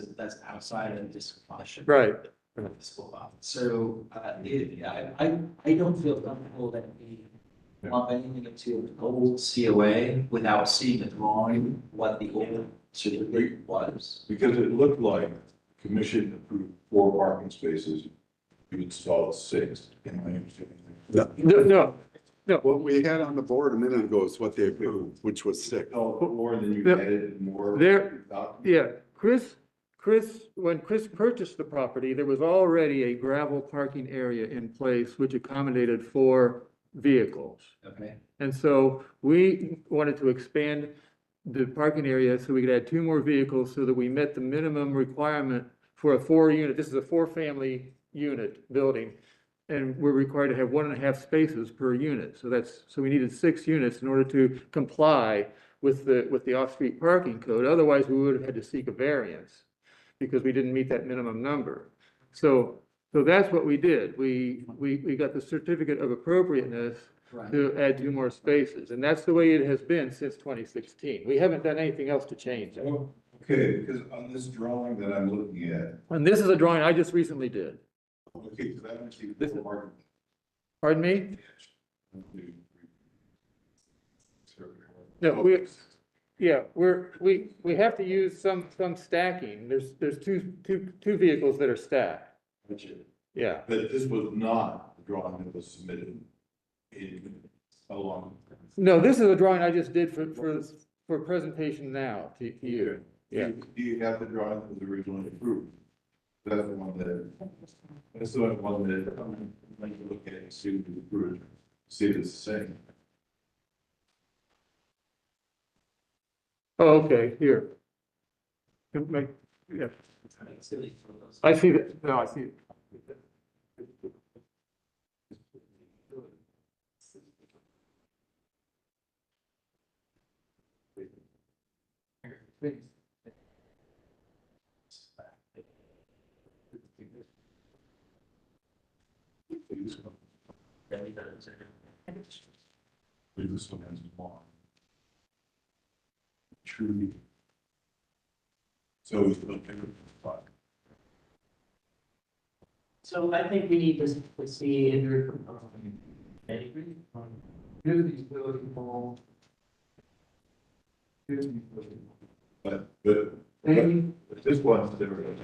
[SPEAKER 1] outside of this question.
[SPEAKER 16] Right.
[SPEAKER 1] So, I don't feel comfortable that we lump anything into an old COA without seeing a drawing, what the old certificate was.
[SPEAKER 7] Because it looked like commission approved 4 parking spaces, you installed 6, in my understanding.
[SPEAKER 16] No.
[SPEAKER 17] What we had on the board a minute ago is what they approved, which was 6.
[SPEAKER 7] Oh, more than you
[SPEAKER 16] Yeah.
[SPEAKER 7] added more.
[SPEAKER 16] Yeah, Chris, when Chris purchased the property, there was already a gravel parking area in place which accommodated 4 vehicles.
[SPEAKER 1] Okay.
[SPEAKER 16] And so we wanted to expand the parking area so we could add 2 more vehicles so that we met the minimum requirement for a 4-unit. This is a 4-family unit building. And we're required to have 1.5 spaces per unit. So we needed 6 units in order to comply with the off-street parking code. Otherwise, we would have had to seek a variance because we didn't meet that minimum number. So that's what we did. We got the certificate of appropriateness to add 2 more spaces. And that's the way it has been since 2016. We haven't done anything else to change it.
[SPEAKER 7] Okay, because on this drawing that I'm looking at.
[SPEAKER 16] And this is a drawing I just recently did.
[SPEAKER 7] Okay, because I don't see the parking.
[SPEAKER 16] Pardon me? No, we have to use some stacking. There's two vehicles that are stacked. Yeah.
[SPEAKER 7] But this was not the drawing that was submitted in along.
[SPEAKER 16] No, this is a drawing I just did for presentation now to you. Yeah.
[SPEAKER 7] Do you have the drawing that was originally approved? That's the one that I'm going to look at and see if it's approved, see if it's the same.
[SPEAKER 16] Oh, okay, here. Yeah. I see that, no, I see it.
[SPEAKER 7] This one has one. True. So it's a bigger spot.
[SPEAKER 8] So I think we need to see if you're.
[SPEAKER 7] Here's these building wall. Here's these building wall. But this one's different.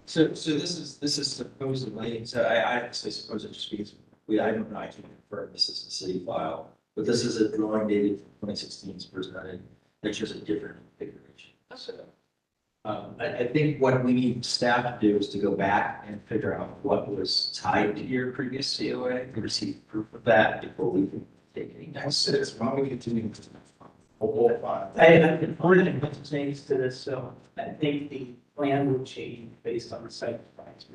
[SPEAKER 1] So this is supposedly, so I actually suppose it just means, I don't know, I can confirm this is a city file, but this is a drawing dated 2016 presented, that shows a different configuration. So, I think what we need staff to do is to go back and figure out what was tied to your previous COA, and receive proof of that before we can take any next steps.
[SPEAKER 5] Why don't we continue?
[SPEAKER 8] I have important changes to this, so I think the plan will change based on the site plans.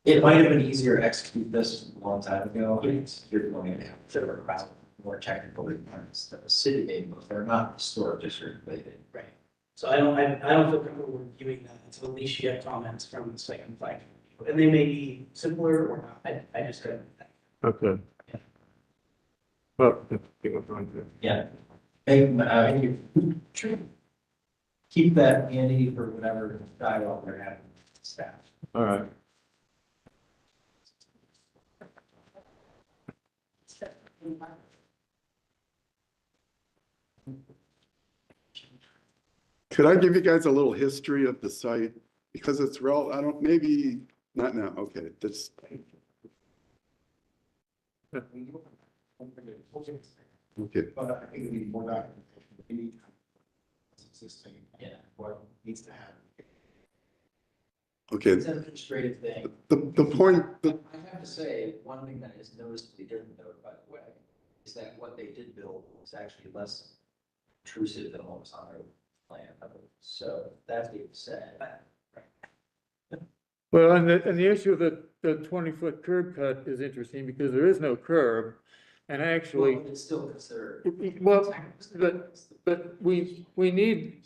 [SPEAKER 1] It might have been easier to execute this a long time ago. You're going to have to about more technical requirements that the city made, but they're not historic district related.
[SPEAKER 8] Right. So I don't feel comfortable reviewing that until at least you get comments from the second flag. And they may be similar or not. I just don't.
[SPEAKER 16] Okay. Well, we're going to.
[SPEAKER 1] Yeah. And, keep that handy for whatever dialogue they're having with staff.
[SPEAKER 16] All right.
[SPEAKER 17] Could I give you guys a little history of the site? Because it's real, I don't, maybe, not now, okay, that's. Okay,
[SPEAKER 5] But I think we need more documentation. We need what's existing.
[SPEAKER 1] Yeah.
[SPEAKER 5] What needs to happen.
[SPEAKER 17] okay.
[SPEAKER 1] It's an administrative thing.
[SPEAKER 17] The point,
[SPEAKER 1] I have to say, one thing that is noticeably different though, by the way, is that what they did build was actually less intrusive than what was on their plan. So that being said.
[SPEAKER 16] Well, and the issue of the 20-foot curb cut is interesting because there is no curb. And actually,
[SPEAKER 1] Well, it's still considered.
[SPEAKER 16] well, but we need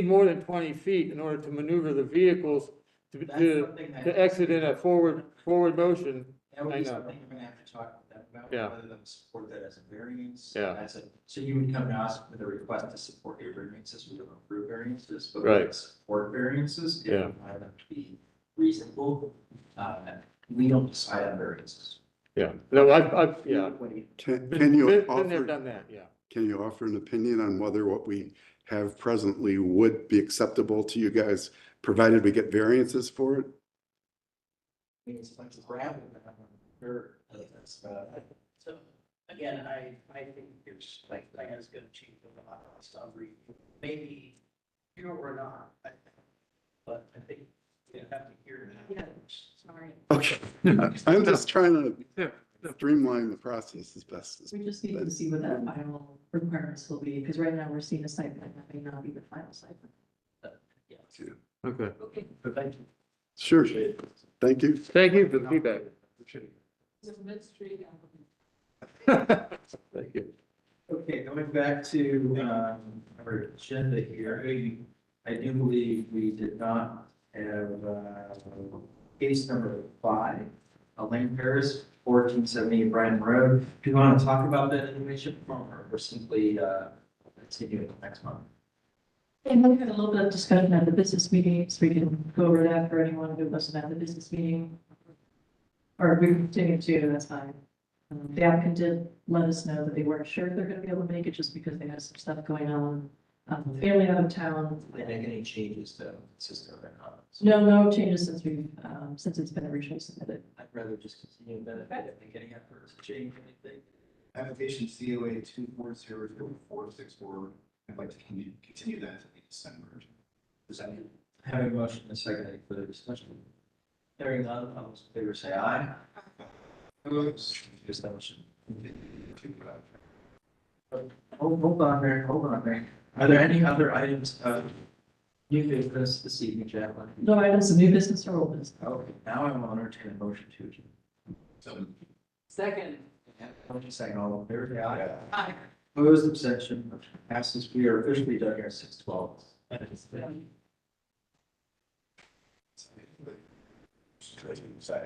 [SPEAKER 16] more than 20 feet in order to maneuver the vehicles to exit in a forward motion.
[SPEAKER 1] That would
[SPEAKER 16] I
[SPEAKER 1] be
[SPEAKER 16] know.
[SPEAKER 1] something you're gonna have to talk with them about,
[SPEAKER 16] Yeah.
[SPEAKER 1] whether them support that as a variance.
[SPEAKER 16] Yeah.
[SPEAKER 1] So you would come to us with a request to support your variances, we don't approve variances, but we
[SPEAKER 16] Right.
[SPEAKER 1] would support variances. If
[SPEAKER 16] Yeah.
[SPEAKER 1] we find them to be reasonable, we don't decide on variances.
[SPEAKER 16] Yeah, no, yeah.
[SPEAKER 17] can you
[SPEAKER 16] Been there,
[SPEAKER 17] offer,
[SPEAKER 16] done that, yeah.
[SPEAKER 17] can you offer an opinion on whether what we have presently would be acceptable to you guys, provided we get variances for it?
[SPEAKER 1] I mean, it's like a gravel, that's about it.
[SPEAKER 8] So again, I think your site plan is going to change a lot of stuff. Maybe you or not, I think. But I think you have to hear that.
[SPEAKER 2] Yeah, sorry.
[SPEAKER 17] Okay, I'm just trying to streamline the process as best as.
[SPEAKER 2] We just need to see what that final requirements will be, because right now we're seeing a site plan that may not be the final site plan.
[SPEAKER 16] Okay.
[SPEAKER 8] Okay, thank you.
[SPEAKER 17] Sure, thank you.
[SPEAKER 16] Thank you for the feedback. Thank you.
[SPEAKER 1] Okay, going back to our agenda here, I do believe we did not have case number 5, Elaine Paris, 1470 Bryan Road. Do you want to talk about that information or simply continue it next month?
[SPEAKER 2] And we had a little bit of discussion at the business meeting, so we can go over that for anyone who wasn't at the business meeting. Or we continue to, that's fine. The applicant did let us know that they weren't sure if they're gonna be able to make it just because they had some stuff going on. Family out of town.
[SPEAKER 1] Did they make any changes to system or not?
[SPEAKER 2] No changes since since it's been originally submitted.
[SPEAKER 1] I'd rather just continue that. I didn't make any efforts to change anything.
[SPEAKER 5] Application COA 2400464. I'd like to continue that to December. Does that mean?
[SPEAKER 1] Having a motion and a second, any further discussion? Hearing none, all those in favor say aye. Just that motion. Hold on there. Are there any other items of new business this evening, Jacqueline?
[SPEAKER 2] No items of new business or old business.
[SPEAKER 1] Okay, now I'm on entertain a motion to adjourn.
[SPEAKER 5] So.
[SPEAKER 9] Second.
[SPEAKER 1] Motion second, all in favor say aye.
[SPEAKER 9] Aye.
[SPEAKER 1] Opposed, abstention, motion passes. We are officially done here at 6:12.
[SPEAKER 5] Side.